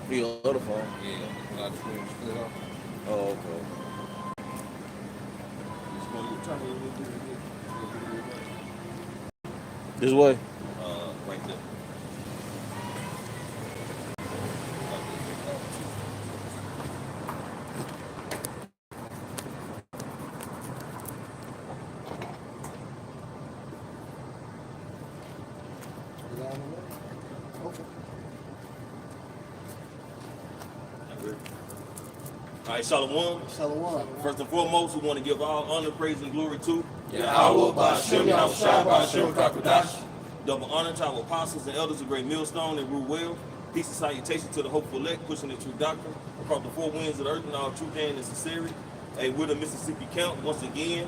For your other phone? Yeah, when I split off. Oh, okay. This way? Right there. Okay. All right, Shalom. Shalom. First and foremost, we want to give all honor, praise, and glory to Yahweh, Ba'ashem, Yahushua, Ba'ashem, Kakadash. double honor to our apostles and elders of Great Millstone and rule well. Peace and salutation to the hopeful elect, pushing the true doctrine across the four winds of the earth in all truth and sincerity. Hey, we're the Mississippi Count once again,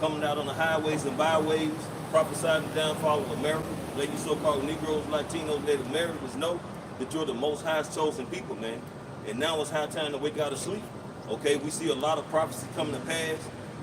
coming out on the highways and byways, prophesying the downfall of America. Let you so-called Negroes, Latinos, Native Americans know that you're the most highest chosen people, man. And now it's high time to wake out of sleep. Okay, we see a lot of prophecy coming to pass.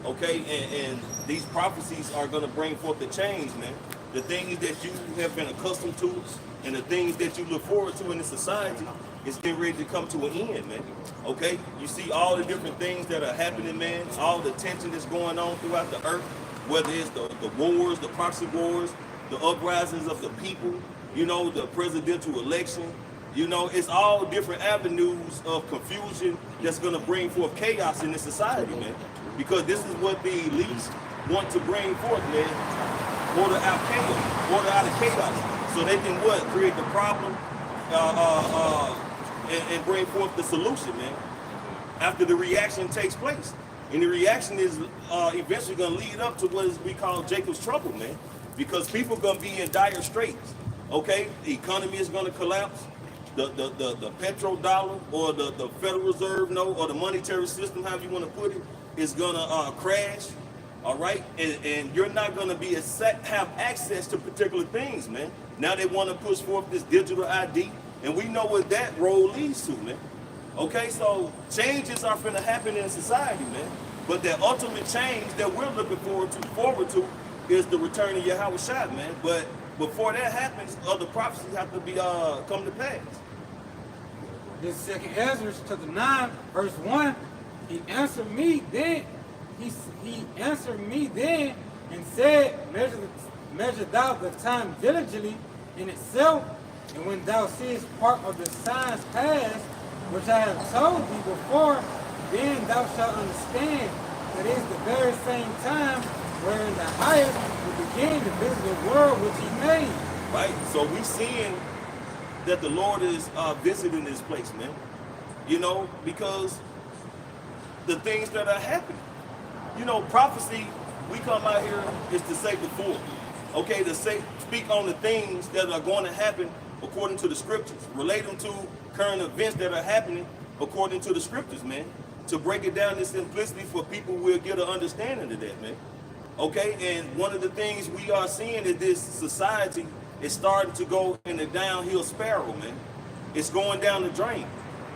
Okay, and these prophecies are going to bring forth the change, man. The things that you have been accustomed to and the things that you look forward to in this society is getting ready to come to an end, man. Okay, you see all the different things that are happening, man. All the tension that's going on throughout the earth, whether it's the wars, the proxy wars, the uprisings of the people, you know, the presidential election. You know, it's all different avenues of confusion that's going to bring forth chaos in this society, man. Because this is what the elites want to bring forth, man. Order out chaos, order out of chaos. So they can what? Create the problem and bring forth the solution, man. After the reaction takes place. And the reaction is eventually going to lead up to what is we call Jacob's trouble, man. Because people are going to be in dire straits, okay? The economy is going to collapse. The petrodollar or the Federal Reserve note or the monetary system, however you want to put it, is going to crash, all right? And you're not going to be have access to particular things, man. Now they want to push forth this digital ID, and we know what that road leads to, man. Okay, so changes are going to happen in society, man. But the ultimate change that we're looking forward to is the return of Yahushua, man. But before that happens, other prophecies have to be come to pass. This second Ezra chapter 9, verse 1, he answered me then. He answered me then and said, measure thou the time diligently in itself, and when thou seest part of the signs past, which I have told thee before, then thou shalt understand that it is the very same time wherein the highest will begin to visit the world which he made. Right? So we seeing that the Lord is visiting this place, man. You know, because the things that are happening. You know, prophecy, we come out here is to say before. Okay, to speak on the things that are going to happen according to the scriptures, relating to current events that are happening according to the scriptures, man. To break it down in simplicity for people will get an understanding of that, man. Okay, and one of the things we are seeing is this society is starting to go in a downhill spiral, man. It's going down the drain.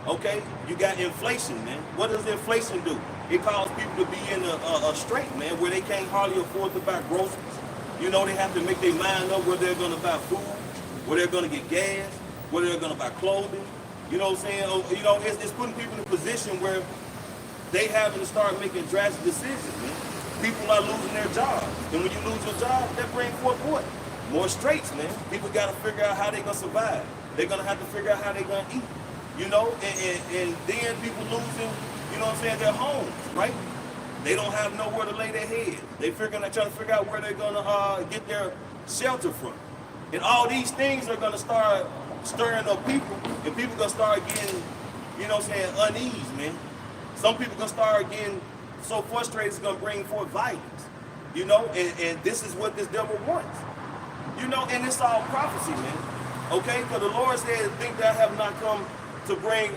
Okay, you got inflation, man. What does inflation do? It causes people to be in a strait, man, where they can't hardly afford to buy groceries. You know, they have to make their mind up where they're going to buy food, where they're going to get gas, where they're going to buy clothing. You know what I'm saying? You know, it's putting people in a position where they having to start making drastic decisions, man. People are losing their jobs. And when you lose your job, that brings forth what? More straits, man. People got to figure out how they're going to survive. They're going to have to figure out how they're going to eat. You know, and then people losing, you know what I'm saying, their homes, right? They don't have nowhere to lay their head. They're trying to figure out where they're going to get their shelter from. And all these things are going to start stirring up people, and people going to start getting, you know what I'm saying, unease, man. Some people going to start getting so frustrated it's going to bring forth violence, you know, and this is what this devil wants. You know, and it's all prophecy, man. Okay, because the Lord said, think that I have not come to bring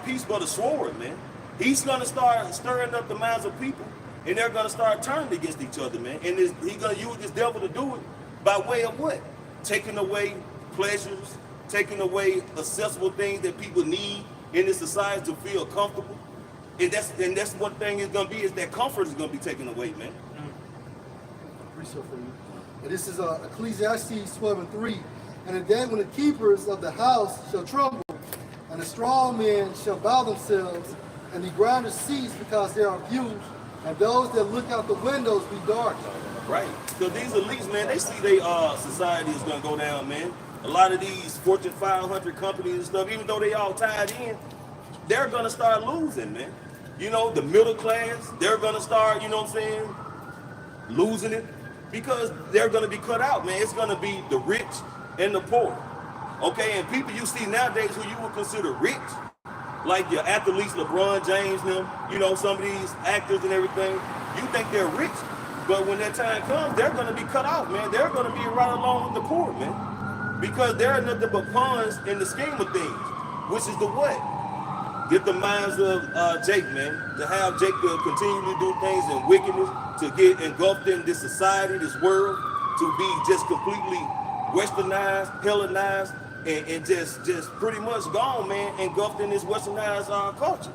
peace but a sword, man. He's going to start stirring up the minds of people, and they're going to start turning against each other, man. And he's going to use this devil to do it by way of what? Taking away pleasures, taking away accessible things that people need in this society to feel comfortable. And that's one thing is going to be, is that comfort is going to be taken away, man. Research for you. And this is Ecclesiastes 12:3. And the day when the keepers of the house shall trouble, and And the strong men shall bow themselves, and the grinders cease because they are few, and those that look out the windows be darkened. Right. Because these elites, man, they see their society is going to go down, man. A lot of these Fortune 500 companies and stuff, even though they all tied in, they're going to start losing, man. You know, the middle class, they're going to start, you know what I'm saying, losing it because they're going to be cut out, man. It's going to be the rich and the poor. Okay, and people you see nowadays who you would consider rich, like your athletes, LeBron James, them, you know, some of these actors and everything, you think they're rich, but when that time comes, they're going to be cut out, man. They're going to be right along with the poor, man, because they're nothing but pawns in the scheme of things, which is the what? Get the minds of Jake, man, to have Jake to continually do things in wickedness, to get engulfed in this society, this world, to be just completely westernized, Hellenized, and just pretty much gone, man, engulfed in this westernized culture.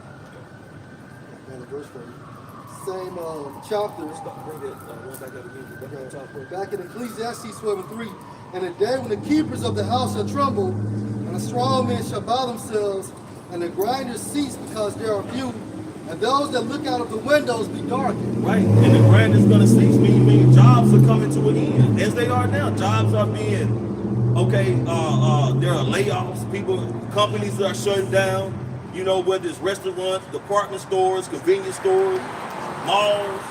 And the verse for you. Same chapter. Back in Ecclesiastes 12:3. And the day when the keepers of the house shall tremble, and the strong men shall bow themselves, and the grinders cease because they are few, and those that look out of the windows be darkened. Right, and the grinders gonna cease, meaning jobs are coming to an end, as they are now. Jobs are being, okay, there are layoffs, companies are shutting down, you know, whether it's restaurants, department stores, convenience stores, malls,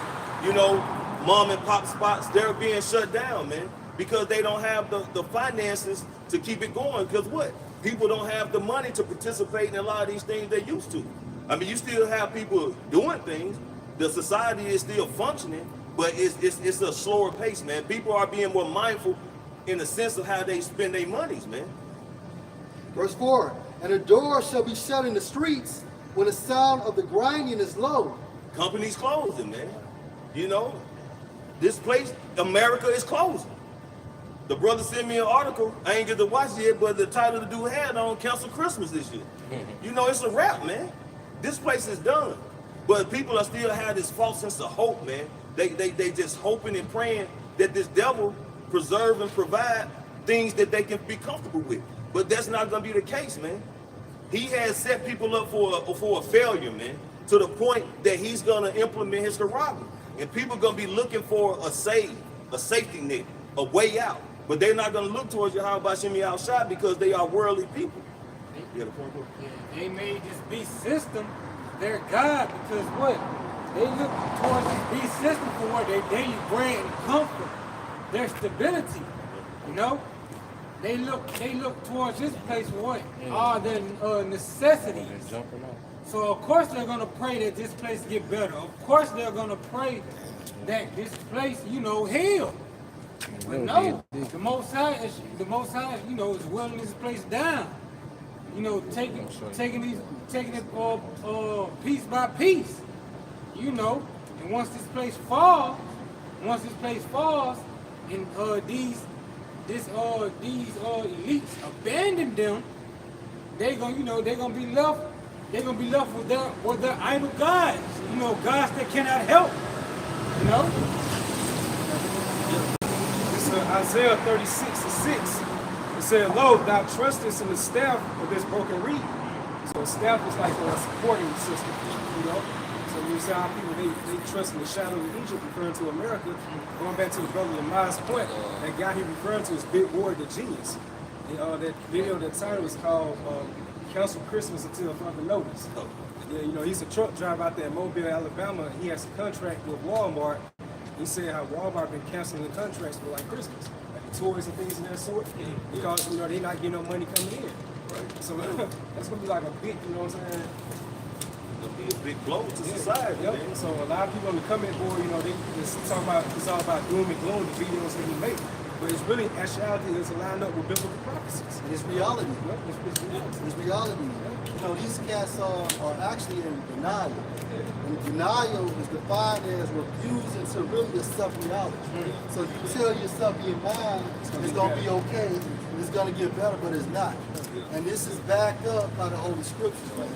you know, mom and pop spots, they're being shut down, man, because they don't have the finances to keep it going. Because what? People don't have the money to participate in a lot of these things they used to. I mean, you still have people doing things. The society is still functioning, but it's a slower pace, man. People are being more mindful in the sense of how they spend their monies, man. Verse 4. And the door shall be shut in the streets when the sound of the grinding is low. Companies closing, man. You know, this place, America, is closing. The brother sent me an article. I ain't get to watch it yet, but the title the dude had on cancel Christmas this year. You know, it's a wrap, man. This place is done. But people are still have this false sense of hope, man. They just hoping and praying that this devil preserve and provide things that they can be comfortable with. But that's not gonna be the case, man. He has set people up for a failure, man, to the point that he's gonna implement his Quran. And people gonna be looking for a safety net, a way out. But they're not going to look towards Yahweh Shemi outside because they are worldly people. You got a point, bro? Yeah, they made this beast system their God because what? They look towards this beast system for what? Their daily bread and comfort, their stability. You know? They look towards this place for what? All their necessities. So of course they're going to pray that this place get better. Of course they're going to pray that this place, you know, heal. But no, the Most High, you know, is willing this place down. You know, taking it piece by piece. You know, and once this place falls, and these elites abandon them, they're gonna be left with their idol gods. You know, gods that cannot help. You know. Isaiah 36:6, it said, "Lo, thou trustest in the staff of this broken reed." So a staff is like a supporting system, you know. So when you see how people they trust in the shadow of Egypt, referring to America, going back to the brother Lamar's point, that guy he referred to is Big Ward the Genius. And, that video, that title was called "Cancel Christmas Until Further Notice." Yeah, you know, he's a truck driver out there in Mobile, Alabama. He has a contract with Walmart. He said how Walmart been canceling the contracts for like Christmas, like toys and things of that sort, because you know they not getting no money coming in. Right. So that's gonna be like a big, you know what I'm saying? It'll be a big blow to society. Yep. Man. So a lot of people on the comment board, you know, they just talk about it's all about doom and gloom, the videos that he make. But it's really actuality is aligned up with biblical prophecies. It's reality. Yep. It's reality. You know, these cats are actually in denial. And denial is defined as refusing to really accept reality. So if you tell yourself in your mind it's going to be okay, it's going to get better, but it's not. And this is backed up by the Holy Scriptures, man.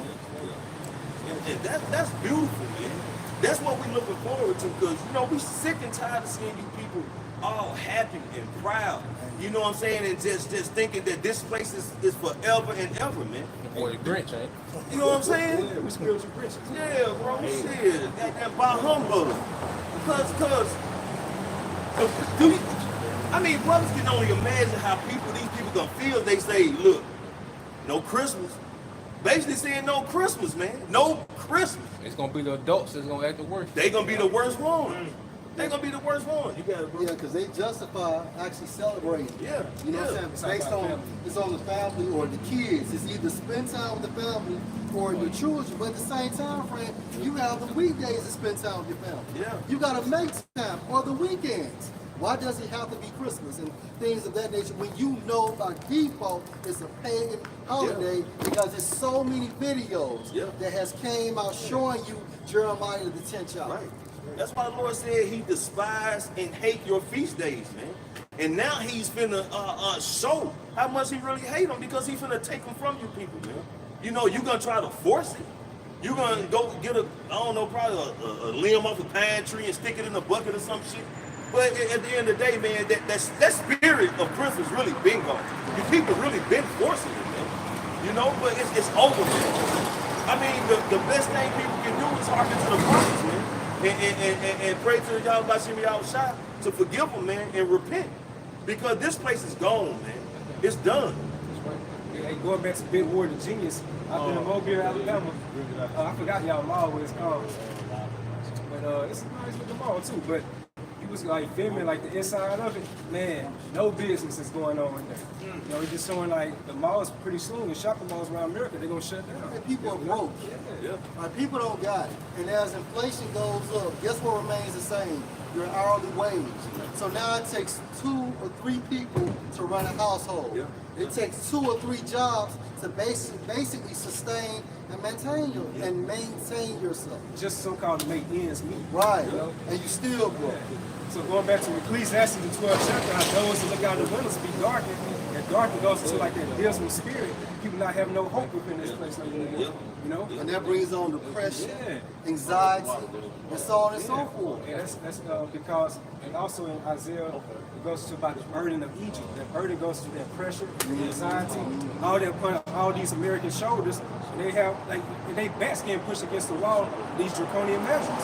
And that's beautiful, man. That's what we're looking forward to, because, you know, we sick and tired of seeing you people all happy and proud. You know what I'm saying? And just thinking that this place is forever and ever, man. Boy, the Grinch, ain't? You know what I'm saying? Yeah, we spiritual riches. Yeah, bro. Shit. That by humbug. Because do you, I mean, brothers can only imagine how these people gonna feel. They say, look, no Christmas. Basically saying no Christmas, man. No Christmas. It's gonna be the adults that's gonna act the worst. They gonna be the worst one. They gonna be the worst one. You got it, bro. Yeah, because they justify actually celebrating. Yeah. You know what yeah. I'm saying? Based on it's on the family or the kids. It's either spend time with the family or your children. But at the same time frame, you have the weekdays to spend time with your family. Yeah. You gotta make time or the weekends. Why does it have to be Christmas and things of that nature when you know by default it's a pagan holiday because there's so many videos that has came out showing you Jeremiah the 10th chapter. Right. That's why the Lord said he despised and hate your feast days, man. And now he's finna show how much he really hate them because he's finna take them from you people, man. You know, you're gonna try to force it. You're gonna go get probably a limb off a pine tree and stick it in a bucket or some shit. But at the end of the day, man, that spirit of Christmas really been gone. You people really been forcing it, man. You know, but it's over, man. I mean, the best thing people can do is hearken to the prophets, man. And pray to Yahweh Bashim Yahushua to forgive them, man, and repent. Because this place is gone, man. It's done. Hey, going back to Big War the Genius, out in Mobile, Alabama. I forgot y'all mall what it's called. But it's a nice looking mall too. But he was like filming like the inside of it. Man, no business is going on in there. You know, he's just showing like the malls pretty soon, the shopping malls around America, they're gonna shut down. And people are broke. Like, people don't got it. And as inflation goes up, guess what remains the same? Your hourly wage. So now it takes 2 or 3 people to run a household. It takes 2 or 3 jobs to basically sustain and maintain yourself. Just so-called to make ends meet. Right. You know? And you still broke. So going back to Ecclesiastes, the 12th chapter, how those who look out the windows be darkened. That darkness goes into like that dismal spirit. People not having no hope within this place like that. You know? And that brings on depression, anxiety, and so on and so forth. And that's because, and also in Isaiah, it goes to about the burden of Egypt. That burden goes to that pressure, the anxiety, all that upon all these American shoulders. And they have, like, and they backs getting pushed against the wall, these draconian measures.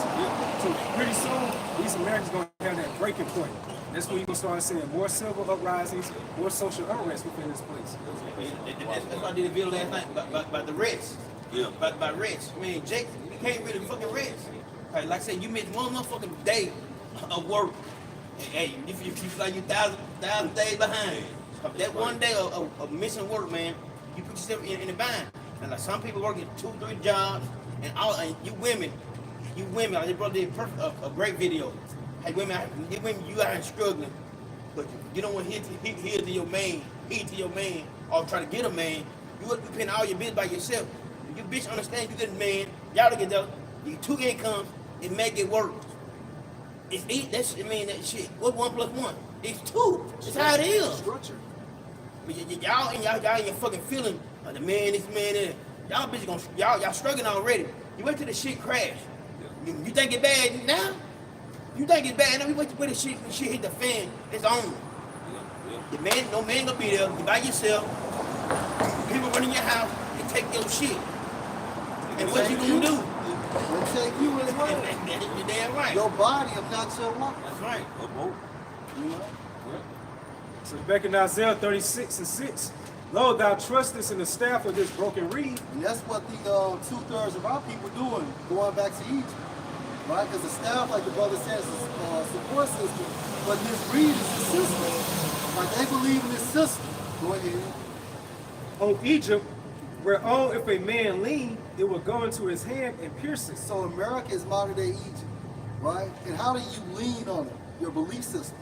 So pretty soon, these Americans going to have that breaking point. That's when you can start seeing more civil uprisings, more social unrest within this place. That's why I did a video last night about the rest. Yeah. About rest. I mean, Jake, you can't really fucking rest. Like I said, you missed one motherfucking day of work. Hey, if you feel like you thousand days behind, that one day of missing work, man, you put yourself in the bind. And like some people working 2, 3 jobs, and you women, like this brother did a great video. Hey, women, you out here struggling, but you don't want to hear to your man, or try to get a man. You paying all your bills by yourself. You bitch understand you get a man, y'all together, you 2 incomes, and make it work. It's 8, that shit. What 1 + 1? It's 2. That's how it is. Structure. But y'all in your fucking feeling, the man, this man, that. Y'all bitches y'all struggling already. You wait till the shit crash. You think it bad now? You think it's bad now? We wait till the shit hit the fan. It's on. No man gonna be there. You by yourself. People run in your house and take your shit. And what you gonna do? It'll take you as well. You're damn right. Your body is not your life. That's right. You know? So back in Isaiah 36:6, Lord, thou trustest in the staff of this broken reed. And that's what the 2/3 of our people doing, going back to Egypt. Right? Because the staff, like the brother says, is a support system, but this reed is a system. Like they believe in this system. Go ahead. On Egypt, whereon if a man lean, it will go into his hand and pierce it. So America is modern day Egypt, right? And how do you lean on it? Your belief system.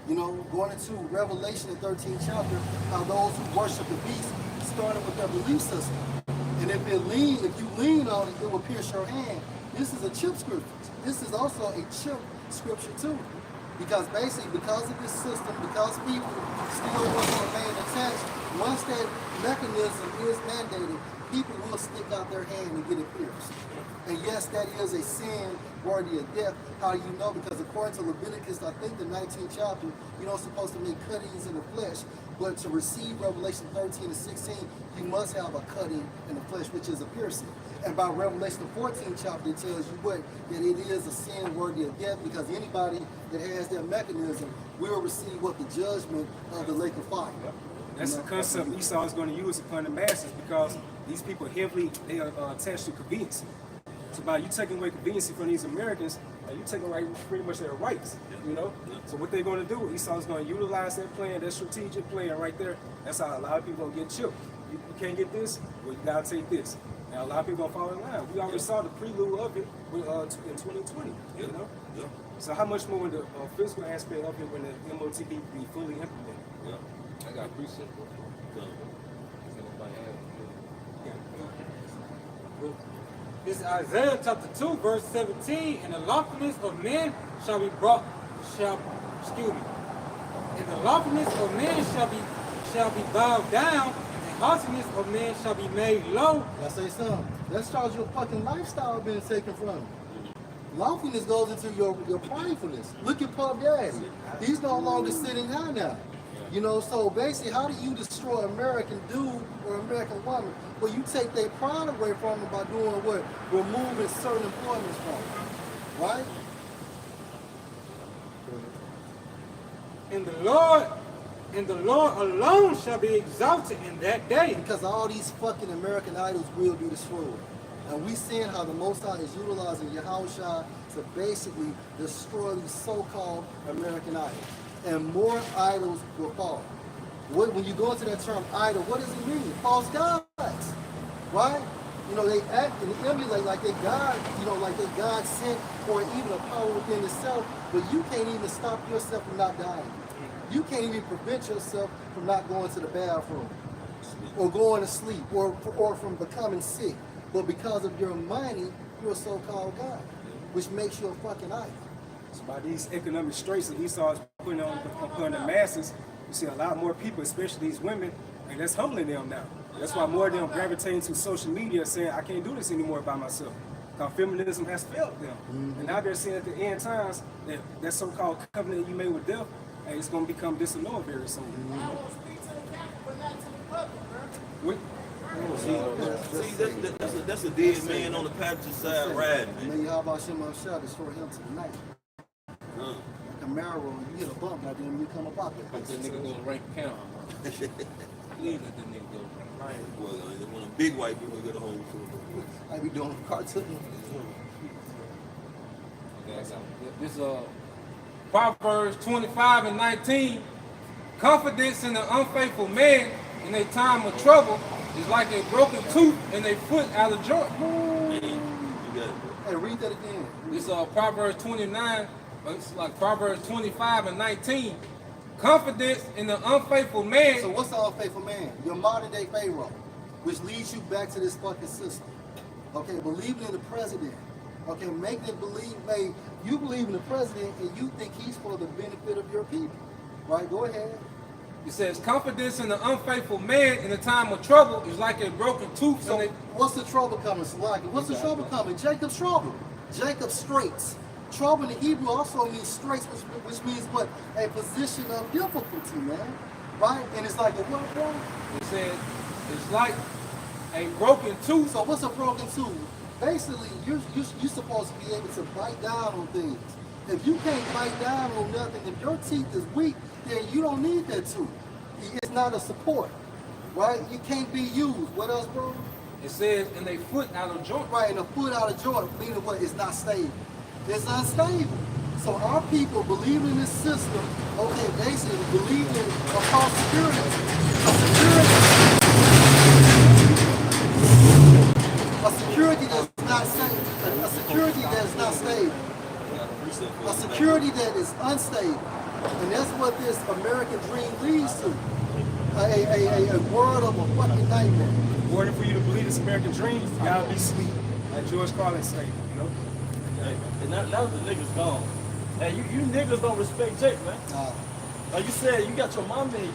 You know, going into Revelation, the 13th chapter, how those who worship the beast started with their belief system. And if you lean on it, it will pierce your hand. This is a chip scripture. This is also a chip scripture too. Because basically, because of this system, because people still want to remain attached once that mechanism is mandated, people will stick out their hand and get it pierced. And yes, that is a sin worthy of death. How do you know? Because according to Leviticus, I think the 19th chapter, you're not supposed to make cuttings in the flesh. But to receive Revelation 13 and 16, you must have a cutting in the flesh, which is a piercing. And by Revelation 14 chapter, it tells you what? That it is a sin worthy of death, because anybody that has that mechanism will receive what? The judgment of the lake of fire. That's the concept Esau is going to use upon the masses, because these people heavily, they are attached to convenience. So by you taking away convenience from these Americans, you taking away pretty much their rights, you know? So what they're going to do, Esau is going to utilize that plan, that strategic plan right there. That's how a lot of people going to get chipped. You can't get this, well, you got to take this. Now, a lot of people going to fall in line. We already saw the prelude of it in 2020, you know? Yeah. So how much more in the physical aspect of it when the MOTB be fully implemented? Yeah. I got a precept. This is Isaiah chapter 2, verse 17. And the lawfulness of men shall be brought, and the lawfulness of men shall be bowed down, and the haughtiness of men shall be made low. I say something. That starts your fucking lifestyle being taken from you. Lawfulness goes into your pridefulness. Look at Puff Daddy. He's no longer sitting high now. You know, so basically, how do you destroy American dude or American woman? Well, you take their pride away from them by doing what? Removing certain employments from them. Right? And the Lord alone shall be exalted in that day. Because all these fucking American idols will be destroyed. And we seeing how the Most High is utilizing Yahushua to basically destroy these so-called American idols. And more idols will fall. When you go into that term idol, what does it mean? False gods, right? You know, they act and emulate like they God, you know, like they God sent or even a power within itself, but you can't even stop yourself from not dying. You can't even prevent yourself from not going to the bathroom or going to sleep or from becoming sick. But because of your money, you're a so-called God, which makes you a fucking idol. So by these economic straits that Esau is putting upon the masses, you see a lot more people, especially these women, and that's humbling them now. That's why more of them gravitating to social media saying, I can't do this anymore by myself. Because feminism has failed them. And now they're saying at the end times that that so-called covenant you made with death, hey, it's going to become disannuled very soon. That's a dead man on the passenger side riding, man. Maybe how about Shimon Shah destroy him tonight? Like a marrow, you get a bump, like then you come up out there. Like that nigga go to rank count. Leave that nigga go. Well, when a big white people get a hold of it. I be doing a cartoon. This Proverbs 25 and 19. Confidence in the unfaithful man in a time of trouble is like a broken tooth and a foot out of joint. Hey, read that again. This Proverbs 29, it's like Proverbs 25 and 19. Confidence in the unfaithful man. So what's the unfaithful man? Your modern day Pharaoh, which leads you back to this fucking system. Okay, believing in the president. Okay, make them believe, you believe in the president and you think he's for the benefit of your people. Right, go ahead. It says, confidence in the unfaithful man in a time of trouble is like a broken tooth. So what's the trouble coming, Salaki? What's the trouble coming? Jacob's trouble. Jacob's straits. Trouble in the Hebrew also means straits, which means what? A position of difficulty, man. Right? And it's like a what, bro? It says, it's like a broken tooth. So what's a broken tooth? Basically, you're supposed to be able to bite down on things. If you can't bite down on nothing, if your teeth is weak, then you don't need that tooth. It's not a support, right? It can't be used. What else, bro? It says, and a foot out of joint. Right, and a foot out of joint, meaning what? It's not stable. It's unstable. So our people believe in this system, okay, basically believe in a false security. A security that's not stable. A security that is not stable. A security that is unstable. And that's what this American dream leads to. A world of a fucking nightmare. In order for you to believe this American dream, you gotta be sleep. Like George Carlin said, you know? Hey, and now the niggas gone. Hey, you niggas don't respect Jake, man. Nah. Like you said, you got your mom in you.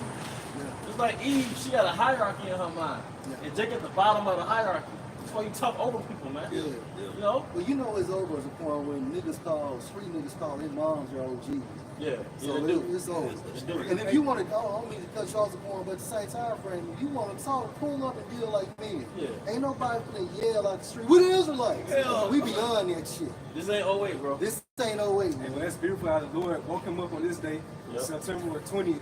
Just like Eve, she got a hierarchy in her mind. Yeah. And Jake at the bottom of the hierarchy. That's why you talk over people, man. Yeah. You know? Well, you know it's over at the point when street niggas call their moms their OGs. Yeah. So they do. it's over. They do. And if you want to, I don't mean to cut you off the point, but at the same time frame, if you want to talk, pull up and deal like men. Yeah. Ain't nobody gonna yell out the street, we the Israelites. Hell We no. beyond that shit. This ain't 08, bro. This ain't 08, And man. that's beautiful how the Lord woke him up on this day, Yep. September 20th,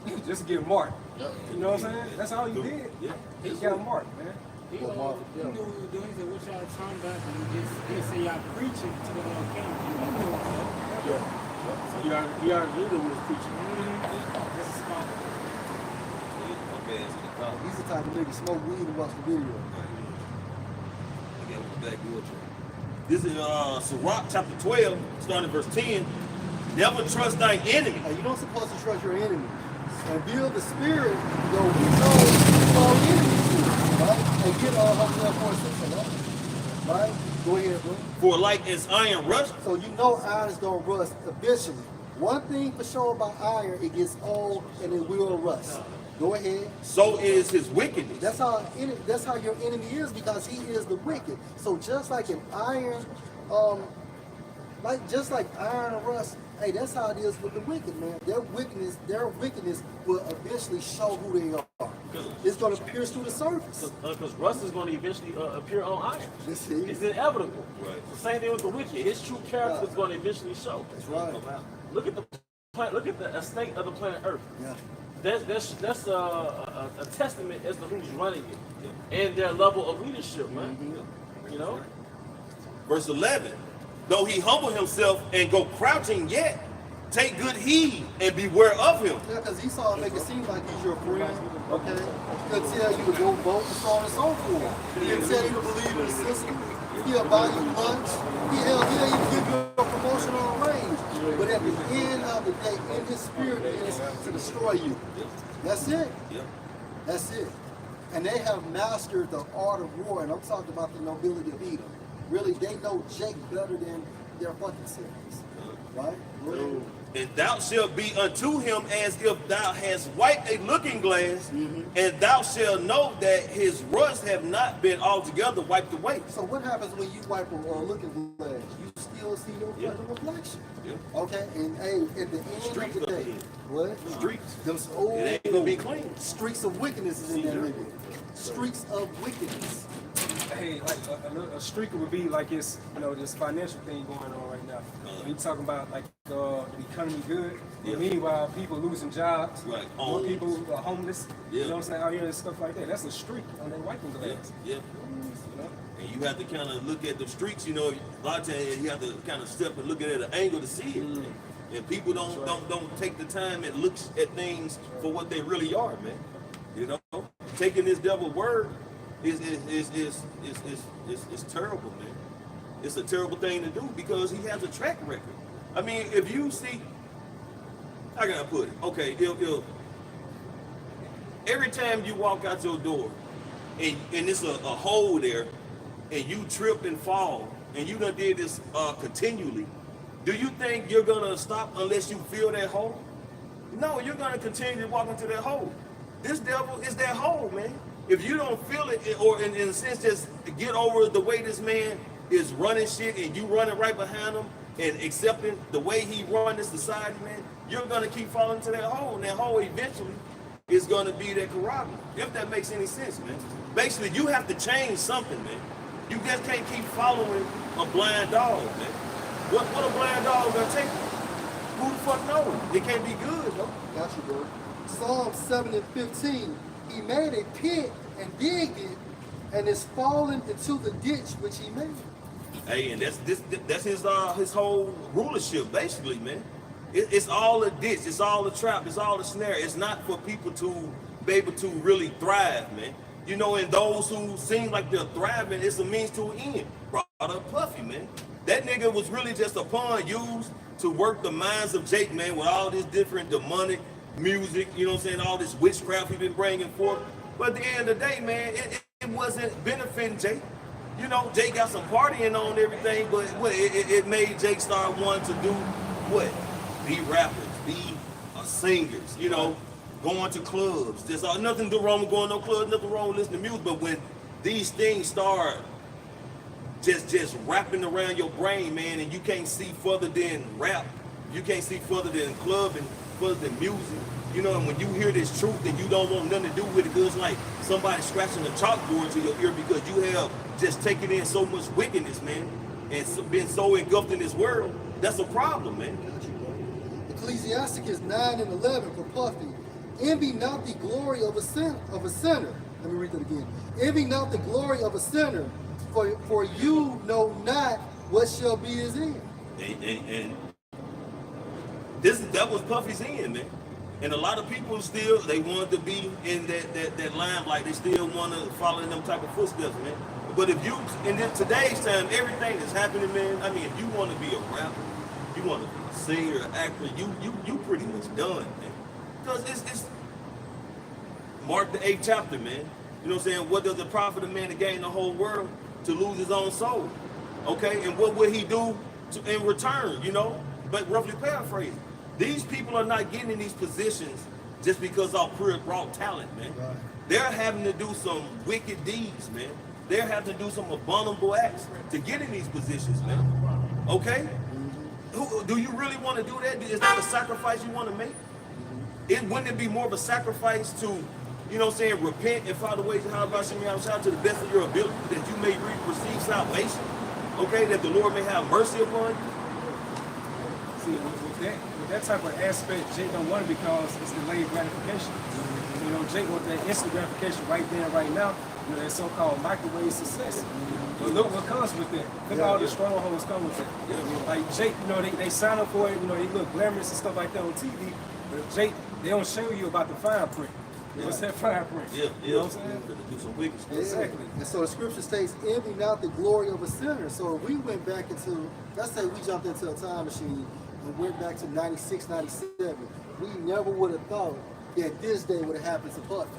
Yep. just to get marked. Yep. You know what I'm saying? That's all he did. Yeah. He got marked, man. He knew what he was doing. He said, what y'all talking about? And he didn't say y'all preaching to the camera. Yeah. So you already knew that we was preaching. This is small. Okay, it's the call. He's the type of nigga smoke weed and watch the video. Again, we're back good. This is Sirach chapter 12, starting at verse 10. Never trust thine enemy. Hey, you're not supposed to trust your enemy. And build the spirit, though we know who our enemies is, right? And get all 146 of that. Right? Go ahead, bro. For like as iron rust, So you know iron is gonna rust eventually. One thing for sure about iron, it gets old and it will rust. Go ahead. so is his wickedness. That's how your enemy is, because he is the wicked. So just like an iron, just like iron and rust, hey, that's how it is with the wicked, man. Their wickedness will eventually show who they are. It's gonna pierce through the surface. Because rust is going to eventually appear on iron. This is It's inevitable. Right. The same thing with the wicked. His true character is going to eventually show. That's right. Look at the estate of the planet Earth. Yeah. That's a testament as to who's running it and their level of leadership, man. You know? Verse 11. Though he humble himself and go crouching yet, take good heed and beware of him. Yeah, because Esau make it seem like he's your friend, okay? He'll tell you to go vote and so on and so forth. He'll tell you to believe in the system. He'll buy you lunch. He'll even give you a promotion on a range. But at the end of the day, in his spirit is to destroy you. That's it. That's it. And they have mastered the art of war, and I'm talking about the nobility of Edom. Really, they know Jake better than their fucking selves. Right? Really? And thou shalt be unto him as if thou hast wiped a looking glass, and thou shalt know that his rust have not been altogether wiped away. So what happens when you wipe a looking glass? You still see your fucking reflection. Okay? And hey, at the end Streaks of the up day, here. what? Streaks. Them It ain't gonna be clean. streaks of wickedness is in that nigga. Streaks of wickedness. Hey, like a streaker would be like it's, this financial thing going on right now. When you talking about like the economy good, Yeah. meanwhile people losing jobs, Right. more people who are homeless, Yeah. you know what I'm saying, out here and stuff like that. That's a streak on their wiping glass. Yeah. You know? And you have to kind of look at the streets, a lot of times you have to kind of step and look at it at an angle to see it. And people don't take the time and look at things for what they really are, man. Taking this devil's word is terrible, man. It's a terrible thing to do because he has a track record. I mean, if you see, how can I put it? Okay, every time you walk out your door and it's a hole there and you trip and fall and you done did this continually, do you think you're gonna stop unless you feel that hole? No, you're gonna continue to walk into that hole. This devil is that hole, man. If you don't feel it, or in a sense just get over the way this man is running shit and you running right behind him and accepting the way he run this society, man, you're gonna keep falling into that hole. And that hole eventually is gonna be that corral. If that makes any sense, man. Basically, you have to change something, man. You just can't keep following a blind dog, man. What a blind dog gonna take? Who the fuck knows? It can't be good, though. Got you, bro. Psalm 7 and 15. He made a pit and digged it, and it's fallen into the ditch which he made. Hey, and that's his whole rulership, basically, man. It's all a ditch, it's all a trap, it's all a snare. It's not for people to be able to really thrive, man. And those who seem like they're thriving, it's a means to an end. Brought up Puffy, man. That nigga was really just a pawn used to work the minds of Jake, man, with all this different demonic music, all this witchcraft he's been bringing forth. But at the end of the day, man, it wasn't benefiting Jake. Jake got some partying on everything, but it made Jake start wanting to do what? Be rappers, be singers, going to clubs. There's nothing wrong with going to clubs, nothing wrong with listening to music, but when these things start just wrapping around your brain, man, and you can't see further than rap, you can't see further than clubbing, further than music, you know, and when you hear this truth and you don't want nothing to do with it, because it's like somebody scratching a chalkboard to your ear because you have just taken in so much wickedness, man, and been so engulfed in this world, that's a problem, man. Ecclesiasticus 9 and 11 for Puffy. Envy not the glory of a sinner. Let me read that again. Envy not the glory of a sinner, for you know not what shall be his end. And that was Puffy's end, man. And a lot of people still, they want to be in that limelight. They still want to follow in them type of footsteps, man. But if you, in today's time, everything that's happening, man, I mean, if you want to be a rapper, you want to be a singer, actor, you pretty much done, man. Because it's Mark the 8th chapter, man. You know what I'm saying? What does it profit a man to gain the whole world to lose his own soul? Okay, and what will he do in return, you know? But roughly paraphrasing, these people are not getting in these positions just because of pure raw talent, man. Right. They're having to do some wicked deeds, man. They're having to do some abominable acts to get in these positions, man. Okay? Do you really want to do that? Is that a sacrifice you want to make? Wouldn't it be more of a sacrifice to, you know what I'm saying, repent and follow the ways of how about you shout to the best of your ability that you may receive salvation? Okay, that the Lord may have mercy upon you? See, with that type of aspect, Jake don't want it because it's delayed gratification. You know, Jake wants that instant gratification right there, right now. You know, that so-called microwave success. But look what comes with that. Look at all the strongholds come with that. Like Jake, you know, they sign up for it. You know, they look glamorous and stuff like that on TV. But Jake, they don't show you about the fine print. What's that fine print? Yeah, you know what I'm saying? Do some wicked stuff. Exactly. And so the scripture states, envy not the glory of a sinner. So if we went back into, let's say we jumped into a time machine and went back to 96, 97, we never would have thought that this day would have happened to Puffy.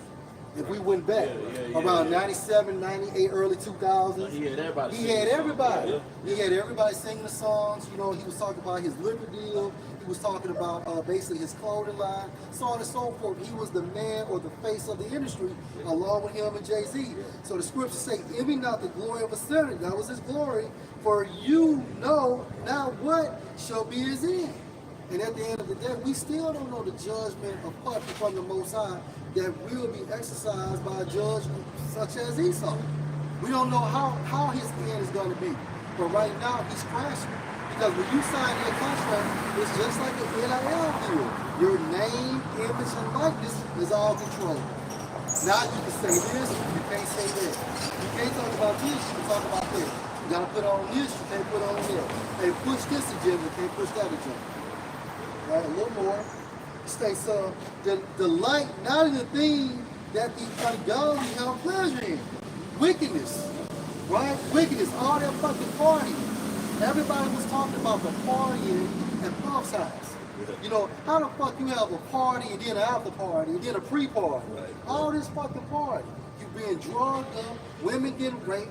If we went back around 97, 98, early 2000s, he had everybody. He had everybody. He had everybody singing the songs. You know, he was talking about his liquor deal. He was talking about basically his clothing line, so on and so forth. He was the man or the face of the industry, along with him and Jay-Z. So the scriptures say, envy not the glory of a sinner. That was his glory. For you know not what shall be his end. And at the end of the day, we still don't know the judgment of Puffy from the Most High that will be exercised by a judge such as Esau. We don't know how his end is going to be. But right now, he's crashing. Because when you sign your contract, it's just like an NIL deal. Your name, image, and likeness is all controlled. Now you can say this, you can't say that. You can't talk about this, you can talk about that. You gotta put on this, you can't put on that. They push this agenda, you can't push that agenda. Right, a little more. It states, delight not in the thing that the ungodly have pleasure in. Wickedness, right? Wickedness, all that fucking partying. Everybody was talking about the partying at Puff's house. You know, how the fuck you have a party and then an after party and then a pre-party? Right. All this fucking party. You being drugged up, women getting raped.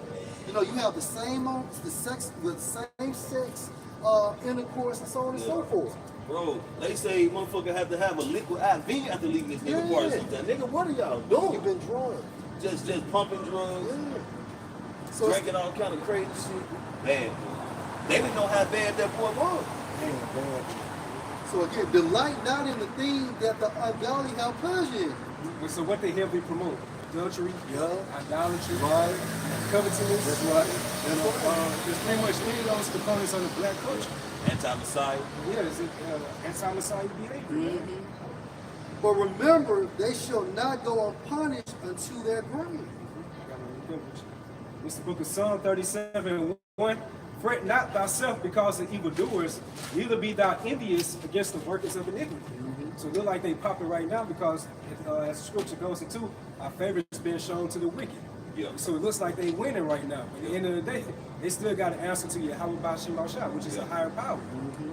You know, you have the same sex intercourse and so on and so forth. Bro, they say motherfucker have to have a liquid IV after leaving this nigga party sometimes. Nigga, what are y'all doing? You've been drugged. Just pumping drugs, So drinking all kind of crazy shit. Man, they didn't know how bad that boy was. Man. So again, delight not in the thing that the ungodly have pleasure in. So what they heavily promote? Adultery, idolatry, right, covetousness. That's right. You know, there's pretty much any of those components of the black culture. Anti-Messiah. Yeah, it's anti-Messiah behavior. But remember, they shall not go unpunished unto their grave. It's the book of Psalm 37:1. Fret not thyself because of evildoers, neither be thou envious against the workers of iniquity. So it look like they popping right now because as the scripture goes into, our favorites being shown to the wicked. Yeah. So it looks like they winning right now. But at the end of the day, they still got to answer to Yahweh Bashim Mashah, which is a higher power.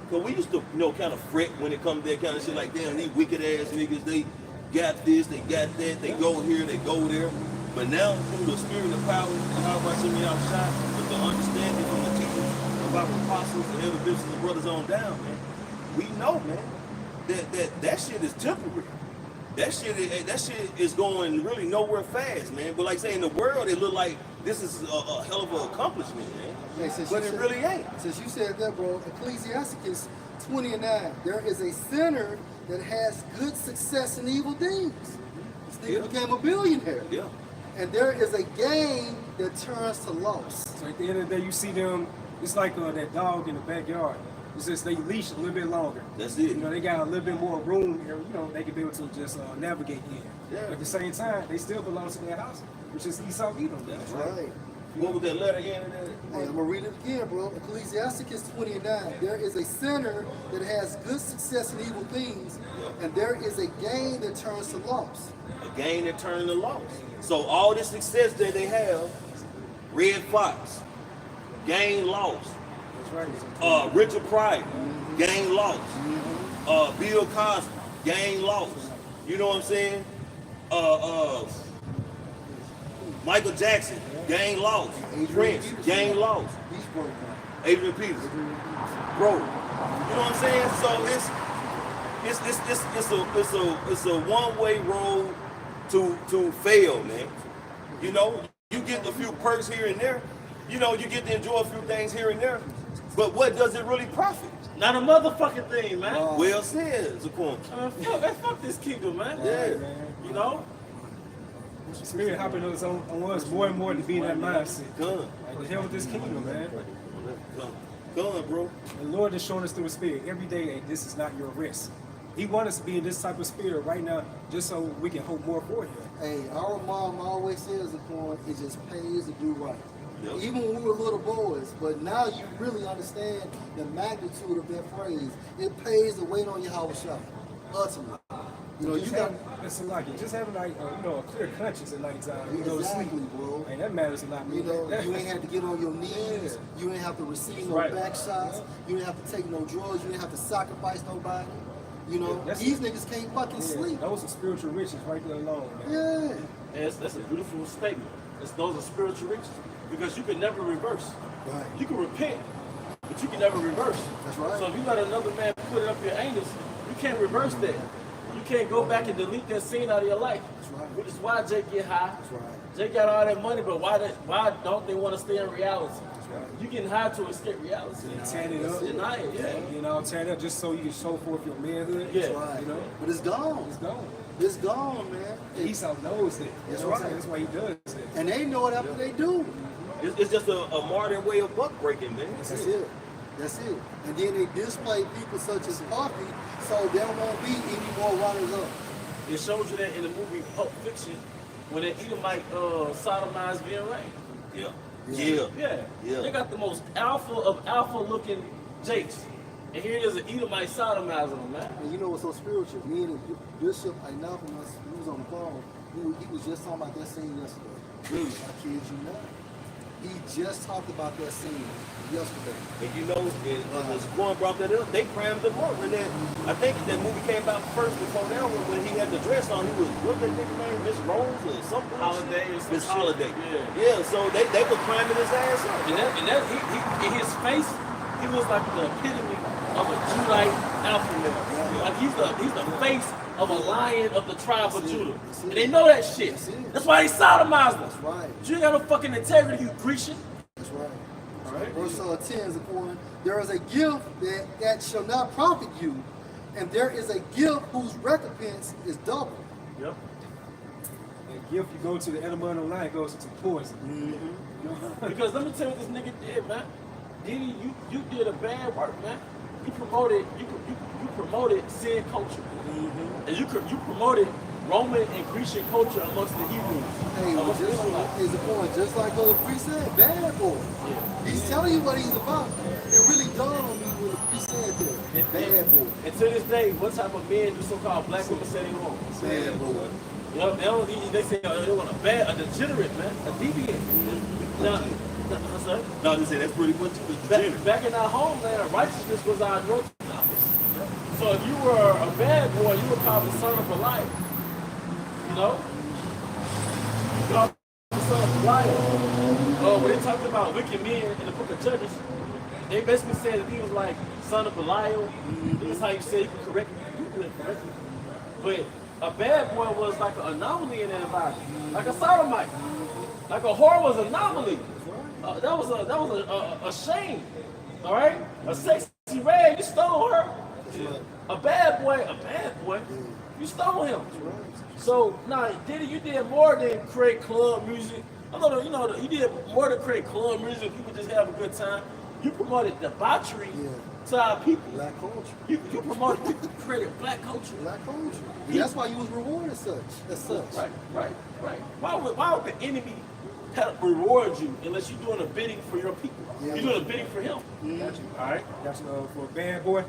Because we used to, you know, kind of fret when it comes to that kind of shit, like, damn, these wicked ass niggas, they got this, they got that, they go here, they go there. But now, through the spirit of power, Yahweh Bashim Mashah, with the understanding from the teachers of our apostles and elder bishops and brothers on down, man, we know, man, that shit is temporary. that shit is going really nowhere fast, man. But like say in the world, it look like this is a hell of an accomplishment, man. Hey, but it really ain't. Since you said that, bro, Ecclesiasticus 20:9, there is a sinner that has good success in evil deeds. This nigga became a billionaire. Yeah. And there is a gain that turns to loss. So at the end of the day, you see them, it's like that dog in the backyard. It's just they leash a little bit longer. That's it. You know, they got a little bit more room here, you know, they can be able to just navigate in. Yeah. But at the same time, they still belong to their house, which is Esau Edom. That's right. What was that letter again? Hey, I'm gonna read it again, bro. Ecclesiasticus 20:9. There is a sinner that has good success in evil things, and there is a gain that turns to loss. A gain that turned to loss. So all this success that they have, Red Fox, gain loss. That's right. Richard Pryor, gain loss. Bill Cosby, gain loss. You know what I'm saying? Michael Jackson, gain loss. Prince, gain loss. He's broke now. Adrian Peterson, bro. You know what I'm saying? So it's a one-way road to fail, man. You know, you get a few perks here and there. You know, you get to enjoy a few things here and there. But what does it really profit? Not a motherfucking thing, man. Well said, Zaquan. Fuck this kingdom, man. Yeah. You know? The Spirit hopping on us more and more to be in that mindset. Gun. Like the hell with this kingdom, man. Gun, bro. The Lord is showing us through His Spirit every day, hey, this is not your rest. He wants us to be in this type of spirit right now, just so we can hope more for Him. Hey, our mom always says, it just pays to do right. Yep. Even when we were little boys, but now you really understand the magnitude of that phrase. It pays to wait on your house shop. Ultimately. You know, you got listen, like just having like you know, a clear conscience at night time. You go to sleep, bro. Hey, that matters a lot. You know, you ain't have to get on your knees. You ain't have to receive no back shots. You ain't have to take no drugs. You ain't have to sacrifice nobody. You know, these niggas can't fucking sleep. Those are spiritual riches right there alone, man. Yeah. That's a beautiful statement. Those are spiritual riches. Because you can never reverse. Right. You can repent, but you can never reverse. That's right. So if you let another man put it up your anus, you can't reverse that. You can't go back and delete that scene out of your life. That's right. Which is why Jake get high. That's right. Jake got all that money, but why don't they want to stay in reality? That's right. You getting high to escape reality. Tearing it up. Deny it, yeah. You know, tearing it up just so you can show forth your manhood. Yeah. That's right. You know, But it's gone. it's gone. It's gone, man. Esau knows that. That's You know what I'm right. saying? That's why he does that. And they know it after they do. It's just a modern way of buck breaking, man. That's it. That's it. And then they display people such as Puffy, so there won't be any more runners up. It shows you that in the movie Pulp Fiction, when they Edomite sodomized Vin Rain. Yeah. They got the most alpha of alpha looking Jakes. And here it is, an Edomite sodomizing them, man. And you know what's so spiritual? Me and Bishop Inopolis, he was on the phone. He was just talking about that scene yesterday. Really? I kid you not. He just talked about that scene yesterday. And you know, as Zaquan brought that up, they crammed the book. When I think that movie came out first before that one, when he had the dress on, he was, what that nigga name, Miss Rose or something? Holiday or some Miss shit. Holiday. Yeah. So they were cramming his ass up. And that he in his face, he was like the epitome of a Judite alpha male. Like he's the face of a lion of the tribe of Judah. And they know that shit. That's why they sodomized them. That's right. You ain't got no fucking integrity, you Grecian. That's right. All right. Verse 10 is according, there is a gift that shall not profit you, and there is a gift whose recompense is double. Yep. And gift you go to the animal line, it goes into poison. Mm-hmm. You know? Because let me tell you what this nigga did, man. Diddy, you did a bad work, man. You promoted sin culture, and you promoted Roman and Grecian culture amongst the Hebrews. Hey, amongst the Israelites. just like Brother Priest said, bad boy. Yeah. He's telling you what he's about. It really dawned on me when he said that. Bad boy. And to this day, what type of men do so-called black women say they want? Bad boy. You know, they say they want a degenerate, man, a deviant. No, they say that's pretty much the Back in our homeland, righteousness was our drug office. So if you were a bad boy, you were called the son of Belial. You know? You called the son of Belial. When they talked about wicked men in the book of Judges, they basically said that he was like son of Belial. That's how you say you can correct me. But a bad boy was like an anomaly in that environment, like a sodomite, like a whore was an anomaly. That was a shame. All right, a sexy red, you stole her. A bad boy, you stole him. So now, Diddy, you did more than create club music. I know, you did more than create club music. People just have a good time. You promoted debauchery to our people. Black culture. You promoted, you created black culture. Black culture. And that's why you was rewarded as such. Right. Why would the enemy reward you unless you're doing a bidding for your people? Yeah. You're doing a bidding for him. Got you. All right. Got you. For a bad boy,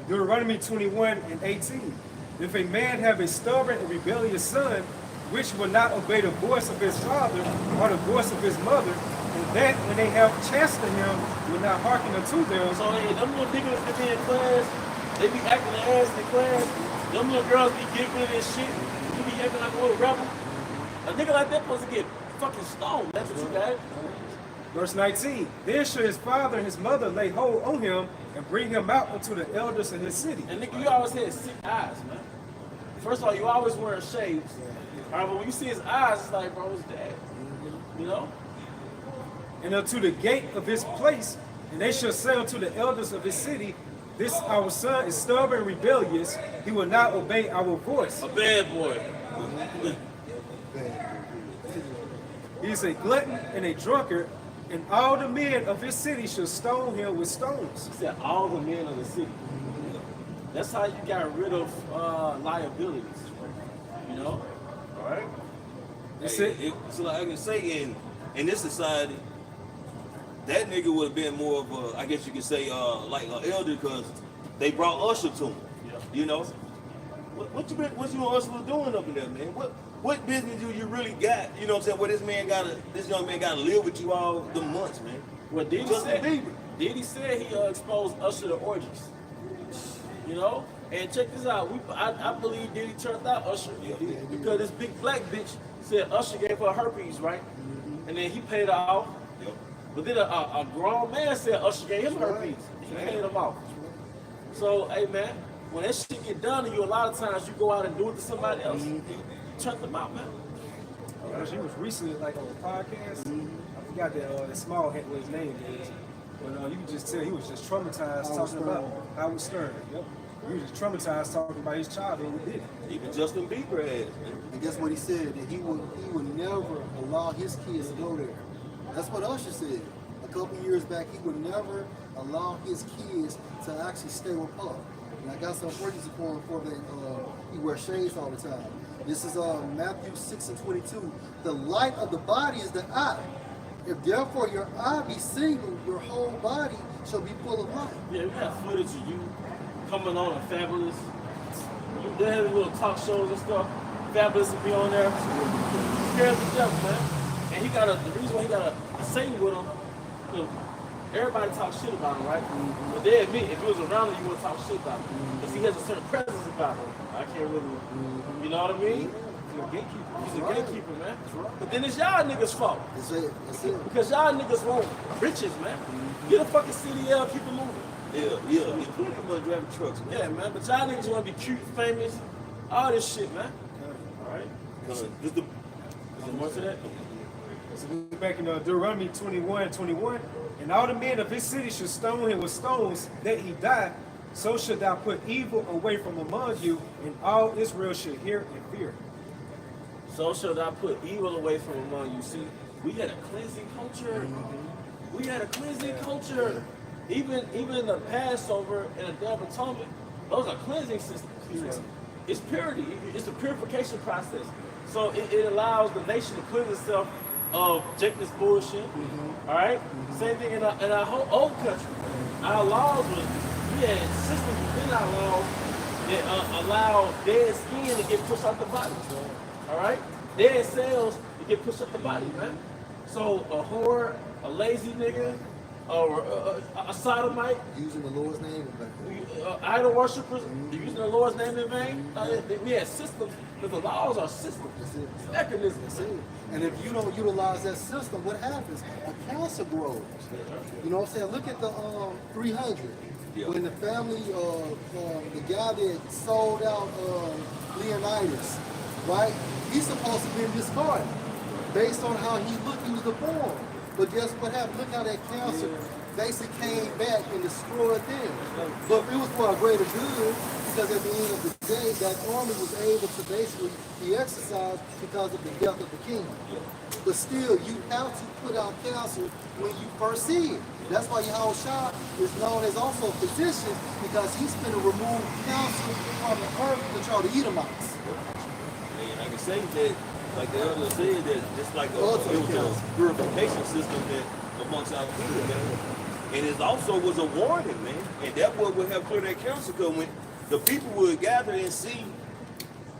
Deuteronomy 21:18. If a man have a stubborn and rebellious son, which will not obey the voice of his father or the voice of his mother, and that when they have chastened him, will not hearken unto them. So hey, them little niggas that be in class, they be acting their ass in class. Them little girls be giggling and shit. You be acting like a little rebel. A nigga like that supposed to get fucking stoned. That's what you got. Verse 19. Then should his father and his mother lay hold on him and bring him out unto the elders of his city. And nigga, you always had sick eyes, man. First of all, you always wearing shades. All right, but when you see his eyes, it's like, bro, it's dead. You know? And unto the gate of his place, and they shall say unto the elders of his city, this our son is stubborn and rebellious, he will not obey our voice. A bad boy. He is a glutton and a drunkard, and all the men of his city shall stone him with stones. He said all the men of the city. That's how you got rid of liabilities. You know? All right? That's Hey, it. So like I can say in this society, that nigga would have been more of a, I guess you could say, like an elder, because they brought Usher to him. Yeah. You know, what you and Usher was doing up in there, man? What business do you really got? You know what I'm saying? Where this young man gotta live with you all the months, man. What Diddy Justin said? Bieber. Diddy said he exposed Usher to orgies. You know? And check this out. I believe Diddy turned out Usher because this big black bitch said Usher gave her herpes, right? And then he paid her off. Yep. But then a grown man said Usher gave him herpes. He paid him off. So, hey man, when that shit get done to you, a lot of times you go out and do it to somebody else. Turn them out, man. She was recently like on a podcast. I forgot that small head what his name is. But you can just tell he was just traumatized talking about Howard Stern. Yep. He was just traumatized talking about his childhood with Diddy. Even Justin Bieber has, man. And guess what he said? That he would never allow his kids to go there. That's what Usher said. A couple years back, he would never allow his kids to actually stay with Puff. And I got some praise for him for that he wears shades all the time. This is Matthew 6:22. The light of the body is the eye. If therefore your eye be single, your whole body shall be full of light. Yeah, we got footage of you coming on a Fabulous. They have little talk shows and stuff. Fabulous will be on there. Scared to death, man. And the reason why he got a sing with him, you know, everybody talks shit about him, right? But they admit if he was around him, you wouldn't talk shit about him. Because he has a certain presence about him. I can't really, you know what I mean? He's a gatekeeper. He's a gatekeeper, man. But then it's y'all niggas' fault. That's it. That's it. Because y'all niggas want riches, man. Get a fucking CDL, keep it moving. Yeah. People driving trucks, man. Yeah, man. But y'all niggas want to be cute, famous, all this shit, man. All right. Just Is there more to that? So we're back in Deuteronomy 21:21. And all the men of his city should stone him with stones that he die. So should thou put evil away from among you, and all Israel should hear and fear. So shall thou put evil away from among you. See, we had a cleansing culture. We had a cleansing culture. Even in the Passover and the Day of Atonement, those are cleansing systems. It's purity. It's a purification process. So it allows the nation to cleanse itself of Jacob's bullshit. All right. Same thing in our whole old country. Our laws we had systems within our laws that allow dead skin to get pushed out the body. All right. Dead cells to get pushed out the body, man. So a whore, a lazy nigga, or a sodomite, Using the Lord's name in vain. idol worshippers, using the Lord's name in vain. We had systems, but the laws are systems. That's it. It's mechanisms. That's it. And if you don't utilize that system, what happens? A cancer grows. You know what I'm saying? Look at the 300. When the family, the guy that sold out Leonidas, right? He's supposed to be discarded based on how he looked. He was deformed. But guess what happened? Look how that cancer basically came back and destroyed them. But it was for a greater good, because at the end of the day, that army was able to basically be exercised because of the death of the king. But still, you have to put out cancer when you first see it. That's why Yahushua is known as also a physician, because he's going to remove cancer from the earth to try to Edomites. And I can say that, like the elder said, that it's like it was a purification system that amongst our people, man. And it also was a warning, man. And that what would have cleared that cancer, because when the people would gather and see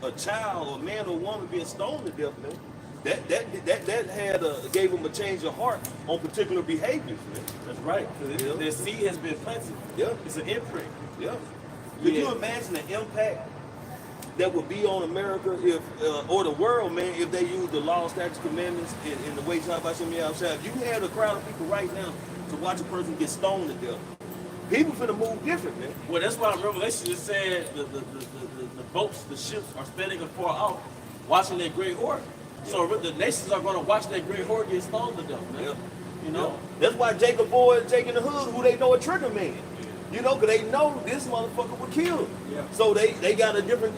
a child, or man or woman being stoned to death, man, that had gave them a change of heart on particular behaviors, man. That's right. Because the seed has been planted. Yeah. It's an imprint. Yeah. Could you imagine the impact that would be on America if, or the world, man, if they use the law, statutes, commandments, and the way Shabbat outside? If you had a crowd of people right now to watch a person get stoned to death, people finna move different, man. Well, that's why Revelation just said the boats, the ships are standing afar off, watching that great horde. So the nations are going to watch that great horde get stoned to death, man. You know? That's why Jacob boy, Jake in the hood, who they know a trigger man. You know, because they know this motherfucker would kill. So they got a different,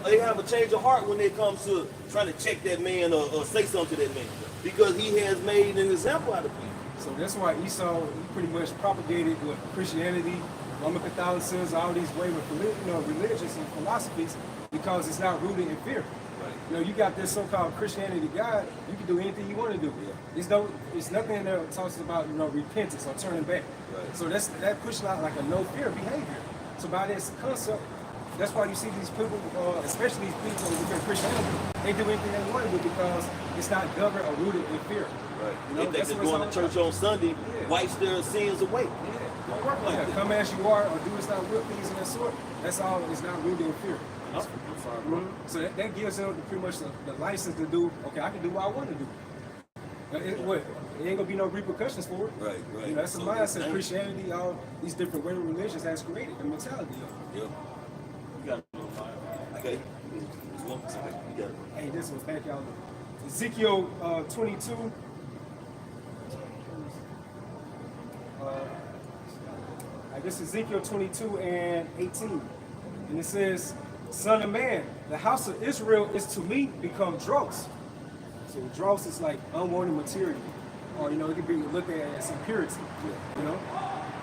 they have a change of heart when it comes to trying to check that man or say something to that man, because he has made an example out of people. So that's why Esau pretty much propagated with Christianity, Roman Catholicism, all these ways of religions and philosophies, because it's not rooted in fear. You know, you got this so-called Christianity God, you can do anything you want to do. It's nothing in there that talks about, repentance or turning back. So that pushes out like a no fear behavior. So by this concept, that's why you see these people, especially these people within Christianity, they do anything they want to do because it's not governed or rooted in fear. They think that going to church on Sunday wipes their sins away. Don't work like that. Come as you are, or do it's not will, things of that sort. That's all. It's not rooted in fear. So that gives them pretty much the license to do. Okay, I can do what I want to do. It ain't gonna be no repercussions for it. Right. That's the mindset. Christianity, all these different way of religions has created the mentality of it. You got it. Okay. Hey, this one, thank y'all. Ezekiel 22. I guess Ezekiel 22 and 18. And it says, "Son of man, the house of Israel is to me become dross." So dross is like unwanted material. Or, it could be looked at as impurity.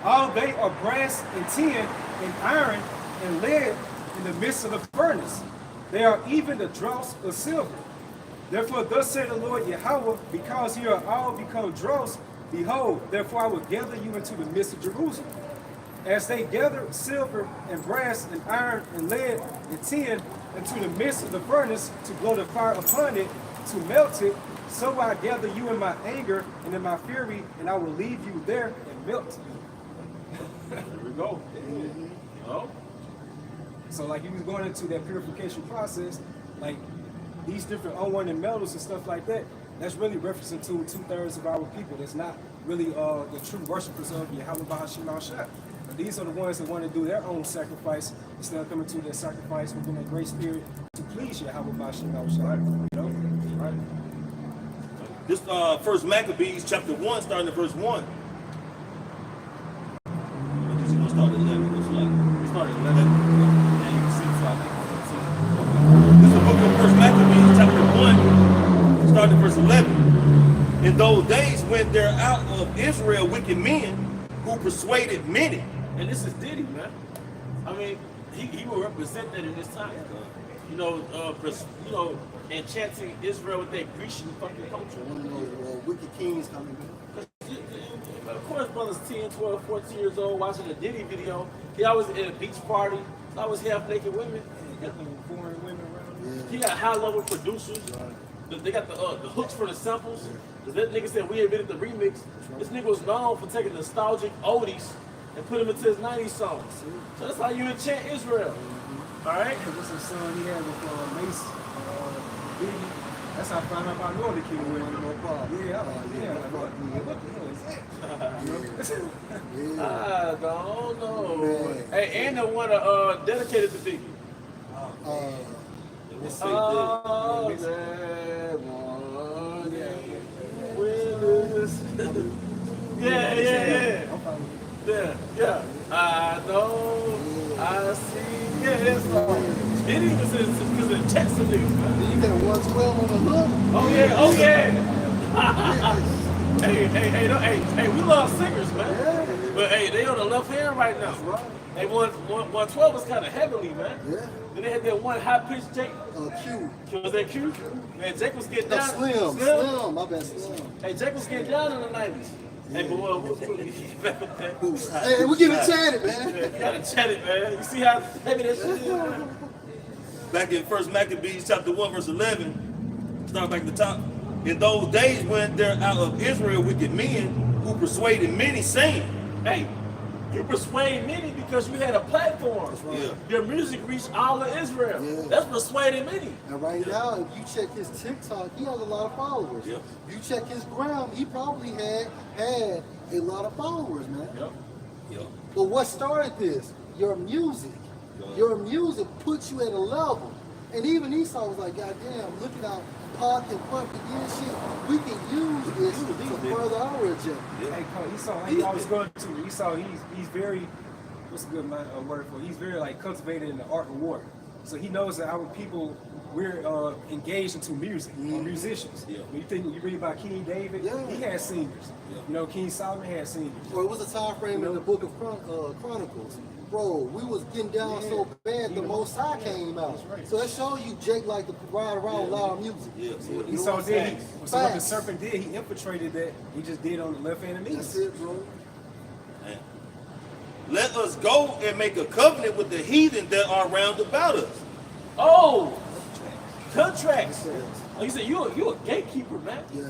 All they are brass and tin and iron and lead in the midst of the furnace. They are even the dross of silver. Therefore, thus said the Lord Yahweh, because you are all become dross, behold, therefore I will gather you into the midst of Jerusalem. As they gathered silver and brass and iron and lead and tin into the midst of the furnace to blow the fire upon it, to melt it, so I gather you in my anger and in my fury, and I will leave you there and melt you. There we go. So like he was going into that purification process, like these different unwanted metals and stuff like that, that's really referencing to 2/3 of our people. That's not really the true worshipers of Yahweh Bahashim Shah. But these are the ones that want to do their own sacrifice instead of coming to their sacrifice within that great spirit to please Yahweh Bahashim Shah. Right? This First Maccabees chapter 1, starting at verse 1. We're just gonna start at 11. Looks like we started at 11. And you can see so I think. This is the book of First Maccabees chapter 1, starting at verse 11. In those days when there out of Israel wicked men who persuaded many. And this is Diddy, man. I mean, he will represent that in this time. Enchanting Israel with that Grecian fucking culture. One of those wicked kings coming in. Of course, brother's 10, 12, 14 years old watching a Diddy video. He always at a beach party. He always half naked women. Foreign women around. He got high level producers. They got the hooks for the samples. That nigga said we invented the remix. This nigga was known for taking nostalgic oldies and put them into his 90s songs. So that's how you enchant Israel. All right? What's the song he had with Mace? That's how I found out about Northern Kingdom. No problem. Yeah, like, what the hell is that? Yeah. I don't know. Man. Hey, and the one dedicated to Biggie. Let's say Oh, that morning. Yeah. I know. I see. Yeah, that's all. It even says because it checks the niggas, man. You got 112 on the hook. Oh yeah. Hey, we love singers, man. Yeah. But hey, they on the left hand right now. That's right. Hey, 112 was kind of heavily, man. Yeah. Then they had that one high pitched Jake. Q. Was that Q? Man, Jake was getting No, down. Slim. My bad, Slim. Hey, Jake was getting down in the 90s. Hey, but what was that? Hey, we getting chatted, man. Gotta chat it, man. You see how heavy that shit is, man? back in 1 Maccabees chapter 1 verse 11, start back at the top. In those days went there out of Israel wicked men who persuaded many, saying, Hey, you persuade many because you had a platform. right. Your music reached all of Israel. Yeah. That's persuading many. And right now, if you check his TikTok, he has a lot of followers. Yeah. If you check his gram, he probably had a lot of followers, man. Yep. yeah, But what started this? Your music. Your music puts you at a level. And even Esau was like, God damn, looking out Pac and Puppy and shit, we can use this to further our agenda. Hey, Cole, Esau, he always going to Esau. He's very, what's a good word for it? He's very like cultivated in the art of war. So he knows that our people, we're engaged into music, we're musicians. Yeah. When you read about King David, Yeah. he had singers. Yeah. You know, King Solomon had singers. Or it was a time frame in the book of Chronicles. Bro, we was getting down so bad, the Most High came out. So that shows you Jake like to ride around with loud music. yeah. Esau did. So what the Facts. serpent did, he infiltrated that. He just did on the left hand of me. That's it, bro. Man. Let us go and make a covenant with the heathen that are round about us. Oh, contracts. Oh, you said you a gatekeeper, man. Yeah,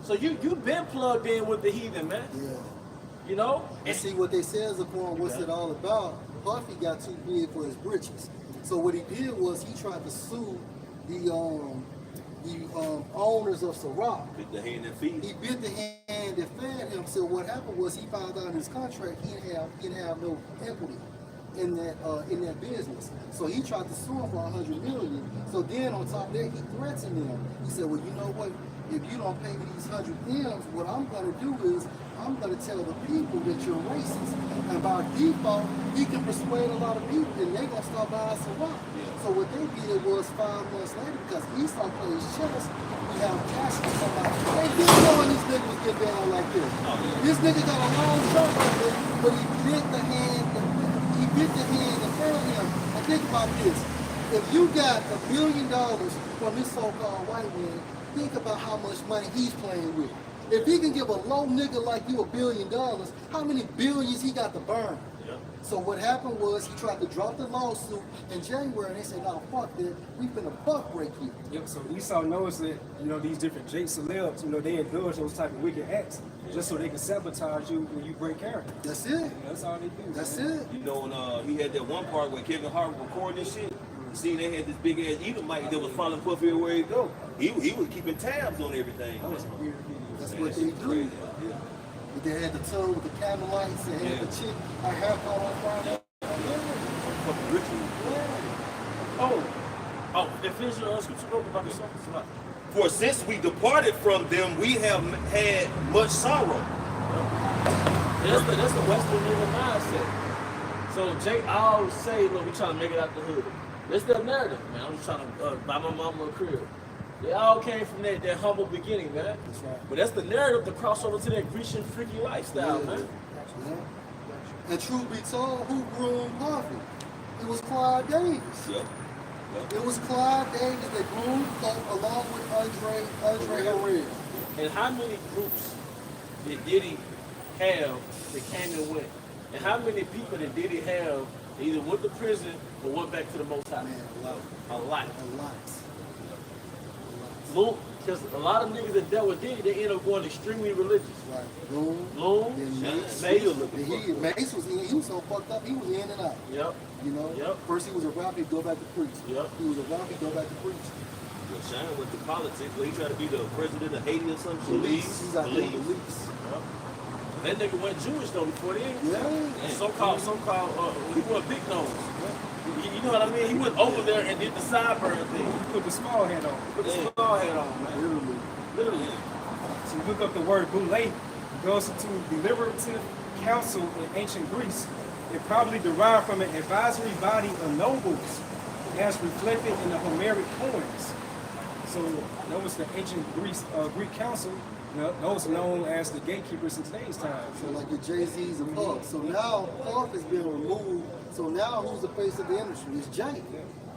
So you been plugged in with the heathen, man. yeah. You know? And see what they says upon what's it all about. Puffy got too big for his britches. So what he did was he tried to sue the owners of Ciroc. Put the hand and feet. He bit the hand that fed him. So what happened was he found out in his contract he didn't have no equity in that business. So he tried to sue him for $100 million. So then on top of that, he threatened them. He said, well, you know what? If you don't pay me these 100 M's, what I'm gonna do is I'm gonna tell the people that you're racist. And by default, he can persuade a lot of people and they're gonna start buying Ciroc. So what they did was 5 months later, because Esau plays chess, we have cash on somebody. They didn't know when these niggas get down like this. This nigga got a long shot right there, but he bit the hand that fed him. And think about this. If you got $1 billion from this so-called white man, think about how much money he's playing with. If he can give a low nigga like you $1 billion, how many billions he got to burn? Yeah. So what happened was he tried to drop the lawsuit in January, and they said, no, fuck that, we finna buck break you. Yep, so Esau knows that, you know, these different Jake celebs, you know, they indulge those type of wicked acts just so they can sabotage you when you break character. That's it. You know, that's all they do. That's man. it. You know, and he had that one part where Kevin Hart was recording this shit. See, they had this big ass Edomite that was following Puffy everywhere he go. He was keeping tabs on everything. That was a weird video. That's Man, what that they shit do. crazy. But they had the tongue with the candle lights, and had the chick, her haircut on Friday. Fucking ritual. Oh, if there's a scripture book about the song, For since we departed from them, we have had much sorrow. that's the Western nigga mindset. So Jake always say, look, we trying to make it out the hood. That's their narrative, man. I'm just trying to buy my mama a crib. They all came from that humble beginning, man. That's right. But that's the narrative to cross over to that Grecian freaky lifestyle, man. Yeah. And truth be told, who groomed Puffy? It was Clyde Davis. Yep. It was Clyde Davis that groomed folk along with Andre Herrera. And how many groups did Diddy have that came and went? And how many people did Diddy have that either went to prison or went back to the Most High? Man, a lot. A lot. A lot. Because a lot of niggas that dealt with Diddy, they end up going extremely religious. Right. Bloom. Loon, Then Mace. Mace. Mace was in, he was so fucked up, he was in and out. Yep. You know? Yep. First he was a rapper, he'd go back to preach. Yep. He was a rapper, he'd go back to preach. Well, Shine went to politics. Well, he tried to be the president of Haiti or something. Police. He's out there in Belize. police. That nigga went Jewish though before then. Yeah. So-called, he went big nose. You know what I mean? He went over there and did the sideburn thing. He put the small hat on. Put the skull head on, man. Literally. So you look up the word boule, it goes into deliberative council in ancient Greece. It probably derived from an advisory body of nobles, as reflected in the Homeric poems. So notice the ancient Greek council, those known as the gatekeepers in today's time. So like your Jay-Z's and Puff. So now Puff is being removed. So now who's the face of the industry? It's Jay.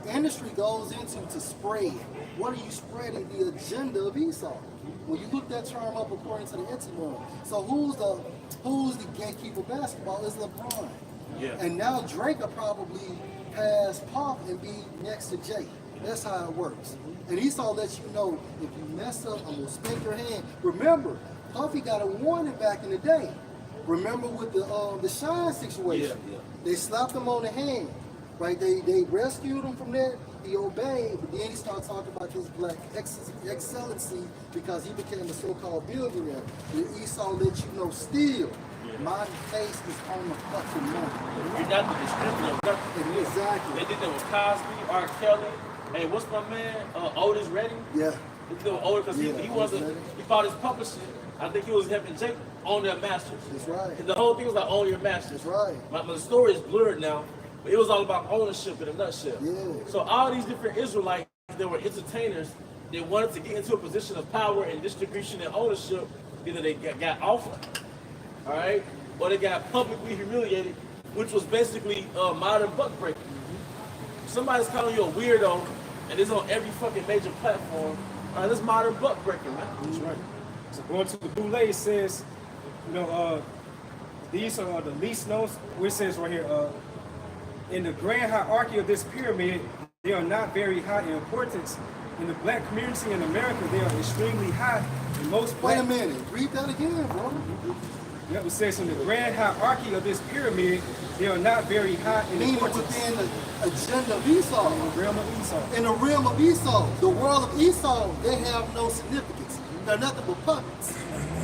Industry goes into to spread. What are you spreading? The agenda of Esau. When you look that term up according to the Internet. So who's the gatekeeper of basketball? It's LeBron. Yeah. And now Drake will probably pass Puff and be next to Jay. That's how it works. And Esau lets you know, if you mess up, I'm gonna spank your hand. Remember, Puffy got a warning back in the day. Remember with the Shine situation? Yeah. They slapped him on the hand, right? They rescued him from there. He obeyed, but then he started talking about his black excellency because he became a so-called billionaire. And Esau let you know, still, my face is on the fucking money. You're not the distributor of nothing. Exactly. They did that with Cosby, R. Kelly. Hey, what's my man? Otis Redding? Yeah. They did it with Otis because he wasn't, he fought his publishing. I think he was helping Jake own their masters. That's right. And the whole thing was like, own your masters. That's right. My story is blurred now, but it was all about ownership in a nutshell. Yeah. So all these different Israelites that were entertainers, they wanted to get into a position of power and distribution and ownership. Either they got offered, all right, or they got publicly humiliated, which was basically modern buck breaking. Somebody's calling you a weirdo, and it's on every fucking major platform. All right, this modern buck breaking, man. That's right. So going to the boule, it says, these are the least known, where it says right here, in the grand hierarchy of this pyramid, they are not very high in importance. In the black community in America, they are extremely high. In most Wait a black, minute. Read that again, bro. it says in the grand hierarchy of this pyramid, they are not very high in Meaning importance. within the agenda of Esau. The realm of Esau. In the realm of Esau, the world of Esau, they have no significance. They're nothing but puppets.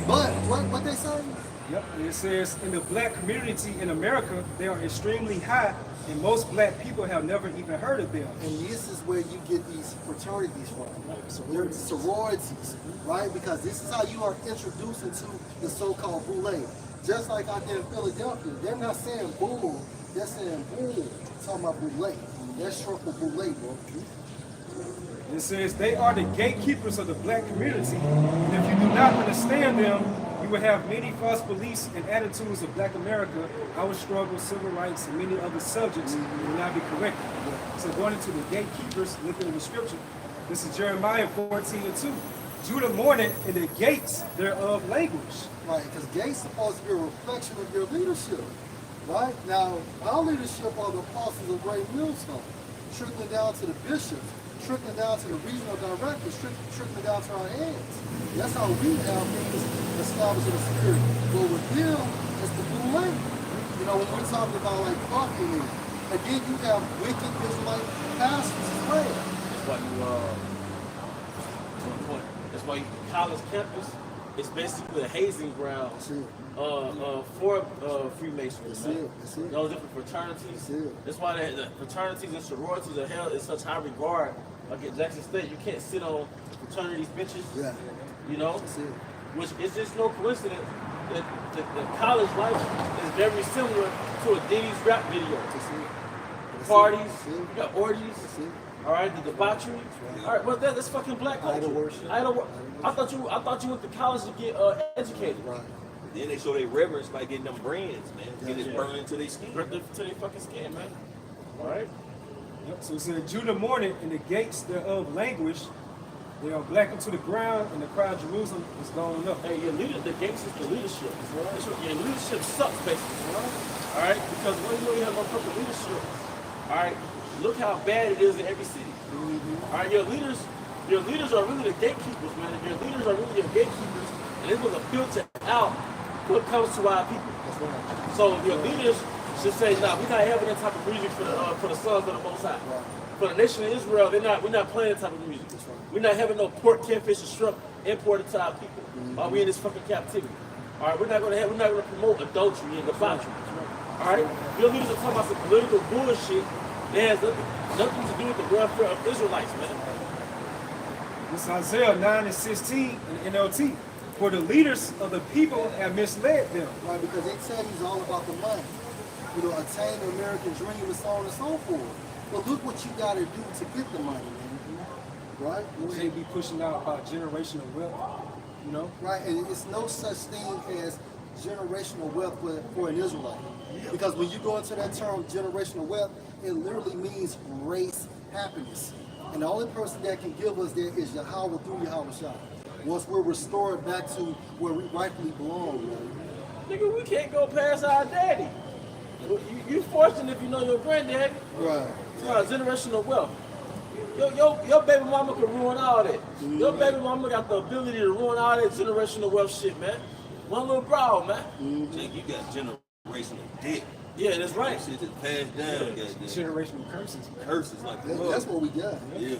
But what they say? Yep, it says in the black community in America, they are extremely high, and most black people have never even heard of them. And this is where you get these fraternities from. They're sororities, right? Because this is how you are introduced into the so-called boule. Just like out there in Philadelphia, they're not saying bull, they're saying bull. Talking about boule. That's short for boule, bro. It says they are the gatekeepers of the black community, and if you do not understand them, you will have many false beliefs and attitudes of black America, our struggle, civil rights, and many other subjects will not be corrected. So going into the gatekeepers, looking at the scripture, this is Jeremiah 14:2. Judah mourned in the gates thereof language. Right, because gate's supposed to be a reflection of your leadership. Right? Now, our leadership are the apostles of Great Millstone, trickling down to the bishops, trickling down to the regional directors, trickling down to our heads. That's how we have things established in the spirit. But with them, it's the boule. You know, when we're talking about like fucking, and then you have wicked Israelite pastors as well. That's why college campus is basically a hazing ground for Freemasonry. That's it. No different fraternities. That's it. That's why the fraternities and sororities are held in such high regard. Like at Jackson State, you can't sit on fraternities benches. Yeah. You know, That's it. which is just no coincidence that the college life is very similar to a Diddy's rap video. That's it. Parties, That's it. you got orgies. That's it. All right, the debauchery. All right, but that's fucking black culture. Idol worship. I thought you went to college to get educated. Right. Then they show their reverence by getting them brands, man. Get it burned into their skin. To their fucking skin, man. All right. Yep, so it said Judah mourned in the gates thereof language. They are blackened to the ground, and the cry of Jerusalem is going up. Hey, your leader, the gates is the leadership. Your leadership sucks, basically. All right, because when you have no fucking leadership, all right, look how bad it is in every city. All right, your leaders are really the gatekeepers, man. Your leaders are really your gatekeepers, and it's going to filter out what comes to our people. That's right. So your leaders should say, "Nah, we're not having that type of music for the sons of the Most High." Right. for the nation of Israel, we're not playing that type of music. We're not having no pork, catfish, and shrimp imported to our people while we in this fucking captivity. All right, we're not gonna promote adultery and debauchery. All right, your leaders are talking about some political bullshit that has nothing to do with the welfare of Israelites, man. This is Isaiah 9:16 in NLT. For the leaders of the people have misled them. Right, because they tell you it's all about the money. You know, attain the American dream and so on and so forth. But look what you got to do to get the money, man. Right? They be pushing out about generational wealth, you know? Right, and it's no such thing as generational wealth for an Israelite. Because when you go into that term generational wealth, it literally means race happiness. And the only person that can give us that is Yahweh through Yahweh Shah. Once we're restored back to where we rightfully belong, man. Nigga, we can't go past our daddy. You fortunate if you know your granddaddy. Right. It's not generational wealth. Your baby mama can ruin all that. Your baby mama got the ability to ruin all that generational wealth shit, man. One little broad, man. Jake, you got generational debt. Yeah, that's right. That shit just passed down. Generational curses. Curses like That's what we got. Yeah.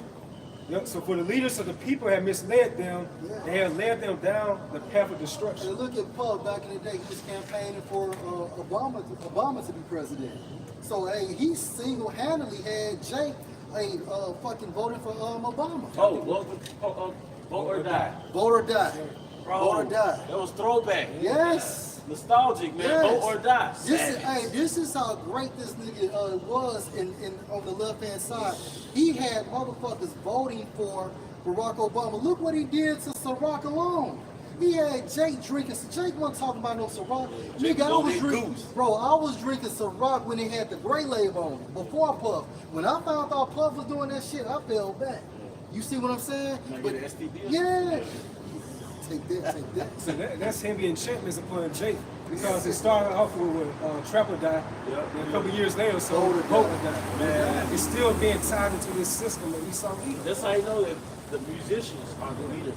Yep. So for the leaders of the people have misled them, they have led them down the path of destruction. And look at Paul back in the day, he was campaigning for Obama to be president. So hey, he single-handedly had Jake fucking voting for Obama. Vote or die. Vote or die. Bro, Vote or die. That was throwback. Yes. Nostalgic, man. Yes. Vote or die. This is how great this nigga was on the left-hand side. He had motherfuckers voting for Barack Obama. Look what he did to Ciroc alone. He had Jake drinking. Jake wasn't talking about no Ciroc. Nigga, I was drinking. Bro, I was drinking Ciroc when it had the gray label on it, before Puff. When I found out Puff was doing that shit, I fell back. You see what I'm saying? But, STD? Yeah. Take that. So that's heavy enchantments upon Jake. Because it started off with Trapper died, and a couple years later, so Voter died. Man, it's still being tied into this system that we saw here. That's how you know that the musicians are the leaders.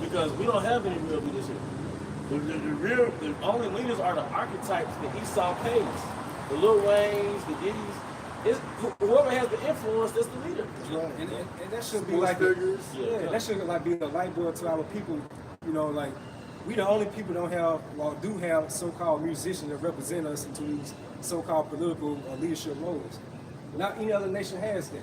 Because we don't have any real leaders here. The only leaders are the archetypes that Esau pays. The Lil Waynes, the Diddy's. Whoever has the influence, that's the leader. Right. And that should be like that should like be a light bulb to our people. You know, like we the only people do have so-called musicians that represent us into these so-called political leadership roles. Not any other nation has that.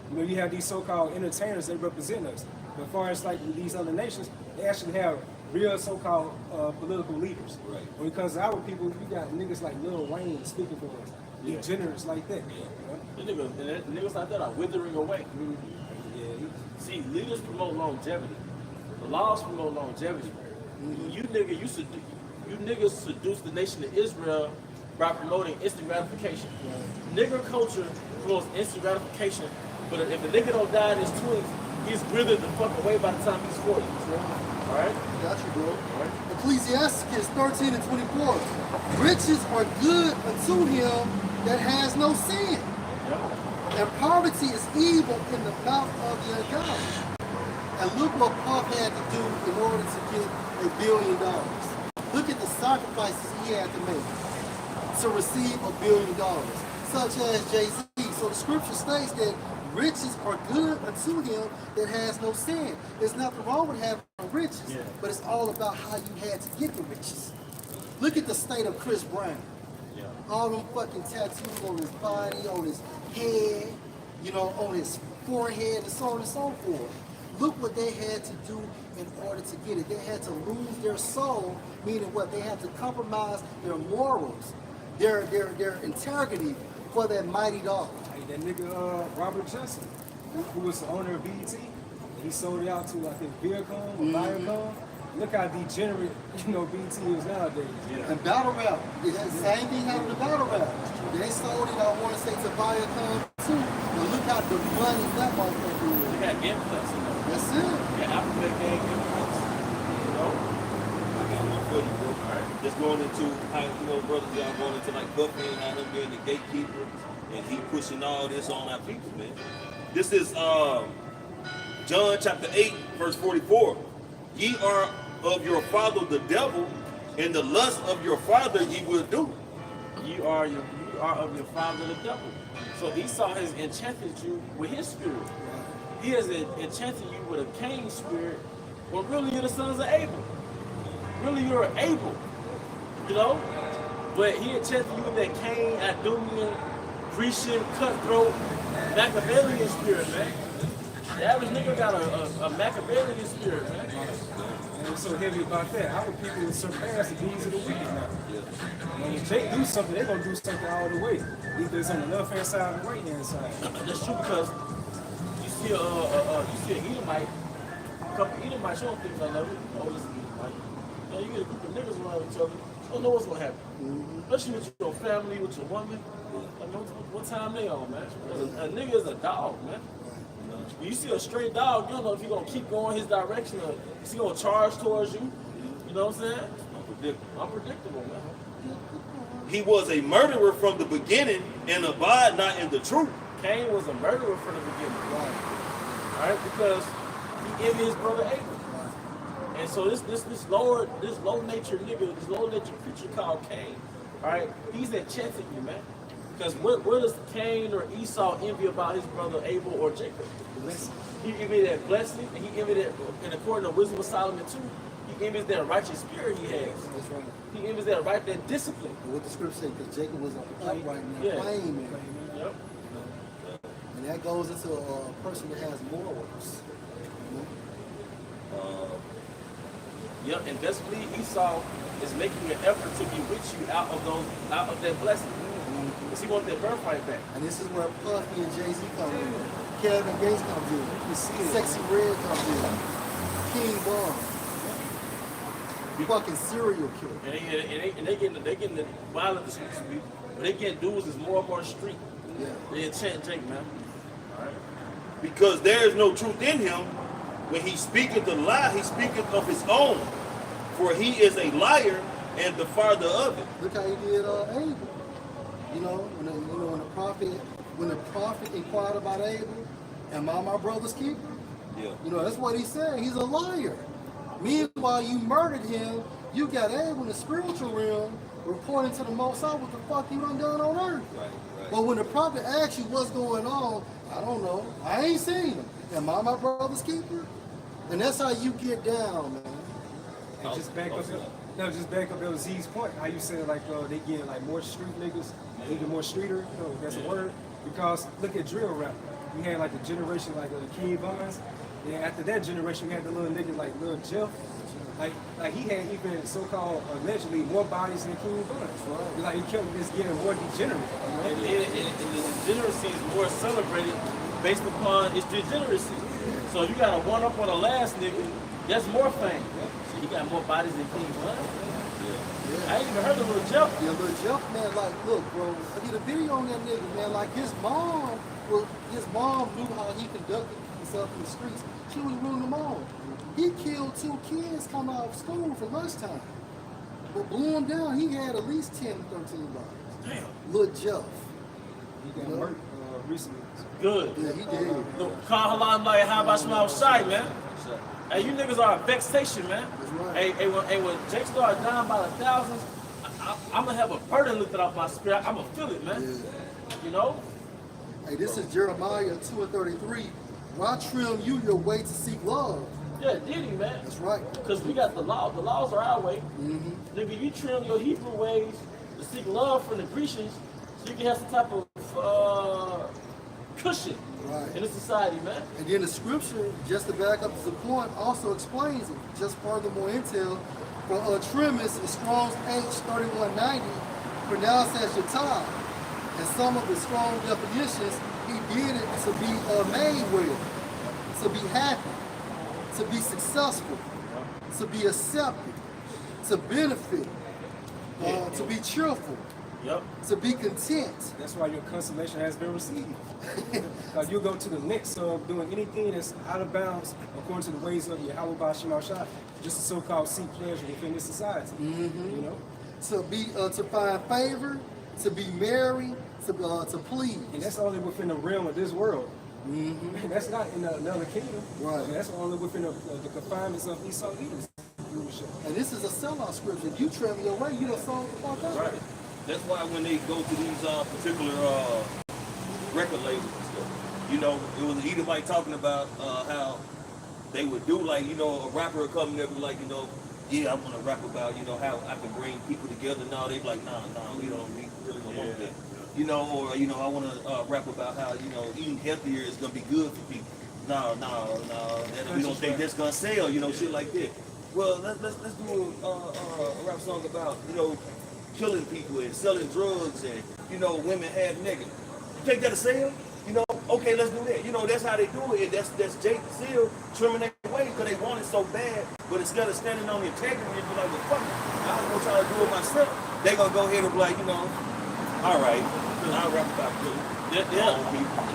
You know, you have these so-called entertainers that represent us. But as far as like with these other nations, they actually have real so-called political leaders. Right. When it comes to our people, we got niggas like Lil Wayne speaking for us. Degenerates like that. The niggas like that are withering away. See, leaders promote longevity. The laws promote longevity. You niggas seduce the nation of Israel by promoting instant gratification. Nigger culture promotes instant gratification, but if the nigga don't die in his 20s, he's withered the fuck away by the time he's 40. Alright? Got you, bro. Right. Ecclesiastes 13 and 24. Riches are good unto him that has no sin. And poverty is evil in the mouth of the ungodly. And look what Puff had to do in order to get $1 billion. Look at the sacrifices he had to make to receive $1 billion, such as Jay-Z. So the scripture states that riches are good unto him that has no sin. There's nothing wrong with having riches, but it's all about how you had to get the riches. Look at the state of Chris Brown. All them fucking tattoos on his body, on his head, you know, on his forehead, and so on and so forth. Look what they had to do in order to get it. They had to lose their soul, meaning what? They had to compromise their morals, their integrity for that mighty dollar. Hey, that nigga Robert Johnson, who was the owner of BET, he sold it out to I think Viacom or Viacom. Look how degenerate, you know, BET is nowadays. And battle rap, the same thing happened to battle rap. They sold it, I want to say, to Viacom too. But look how the money that motherfucker is. They got game cuts in there. That's it. Yeah, African game cuts. You know? I got one for you, bro. Alright. Just going into how, you know, brothers, y'all going into like Buffy and how him being the gatekeeper and he pushing all this on our people, man. This is John chapter 8, verse 44. Ye are of your father the devil, and the lust of your father ye will do. you are of your father the devil. So Esau has enchanted you with his spirit. He has enchanted you with a Cain spirit, when really you're the sons of Abel. Really you're Abel, you know? But he enchanted you with that Cain, Adumian, Grecian, cutthroat, Machiavellian spirit, man. The average nigga got a Machiavellian spirit, man. And it's so heavy about that. How would people surpass the deeds of the wicked now? When they do something, they're going to do something all the way. Either it's on the left hand side or the right hand side. That's true, because you see an Edomite, a couple Edomites, you don't think none of it. Oh, this is Edomite. You know, you get a group of niggas around each other, you don't know what's going to happen. Especially with your family, with your woman. I know what time they on, man. A nigga is a dog, man. When you see a straight dog, you don't know if he's going to keep going his direction or is he going to charge towards you. You know what I'm saying? Unpredictable, man. He was a murderer from the beginning and abide not in the truth. Cain was a murderer from the beginning. Right? Because he envied his brother Abel. And so this low nature nigga, this low nature creature called Cain, right? He's enchanted you, man. Because what does Cain or Esau envy about his brother Abel or Jacob? He envied that blessing, and he envied that, and according to Wisdom of Solomon too, he envies that righteous spirit he has. That's right. He envies that discipline. What the scripture says, because Jacob was an upright man, plain man. Yep. And that goes into a person that has morals. Yep, and desperately Esau is making an effort to be with you out of that blessing. Because he wants that birthright back. And this is where Puffy and Jay-Z come in. Kevin Gates comes in. Sexy Red comes in. King Von. Fucking serial killer. And they getting the violent description. What they getting dudes is more and more street. Yeah. They enchant Jake, man. All right. Because there is no truth in him. When he speaketh a lie, he speaketh of his own. For he is a liar and the father of it. Look how he did Abel. You know, when the prophet inquired about Abel, am I my brother's keeper? Yeah. You know, that's what he said. He's a liar. Meanwhile, you murdered him. You got Abel in the spiritual realm reporting to the Most High what the fuck you done on earth. Right. But when the prophet asks you what's going on, I don't know. I ain't seen him. Am I my brother's keeper? And that's how you get down, man. And just back up LZ's point, how you said like they getting like more street niggas, they get more streeter, you know, that's a word. Because look at drill rap. We had like the generation like the King Vons. Then after that generation, we had the little nigga like Lil Jeff. Like he had even so-called allegedly more bodies than King Vons. Right? Like he kept just getting more degenerate. You know? And the degeneracy is more celebrated based upon its degeneracy. So if you got a one-up on the last nigga, that's more fame. So you got more bodies than King Vons. Yeah. I ain't even heard of Lil Jeff. Yeah, Lil Jeff, man, like, look, bro, I did a video on that nigga, man. Like, his mom knew how he conducted himself in the streets. She was ruling them all. He killed 2 kids coming out of school for lunchtime. But blew him down, he had at least 10 to 13 bodies. Damn. Lil Jeff. He got murked recently. Good. Yeah, he did. Look, call Halam like how about Smile Shy, man? Hey, you niggas are a vexation, man. That's right. Hey, when Jake started dying by the thousands, I'm gonna have a burden lifted off my spirit. I'm gonna feel it, man. Yeah. You know? Hey, this is Jeremiah 2:33. Why trim you your way to seek love? Yeah, did he, man? That's right. Because we got the law. The laws are our way. Mm-hmm. Nigga, you trim your Hebrew ways to seek love from the Grecians so you can have some type of cushion in the society, man. And then the scripture, just to back up the point, also explains it. Just furthermore intel, for Trimus in Strong's H3190, pronounced as Yatai. And some of the strong definitions, he did it to be made well, to be happy, to be successful, to be accepted, to benefit, to be cheerful, to be content. That's why your consolation has been received. Like you go to the next of doing anything that's out of bounds according to the ways of Yahweh Bashim Al-Shah, just to so-called seek pleasure within this society. You know? To be to find favor, to be merry, to please. And that's only within the realm of this world. That's not in another kingdom. Right. And that's only within the confinements of Esau Edom's. And this is a sellout scripture. If you trim your way, you done sold the fuck out. Right. That's why when they go to these particular record labels and stuff, you know, it was either like talking about how they would do like, you know, a rapper would come there and be like, you know, yeah, I want to rap about, you know, how I can bring people together. No, they be like, nah, we don't really don't want that. You know, or, you know, I want to rap about how, you know, eating healthier is going to be good for people. No, we don't think that's going to sell, you know, shit like that. Well, let's do a rap song about, you know, killing people and selling drugs and, you know, women half naked. You think that'll sell? You know, okay, let's do that. You know, that's how they do it. That's Jake Seal trimming their way because they want it so bad. But instead of standing on the integrity and be like, well, fuck it, I don't want y'all to do it myself. They gonna go ahead and be like, you know, all right, I'll rap about killing.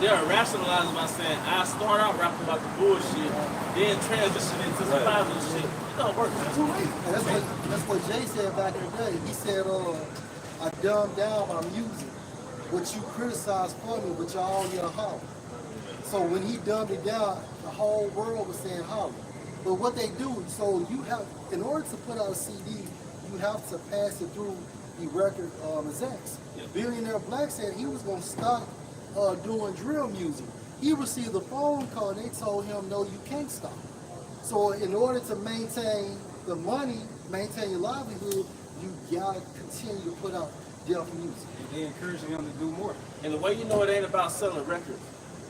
They're rationalizing by saying, I start out rapping about the bullshit, then transition into some positive shit. It don't work. It's too late. That's what Jay said back in the day. He said, I dumbed down my music. What you criticize for me, but y'all get a holler. So when he dumbed it down, the whole world was saying holler. But what they do, so you have, in order to put out a CD, you have to pass it through the record execs. Billionaire Black said he was going to stop doing drill music. He received a phone call and they told him, no, you can't stop. So in order to maintain the money, maintain your livelihood, you gotta continue to put out deaf music. They encouraging him to do more. And the way you know it ain't about selling records,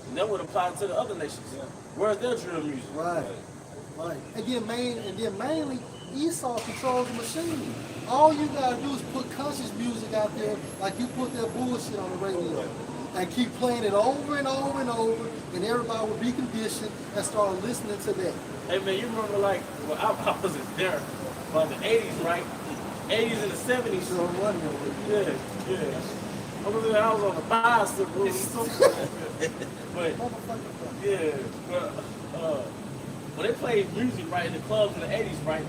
and that would apply to the other nations. Yeah. Where's their drill music? Right. And then mainly, Esau controls the machine. All you gotta do is put conscious music out there, like you put that bullshit on the radio, and keep playing it over and over and over, and everybody will be conditioned and start listening to that. Hey man, you remember like, well, I wasn't there, but the 80s, right? 80s and the 70s. So what? Yeah. I was on the bicycle. But yeah, when they played music right in the clubs in the 80s, right?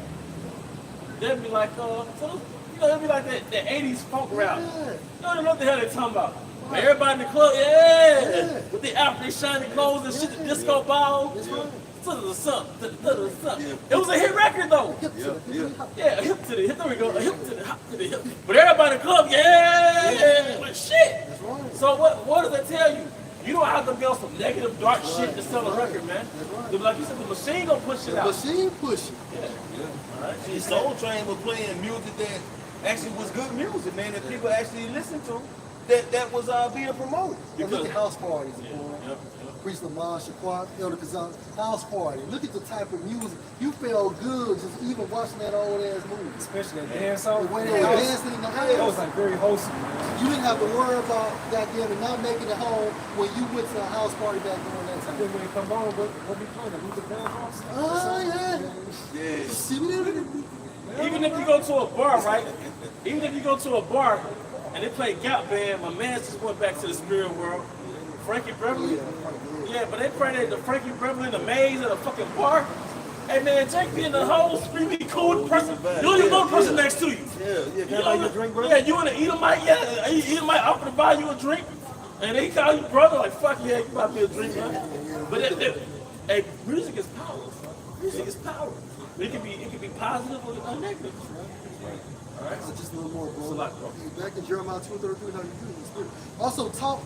They'd be like, they'd be like that 80s funk rap. Yeah. You don't know what the hell they're talking about. Right. Everybody in the club, yeah, with the outfit, they shiny clothes and shit, the disco ball. That's right. It was a hit record though. Yeah, a hip to the hip. There we go. A hip to the hop to the hip. But everybody in the club, yeah. Like shit. That's right. So what does that tell you? You don't have to be on some negative, dark shit to sell a record, man. Right. Like you said, the machine gonna push it out. Machine pushing. All right. See, Soul Train was playing music that actually was good music, man, that people actually listened to, that was being promoted. And look at house parties, boy. Priest Lamar, Shaquat, Elder Kazan, house party. Look at the type of music. You felt good just even watching that old ass movie. Especially that dance song. The way they were dancing in the house. That was like very wholesome, man. You didn't have to worry about goddamn not making it home when you went to a house party back during that time. Then when they come on, what we playing? Luther Vandross? Oh, yeah. Yeah. See what it is? Even if you go to a bar, right? Even if you go to a bar and they play Gap Band, my man just went back to the spirit world. Frankie Beverly. Yeah, but they pray the Frankie Beverly, the maze at a fucking bar. Hey man, Jake being the whole screamy cool person. You don't even know the person next to you. Yeah. Can I buy you a drink, bro? Yeah, you want to eat a mic? Yeah, eat a mic. I'm gonna buy you a drink. And they call you brother, like fuck yeah, you buy me a drink, man. But hey, music is power. Music is power. It can be positive or negative. All right. So just a little more, bro. It's a lot, bro. Back in Jeremiah 2:33, also talk.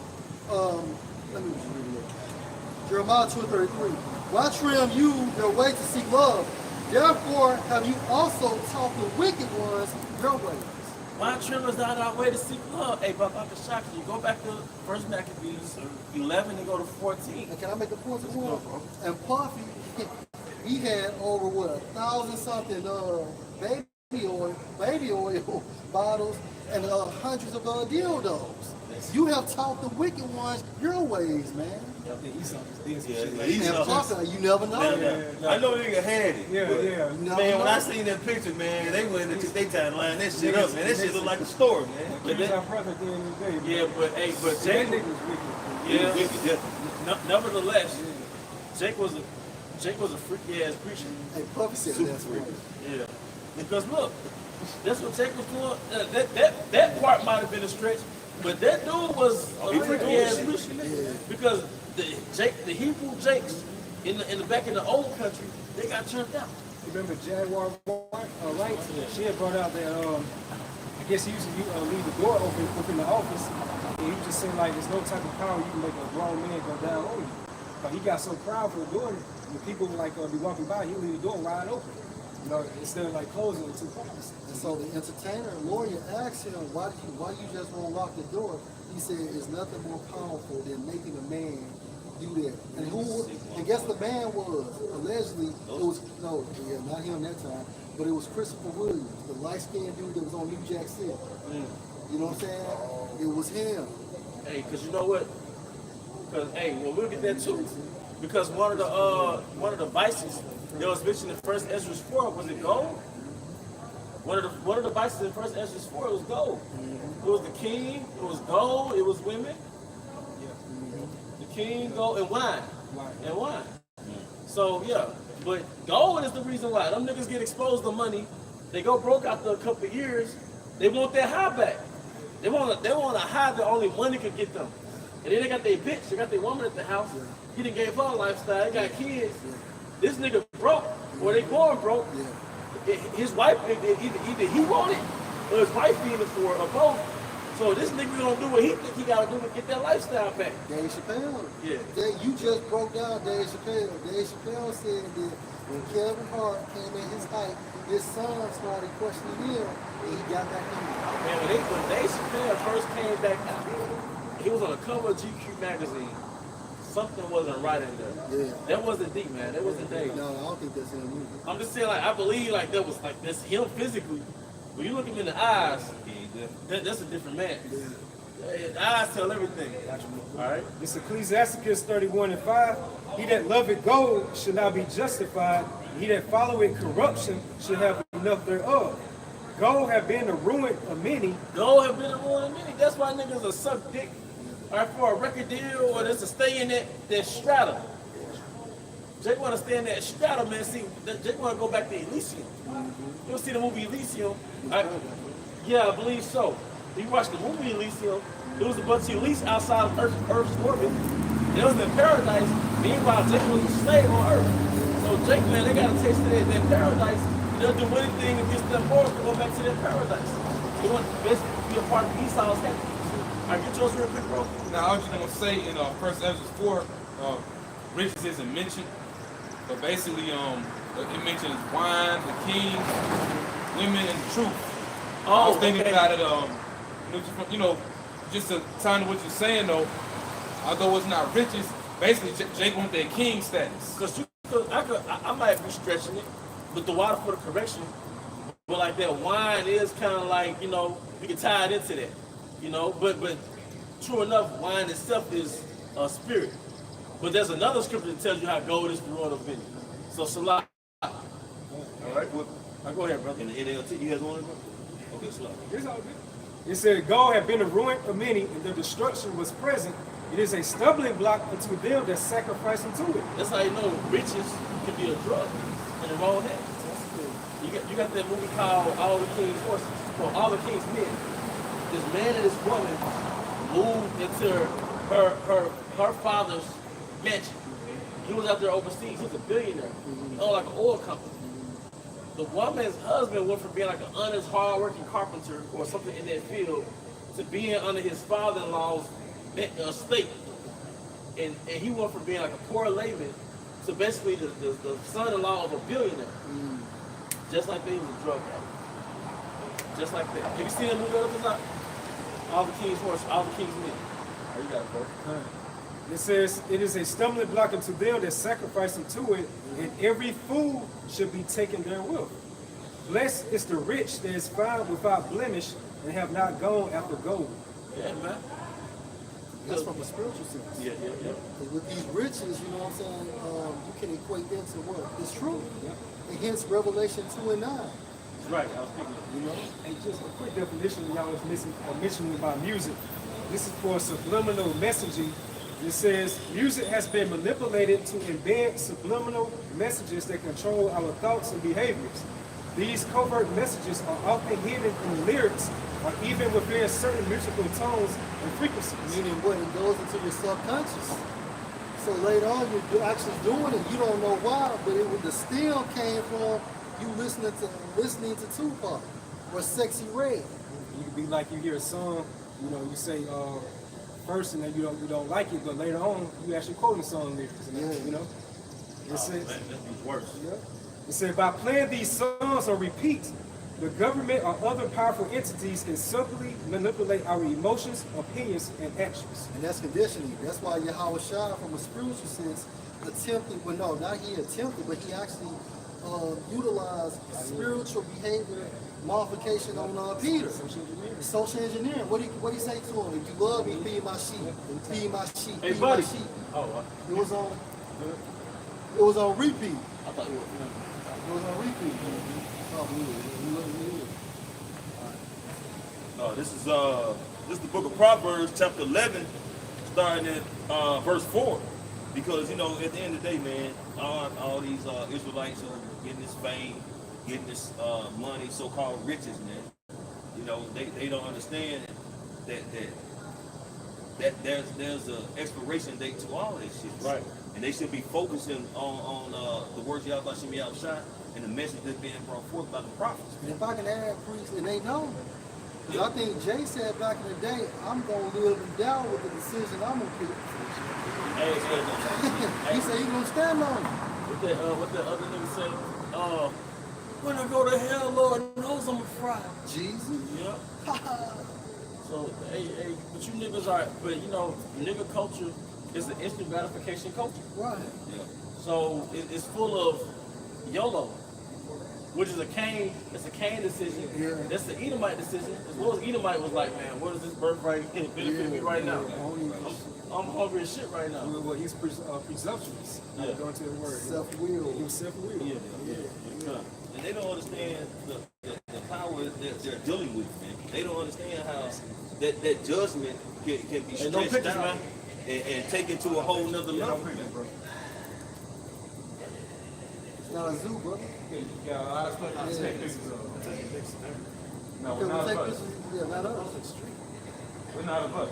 Let me just read it. Jeremiah 2:33. Why trim you your way to seek love? Therefore have you also taught the wicked ones your ways. Why trim us out our way to seek love? Hey, but Dr. Shaka, you go back to 1 Maccabees 11 and go to 14. And can I make a point to one? And Puffy, he had over 1,000 something baby oil bottles and hundreds of dildos. You have taught the wicked ones your ways, man. And Puffy, you never know. I know nigga had it. Yeah. Man, when I seen that picture, man, they went into they tried to line that shit up, man. That shit look like a store, man. He was our brother at the end of the day. Yeah, but That Jake, nigga was wicked. yeah. Nevertheless, Jake was a freaky ass preacher. Hey, Puffy said that's right. Yeah. Because look, that's what Jake was doing. That part might have been a stretch, but that dude was a freaky ass preacher. Because the Hebrew Jakes in the back in the old country, they got turned out. Remember Jaguar Wright? She had brought out that guess he used to leave the door open within the office. And he just said like there's no type of power you can make a grown man go down on you. But he got so proud for doing it. When people like be walking by, he'll leave the door wide open. You know, instead of like closing it too fast. And so the entertainer lawyer asked him, why you just won't lock the door? He said, it's nothing more powerful than making a man do that. And guess the man was, allegedly, not him that time, but it was Christopher Williams, the light-skinned dude that was on New Jack City. You know what I'm saying? It was him. Hey, because you know what? Because, hey, well, we'll get that too. Because one of the vices that was mentioned in First Ezra 4, was it gold? One of the vices in First Ezra 4 was gold. It was the king, it was gold, it was women. The king, gold, and wine. And wine. So yeah, but gold is the reason why. Them niggas get exposed to money. They go broke after a couple of years. They want their high back. They want a high that only money could get them. And then they got their bitch, they got their woman at the house. He done gave her a lifestyle, they got kids. This nigga broke, or they going broke. His wife, either he want it, or his wife being it for it, or both. So this nigga gonna do what he think he gotta do to get that lifestyle back. Dave Chappelle. Yeah. You just broke down Dave Chappelle. Dave Chappelle said that when Kevin Hart came in his height, his son started questioning him, and he got back in there. Man, when Dave Chappelle first came back out, he was on the cover of GQ magazine. Something wasn't right in there. Yeah. That wasn't deep, man. That wasn't Dave. No, I don't think that's him either. I'm just saying, like, I believe like that was like that's him physically. When you look him in the eyes, that's a different man. The eyes tell everything. All right. It's Ecclesiasticus 31:5. He that loveth gold should not be justified. He that followeth corruption should have enough thereof. Gold have been the ruin of many. Gold have been the ruin of many. That's why niggas will suck dick. All right, for a record deal or just to stay in that strata. Jake want to stay in that strata, man. See, Jake want to go back to Elysium. You'll see the movie Elysium. Yeah, I believe so. You watch the movie Elysium, it was a bunch of elites outside of Earth's orbit. It was in paradise. Meanwhile, Jake was a slave on Earth. So Jake, man, they got a taste of that paradise. They'll do anything against them boys to go back to their paradise. They want to basically be a part of Esau's happiness. I get yours real quick, bro. Now, I was just going to say in First Ezra 4, riches isn't mentioned, but basically it mentions wine, the king, women, and the truth. I was thinking about it, just to tie into what you're saying, though, although it's not riches, basically Jake wants that king status. Because I might be stretching it, but the water for the correction, but like that wine is kind of like, we can tie it into that. But true enough, wine itself is a spirit. But there's another scripture that tells you how gold is the ruin of many. So Salah. All right, go ahead, brother. In the NLT, you guys want to go? Okay, Salah. It's all good. It said, gold have been the ruin of many, and their destruction was present. It is a stumbling block unto them that sacrifice unto it. That's how you know riches can be a drug in the wrong hands. You got that movie called All the King's Horses, or All the King's Men. This man and this woman moved into her father's mansion. He was out there overseas. He was a billionaire. He owned like an oil company. The woman's husband went from being like an honest, hard-working carpenter or something in that field to being under his father-in-law's estate. And he went from being like a poor layman to basically the son-in-law of a billionaire. Just like they was a drug addict. Just like that. Have you seen that movie up top? All the King's Horses, All the King's Men. Oh, you got it, bro. It says, it is a stumbling block unto them that sacrifice unto it, and every fool should be taken therewith. Blessed is the rich that is found without blemish and have not gone after gold. Yeah, man. That's from a spiritual sense. Yeah. Because with these riches, you know what I'm saying, you can equate them to what? It's true. And hence Revelation 2 and 9. That's right, I was thinking. And just a quick definition y'all was mentioning about music. This is for subliminal messaging. It says, music has been manipulated to embed subliminal messages that control our thoughts and behaviors. These covert messages are often hidden in lyrics or even within certain musical tones and frequencies. Meaning what? It goes into your subconscious. So later on, you're actually doing it. You don't know why, but the still came from you listening to Tupac or Sexy Red. You could be like, you hear a song, you know, you say first and then you don't like it, but later on you actually quoting song lyrics, and you know. It says, Man, that's worse. yeah. It said, by playing these songs on repeat, the government or other powerful entities can subtly manipulate our emotions, opinions, and actions. And that's conditioning. That's why Yahweh Shai, from a spiritual sense, attempted, well, no, not he attempted, but he actually utilized spiritual behavior modification on Peter. Social engineering. What he say to him? If you love me, feed my sheep. Feed my sheep. Hey, Feed buddy. my sheep. Oh, It was on repeat. I thought you were. It was on repeat. This is the book of Proverbs, chapter 11, starting at verse 4. Because, you know, at the end of the day, man, all these Israelites are getting this fame, getting this money, so-called riches, man. You know, they don't understand that there's an expiration date to all this shit. Right. And they should be focusing on the words Yahweh Shem Yahushua and the message that's being brought forth by the prophets. And if I can add, priest, and they know. Because I think Jay said back in the day, I'm going to live and die with the decision I'm going to pick. He said he's going to stand on it. What that other nigga say? When I go to hell, Lord knows I'm a fry. Jesus. Yeah. So, hey, but you niggas are, but you know, nigga culture is the instant gratification culture. Right. Yeah. So it's full of YOLO, which is a Cain. It's a Cain decision. Yeah. That's the Edomite decision. As well as Edomite was like, man, what is this birthright benefit me right now? I'm hungry as shit right now. Well, he's presumptuous. Yeah. Going to the word. Self-willed. He was self-willed. Yeah. And they don't understand the power that they're dealing with, man. They don't understand how that judgment can be Hey, no stretched pictures, out man. and taken to a whole nother level. It's not a zoo, brother. Yeah, I expect to take pictures of him. No, we're Can not we a take bus. pictures? Yeah, not us. We're not a bus.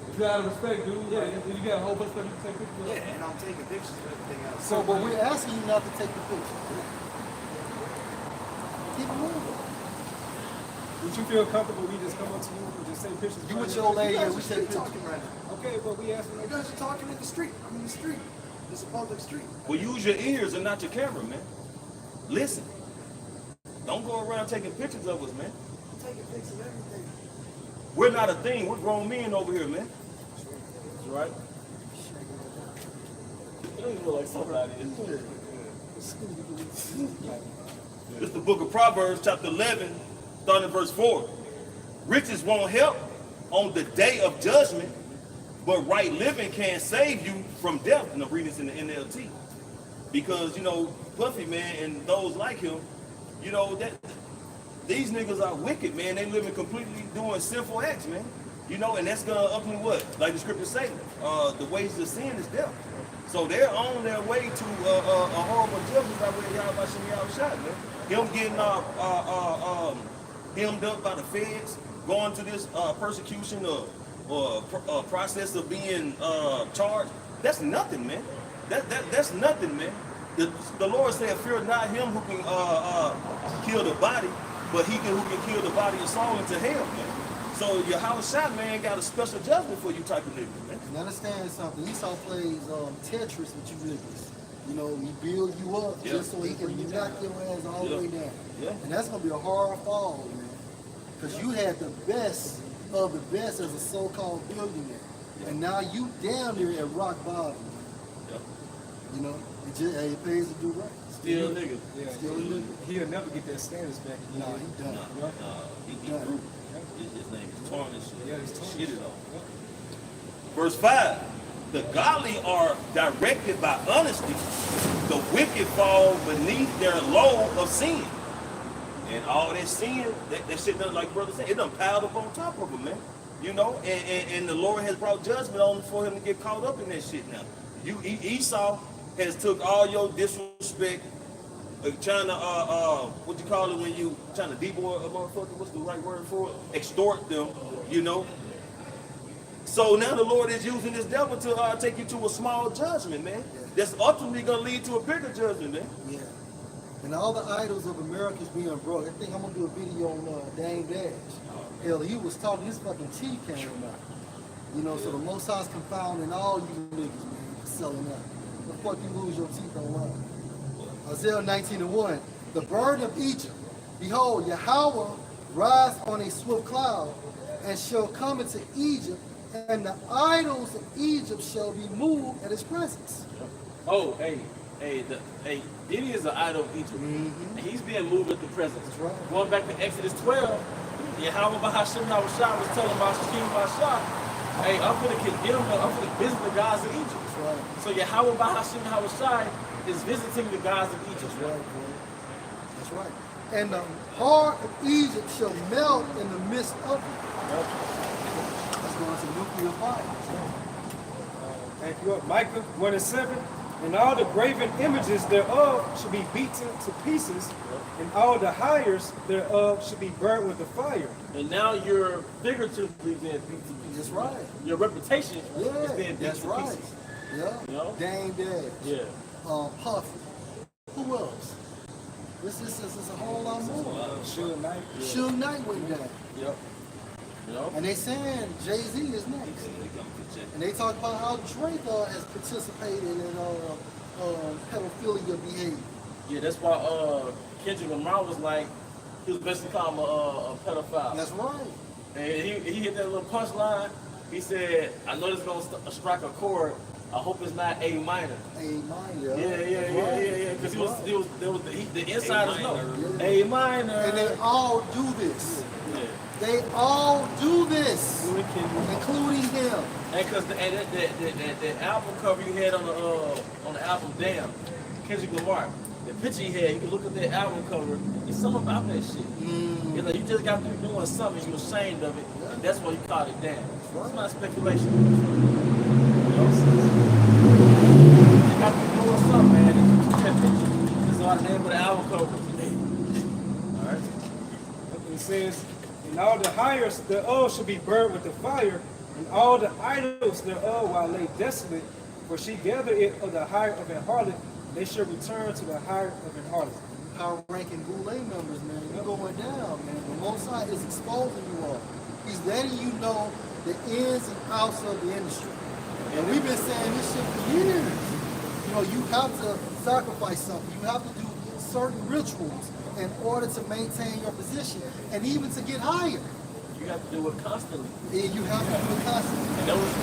If you out of respect, dude, you got a whole bunch of stuff you can take pictures of. Yeah, and I'm taking pictures of everything else. So, but we're asking you not to take the picture. Keep it moving. Would you feel comfortable we just come up to you and just take pictures? You with your old lady, and we take pictures. talking right now. Okay, but we asking You guys are talking in the street. I'm in the street. It's a public street. Well, use your ears and not your camera, man. Listen. Don't go around taking pictures of us, man. I'm taking pictures of everything. We're not a thing. We're grown men over here, man. That's right. You don't even look like somebody. It's the book of Proverbs, chapter 11, starting at verse 4. Riches won't help on the day of judgment, but right living can save you from death. And I'm reading this in the NLT. Because, you know, Puffy, man, and those like him, you know, that these niggas are wicked, man. They living completely doing sinful acts, man. You know, and that's gonna ultimately what? Like the scriptures say, the wages of sin is death. So they're on their way to a horrible judgment by way of Yahweh Shem Yahushua, man. Him getting hemmed up by the feds, going to this persecution or process of being charged. That's nothing, man. That's nothing, man. The Lord said, "Fear not him who can kill the body, but he who can kill the body and soul into hell, man." So your house shot, man, got a special judgment for you type of nigga, man. And understand something. Esau plays Tetris with you niggas. You know, he build you up just so he can knock your ass all the way down. Yeah. And that's gonna be a hard fall, man. Because you had the best of the best as a so-called billionaire. And now you down there at rock bottom. Yeah. You know, it pays to do right. Still nigga. Yeah, Still a nigga. he'll never get that status back. Nah, he done. He grew. His name is tarnished. Yeah, he's tarnished. Shit it all. Verse 5. The godly are directed by honesty. The wicked fall beneath their load of sin. And all that sin, that shit done, like brother said, it done piled up on top of him, man. You know, and the Lord has brought judgment on him for him to get caught up in that shit now. Esau has took all your disrespect, trying to what you call it when you trying to deboy a motherfucker? What's the right word for it? Extort them, you know. So now the Lord is using this devil to take you to a small judgment, man. That's ultimately gonna lead to a bigger judgment, man. Yeah. And all the idols of America's being broke. I think I'm gonna do a video on Dame Dash. Hell, he was talking, his fucking teeth came out. You know, so the Most High's confounding all you niggas, man, for selling out. The fuck you lose your teeth on what? Isaiah 19:1. The burden of Egypt. Behold, Yahweh rise on a swift cloud, and shall come into Egypt, and the idols of Egypt shall be moved at his presence. Oh, hey, Diddy is an idol of Egypt. And he's being moved at the presence. That's right. Going back to Exodus 12, Yahweh Bahashim Yahushua was telling King Bashar, hey, I'm going to condemn them, I'm going to visit the gods of Egypt. That's right. So Yahweh Bahashim Yahushua is visiting the gods of Egypt. That's right, bro. That's right. And the heart of Egypt shall melt in the midst of it. That's going to nuclear fire. Thank you. Micah 1:7. And all the graven images thereof should be beaten to pieces, and all the hires thereof should be burnt with the fire. And now you're figuratively being beat to pieces. That's right. Your reputation is Yeah, being beat that's to right. pieces. Yeah. You know? Dame Dash. Yeah. Puffy. Who else? This is a whole lot more. Suge Knight. Suge Knight went down. Yep. You know? And they saying Jay-Z is next. And they talk about how Drake has participated in pedophilia behavior. Yeah, that's why Kendrick Lamar was like, he was basically calling him a pedophile. That's right. And he hit that little punchline. He said, I know this is going to strike a chord. I hope it's not A minor. A minor. Yeah. Because the insiders know. A minor. And they all do this. Yeah. They all do this, including him. And because the album cover you had on the album, Damn, Kendrick Lamar, the picture he had, you can look at that album cover, it's something about that shit. It's like you just got to be doing something, you're ashamed of it, and that's why you called it Damn. It's not speculation. You got to be doing something, man. That picture. That's all the name of the album cover. Alright? It says, and all the hires thereof should be burned with the fire, and all the idols thereof while lay desolate, for she gathered it of the hire of an harlot, they shall return to the hire of an harlot. Power ranking Boulay numbers, man. You're going down, man. The Most High is exposing you all. He's letting you know the ins and outs of the industry. And we've been saying this shit for years. You know, you have to sacrifice something. You have to do certain rituals in order to maintain your position and even to get higher. You have to do it constantly. And you have to do it constantly. And that was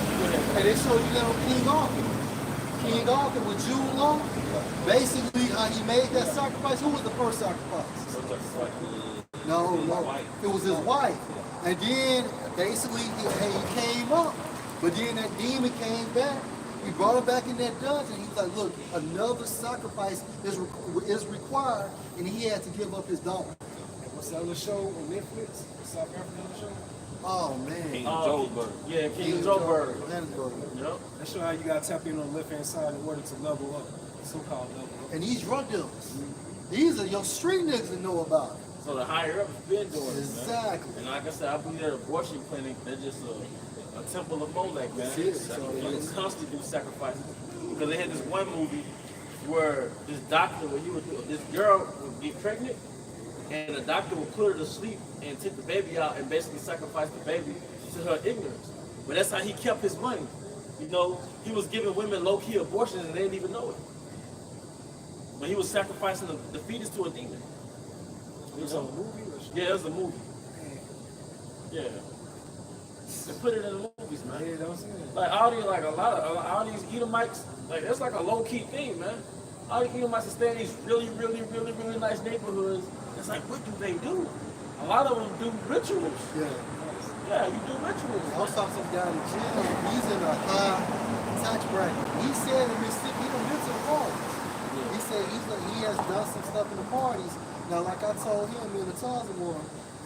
And they show you that on King Arthur. King Arthur with Jude Law, basically how he made that sacrifice. Who was the first sacrifice? No, it was his wife. And then basically he came up, but then that demon came back. He brought him back in that dungeon. He was like, look, another sacrifice is required, and he had to give up his daughter. What's that other show on Netflix? The South African show? Oh, man. King Joburg. Yeah, King Joburg. Johannesburg. Yep. That show how you gotta tap in on the left hand side in order to level up. So-called level up. And these drug dealers. These are your street niggas that know about it. So the higher up has been doing it, man. Exactly. And like I said, I believe that abortion clinic, they're just a temple of Molech, man. That's it. They constantly do sacrifices. Because they had this one movie where this doctor, this girl would get pregnant, and the doctor would put her to sleep and take the baby out and basically sacrifice the baby to her ignorance. But that's how he kept his money. You know, he was giving women low-key abortions and they didn't even know it. But he was sacrificing the fetus to a demon. It was a movie or show? Yeah, it was a movie. Yeah. They put it in the movies, man. Yeah, that was it. Like all these Edomites, like that's like a low-key thing, man. All these Edomites that stay in these really nice neighborhoods. It's like, what do they do? A lot of them do rituals. Yeah. Yeah, you do rituals. I was talking to some guy in the gym. He's in a high tax bracket. He said in Mississippi, he done been to the parties. He said he has done some stuff in the parties. Now, like I told him in the Tarzan War,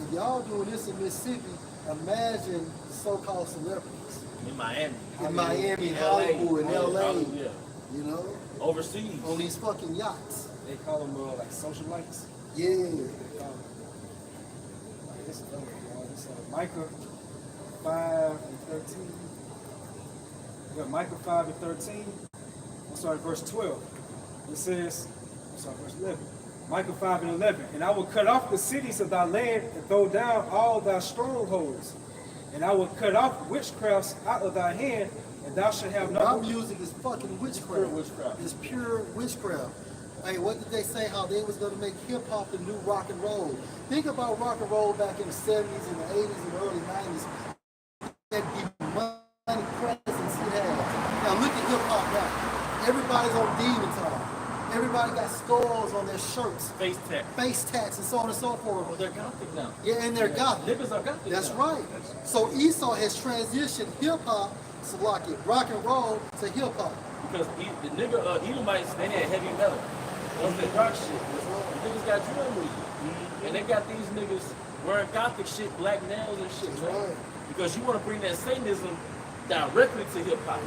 if y'all doing this in Mississippi, imagine so-called celebrities. In Miami. In Miami, Hollywood, in LA. Yeah. You know? Overseas. On these fucking yachts. They call them like socialites. Yeah. This is Micah 5:13. We got Micah 5:13. I'm sorry, verse 12. It says, verse 11. Micah 5:11. And I will cut off the cities of thy land and throw down all thy strongholds. And I will cut off witchcrafts out of thy hand, and thou shalt have What no I'm using is fucking witchcraft. Pure witchcraft. It's pure witchcraft. Hey, what did they say? How they was gonna make hip hop the new rock and roll. Think about rock and roll back in the 70s and the 80s and the early 90s. That money presence he had. Now look at hip hop now. Everybody's on demon time. Everybody got skulls on their shirts, face tats, and so on and so forth. Well, they're gothic now. Yeah, and they're gothic. Niggas are gothic That's now. right. So Esau has transitioned hip hop, so like it, rock and roll to hip hop. Because the nigga Edomites, they had heavy metal. That was the dark shit. The niggas got drill music. And they got these niggas wearing gothic shit, black nails and shit, man. Right. Because you want to bring that Satanism directly to hip hop.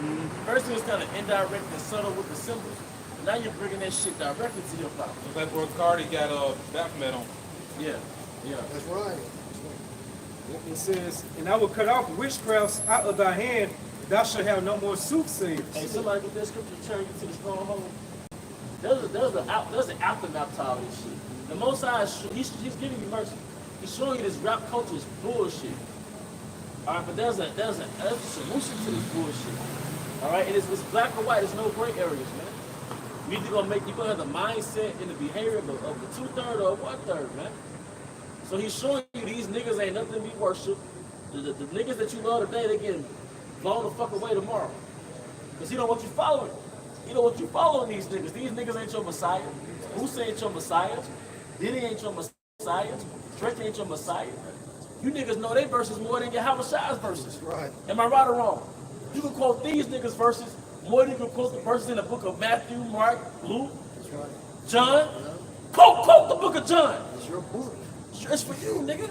First it was kind of indirect and subtle with the symbols. Now you're bringing that shit directly to hip hop. That's where Cardi got Baphomet on. Yeah, yeah. That's right. It says, and I will cut off witchcrafts out of thy hand, and thou shalt have no more soothsayers. Hey, somebody get that scripture turn you to the stronghold. There's an aftermath to all this shit. The Most High, he's giving you mercy. He's showing you this rap culture is bullshit. All right, but there's a solution to this bullshit. All right, and it's black or white. There's no gray areas, man. You either gonna have the mindset and the behavior of the 2/3 or 1/3, man. So he's showing you these niggas ain't nothing to be worshipped. The niggas that you love today, they getting blown the fuck away tomorrow. Because he don't want you following. He don't want you following these niggas. These niggas ain't your Messiah. Hussein ain't your Messiah. Diddy ain't your Messiah. Drake ain't your Messiah. You niggas know their verses more than your Habashai's verses. Right. Am I right or wrong? You can quote these niggas verses more than you can quote the verses in the book of Matthew, Mark, Luke, That's right. John. Quote the book of John. It's your book. It's for you, nigga.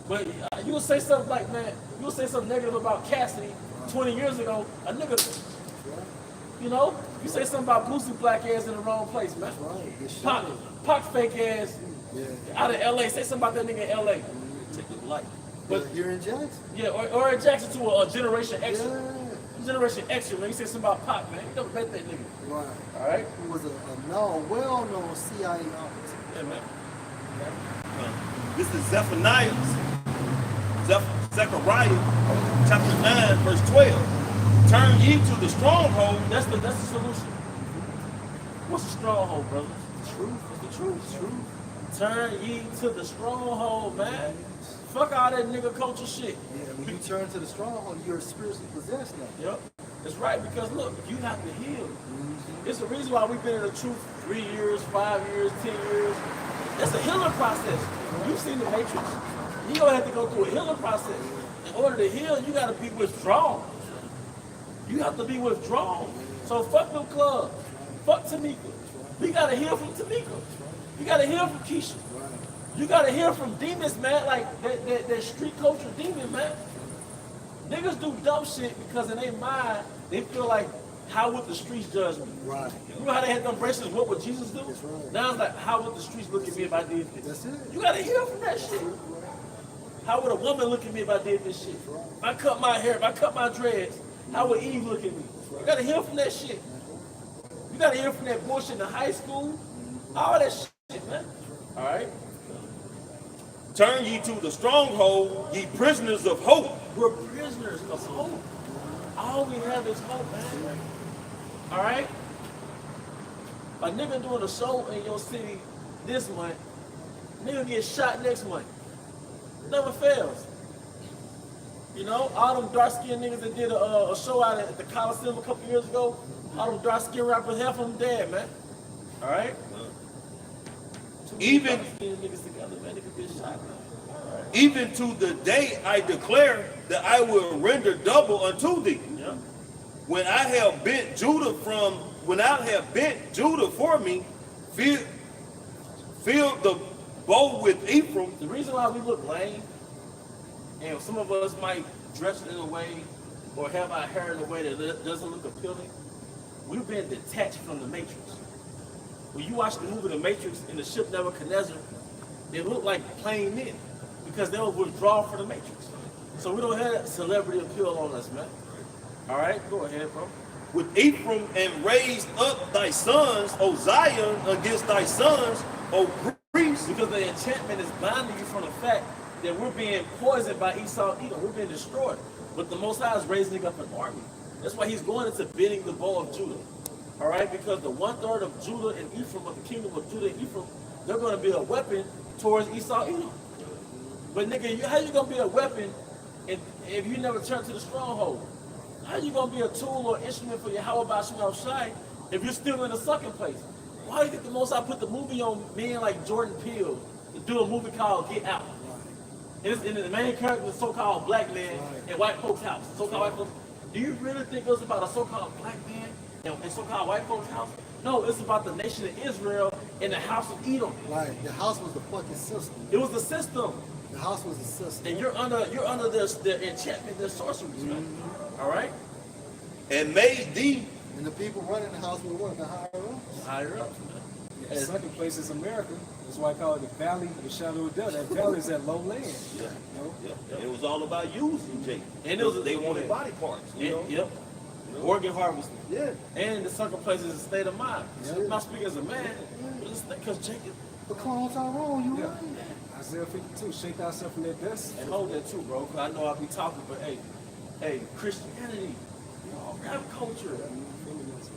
But you will say something like, man, you will say something negative about Cassidy 20 years ago, a nigga, you know? You say something about Boosie black ass in the wrong place, man. That's right. It's your Pac fake ass out of LA. Say something about that nigga in LA. Take the light. But you're in Jackson. Yeah, or in Jackson to a Generation X. Yeah. Generation X, man. You say something about Pac, man. You never met that nigga. Right. All right? He was a well-known CIA officer. Yeah, man. This is Zephaniah, Zechariah, chapter 9, verse 12. Turn ye to the stronghold. That's the solution. What's the stronghold, brother? Truth. It's the truth. Turn ye to the stronghold, man. Fuck all that nigga culture shit. Yeah, when you turn to the stronghold, you're spiritually possessed now. Yep. That's right, because look, you have to heal. It's the reason why we've been in the truth 3 years, 5 years, 10 years. That's a healing process. You've seen the Matrix. You're gonna have to go through a healing process. In order to heal, you gotta be withdrawn. You have to be withdrawn. So fuck them clubs. Fuck Tamika. We gotta heal from Tamika. You gotta heal from Keisha. You gotta hear from demons, man, like that street culture demon, man. Niggas do dumb shit because in their mind, they feel like, how would the streets judge me? Right. You know how they had them bracelets, what would Jesus do? That's right. Now it's like, how would the streets look at me if I did this? That's it. You gotta hear from that shit. How would a woman look at me if I did this shit? If I cut my hair, if I cut my dreads, how would Eve look at me? You gotta hear from that shit. You gotta hear from that bullshit in high school. All that shit, man. All right? Turn ye to the stronghold, ye prisoners of hope. We're prisoners of hope. All we have is hope, man. All right? A nigga doing a show in your city this month, nigga get shot next month. Never fails. You know, all them dark-skinned niggas that did a show out at the Coliseum a couple years ago, all them dark-skinned rappers, half of them dead, man. All right? Even niggas together, man, they could get shot, man. even to the day I declare that I will render double unto thee. Yeah. When I have bent Judah for me, filled the bow with Ephraim. The reason why we look lame, and some of us might dress it in a way or have our hair in a way that doesn't look appealing, we've been detached from the Matrix. When you watch the movie The Matrix and the ship Nebuchadnezzar, they look like plain men because they were withdrawn from the Matrix. So we don't have that celebrity appeal on us, man. All right, go ahead, bro. with Ephraim, and raised up thy sons, O Zion, against thy sons, O Greece. Because the enchantment is binding you from the fact that we're being poisoned by Esau, Edom. We're being destroyed. But the Most High is raising up an army. That's why he's going into bidding the bow of Judah. All right? Because the 1/3 of Judah and Ephraim, of the kingdom of Judah and Ephraim, they're going to be a weapon towards Esau, Edom. But nigga, how you going to be a weapon if you never turn to the stronghold? How you going to be a tool or instrument for your How About Shemel Shai if you're still in the sucking place? Why do you think the Most High put the movie on men like Jordan Peele to do a movie called Get Out? And the main character is a so-called black man in white folks' house. So-called white folks. Do you really think it was about a so-called black man in so-called white folks' house? No, it's about the nation of Israel and the house of Edom. Right. The house was the fucking system. It was the system. The house was the system. And you're under their enchantment, their sorceries, man. All right? And made thee. And the people running the house were what? The higher ups? Higher up, man. The second place is America. That's why I call it the valley of the shadow of death. That valley is that low land. Yeah. You know? Yeah. It was all about using, Jake. And it was they wanted body parts. You know? Yep. Organ harvesting. Yeah. And the second place is a state of mind. Yeah. I'm not speaking as a man, because Jacob. But Clone Tyrone, you Yeah. right. Isaiah 52, shake thyself from that dust. And hold that too, bro. Cause I know I'll be talking, but hey, Christianity, rap culture,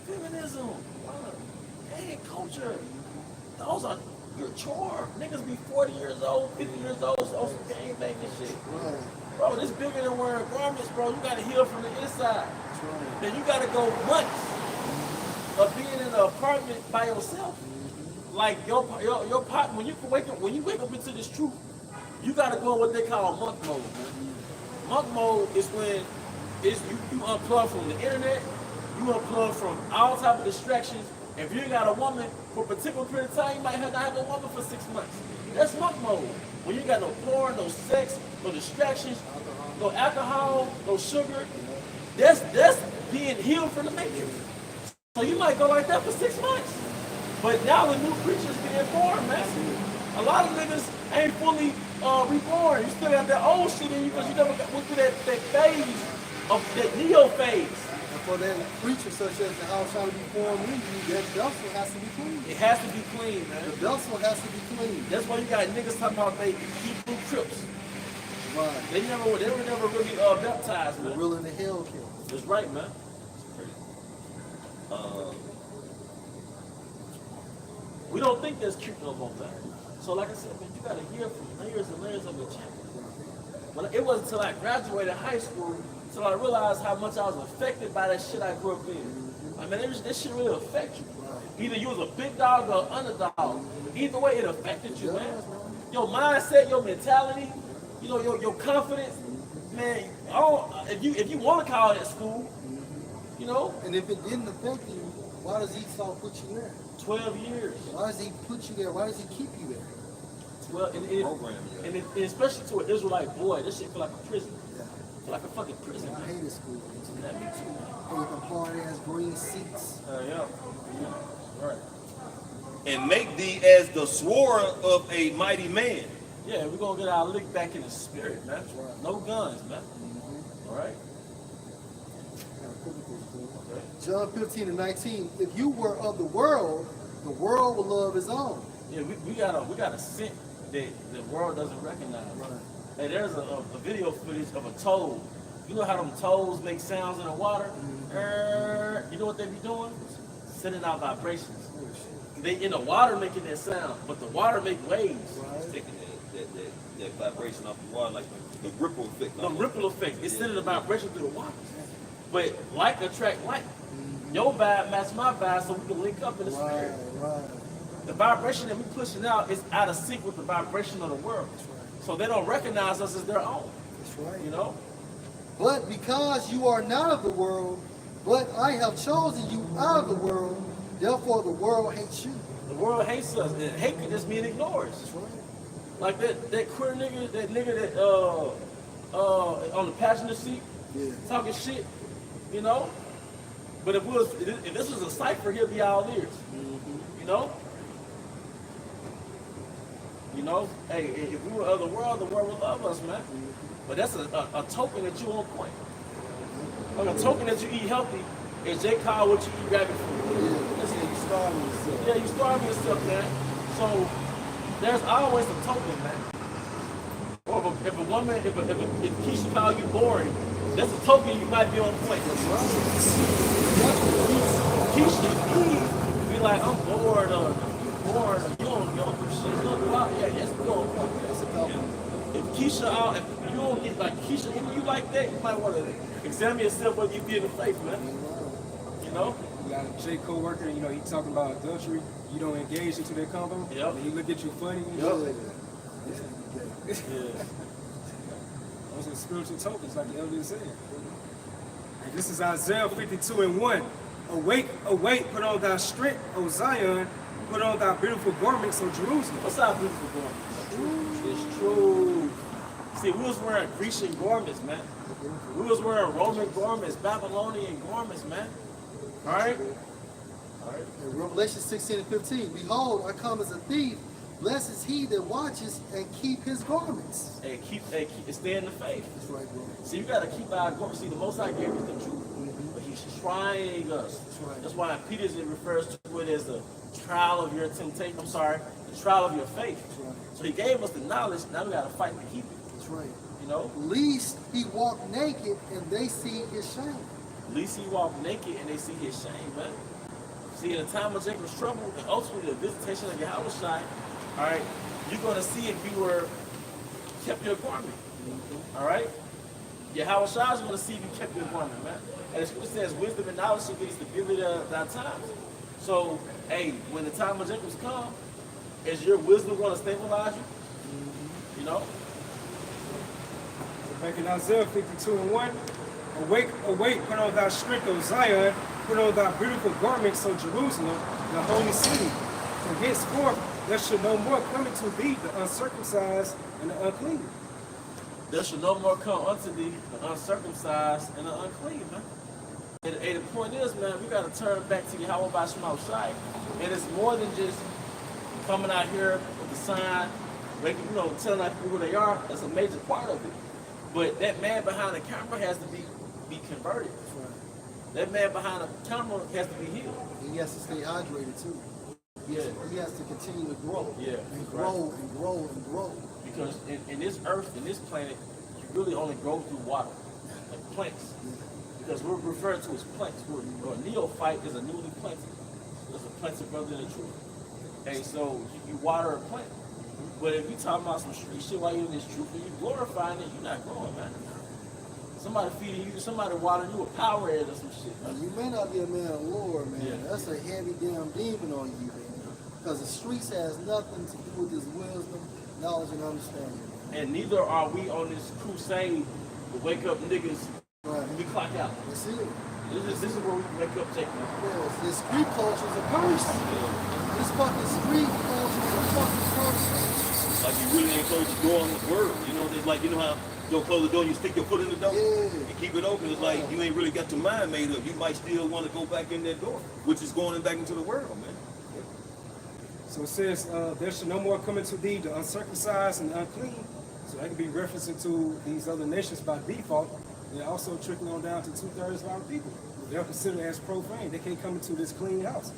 feminism, gang culture. Those are your chore. Niggas be 40 years old, 50 years old, so some gang banging shit. Right. Bro, this bigger than wearing garments, bro. You gotta heal from the inside. That's right. Then you gotta go months of being in an apartment by yourself. Like your pot, when you wake up into this truth, you gotta go in what they call monk mode, man. Monk mode is when you unplug from the internet, you unplug from all type of distractions. If you ain't got a woman for a particular period of time, you might not have a woman for 6 months. That's monk mode. When you ain't got no porn, no sex, no distractions, no alcohol, no sugar. That's being healed from the matrix. So you might go like that for 6 months. But now the new creatures being born, man. A lot of niggas ain't fully reborn. You still got that old shit in you because you never went through that phase of that neo phase. And for that creature such as the house trying to be formed in you, that vessel has to be clean. It has to be clean, man. The vessel has to be clean. That's why you got niggas talking about they Hebrew Crips. Right. They were never really baptized, man. Real in the hell kill. That's right, man. We don't think there's truth no more, man. So like I said, man, you gotta hear from layers and layers of the champion. But it wasn't until I graduated high school until I realized how much I was affected by that shit I grew up in. I mean, this shit really affect you. Either you was a big dog or an underdog. Either way, it affected you, man. Your mindset, your mentality, you know, your confidence, man. If you want to call it school, you know. And if it didn't affect you, why does Esau put you there? 12 years. Why does he put you there? Why does he keep you there? Well, and especially to an Israelite boy, this shit feel like a prison. Yeah. Feel like a fucking prison. I hated school. Yeah, me too. With the hard ass green seats. Yeah. Right. And make thee as the sword of a mighty man. Yeah, we're gonna get our lick back in the spirit, man. Right. No guns, man. All right. John 15:19. If you were of the world will love his own. Yeah, we got a scent that the world doesn't recognize. Right. Hey, there's a video footage of a toad. You know how them toads make sounds in the water? You know what they be doing? Sending out vibrations. They in the water making that sound, but the water make waves. Taking that vibration off the water, like the ripple effect. The ripple effect. It's sending the vibration through the water. But like attract like. Your vibe match my vibe, so we can link up in the spirit. Right. The vibration that we pushing out is out of sync with the vibration of the world. So they don't recognize us as their own. That's right. You know? But because you are not of the world, but I have chosen you out of the world, therefore the world hates you. The world hates us. And hate could just mean ignores. That's right. Like that queer nigga, that on the passenger seat, talking shit, you know? But if this was a cipher, he'll be all ears. You know? You know? Hey, if we were of the world would love us, man. But that's a token that you on point. Like a token that you eat healthy If J. Cole with you, you grab it for you. Yeah, you starving yourself. Yeah, you starving yourself, man. So there's always a token, man. Or if a woman, if Keisha call you boring, that's a token you might be on point. That's right. Keisha be like, I'm bored, or you bored, or you don't do shit. You don't go out. Yeah, that's a good point. That's a compliment. If Keisha out, if you don't get like Keisha, if you like that, you might want to examine yourself whether you be in the faith, man. You know? You got a J co-worker, you know, he talking about adultery. You don't engage into that combo. Yep. And he look at you funny. Yeah. Those are spiritual tokens, like the elder said. And this is Isaiah 52:1. Awake, awake, put on thy strength, O Zion. Put on thy beautiful garments, O Jerusalem. What's our beautiful garments? It's true. See, we was wearing Grecian garments, man. We was wearing Roman garments, Babylonian garments, man. All right? All right. In Revelation 16:15, behold, I come as a thief. Blessed is he that watches and keep his garments. Hey, stay in the faith. That's right, bro. See, you got to keep our garments. See, the Most High gave us the truth, but He's trying us. That's right. That's why Peter refers to it as the trial of your temptation. I'm sorry, the trial of your faith. That's right. So He gave us the knowledge. Now we got to fight to keep it. That's right. You know, Least he walked naked and they see his shame. at least he walked naked and they see his shame, man. See, in the time of Jacob's trouble, and ultimately the visitation of Yahweh, all right, you're going to see if you were kept your garment. All right? Yahweh is going to see if you kept your garment, man. And the scripture says, wisdom and knowledge should be the stability of thy times. So, hey, when the time of Jacob's come, is your wisdom going to stabilize you? You know? So back in Isaiah 52:1. Awake, awake, put on thy strength, O Zion. Put on thy beautiful garments, O Jerusalem, the holy city. From henceforth there should no more come into thee the uncircumcised and the unclean. There shall no more come unto thee the uncircumcised and the unclean, man. And the point is, man, we got to turn back to Yahweh by Shema Shai. And it's more than just coming out here with the sign, making, you know, telling our people who they are. That's a major part of it. But that man behind the camera has to be converted. That man behind the camera has to be healed. He has to stay hydrated too. He has to continue to grow. Yeah. And grow and grow and grow. Because in this earth, in this planet, you really only grow through water, like plants. Because we're referred to as plants. A neophyte is a newly planted. There's a planted brother in the truth. And so you water a plant. But if you talking about some street shit while you're in this truth and you glorifying it, you're not growing, man. Somebody feeding you, somebody watering you a Powerade or some shit. Now, you may not be a man of the Lord, man. Yeah. That's a heavy damn demon on you, man. Because the streets has nothing to do with his wisdom, knowledge, and understanding. And neither are we on this crusade to wake up niggas Right. when we clock out. That's it. This is where we can wake up, Jake. Yes, this street culture is a curse. This fucking street culture is a fucking curse. Like you really ain't close the door on the word. You know, it's like, you know how you don't close the door and you stick your foot in the door? Yeah. And keep it open. It's like you ain't really got your mind made up. You might still want to go back in that door, which is going back into the world, man. So it says, there shall no more come into thee the uncircumcised and the unclean. So that can be referencing to these other nations by default. They're also trickling on down to 2/3 of our people. They're considered as profane. They can't come into this clean house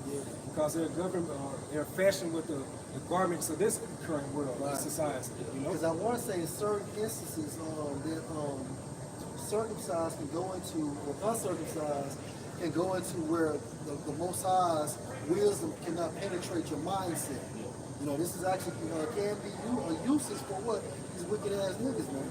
because they're governed, they're fashioned with the garments of this current world, Right. society. You know, Because I want to say in certain instances that circumcised can go into, or uncircumcised can go into where the Most High's wisdom cannot penetrate your mindset. You know, this is actually can be useless for what? These wicked ass niggas, man.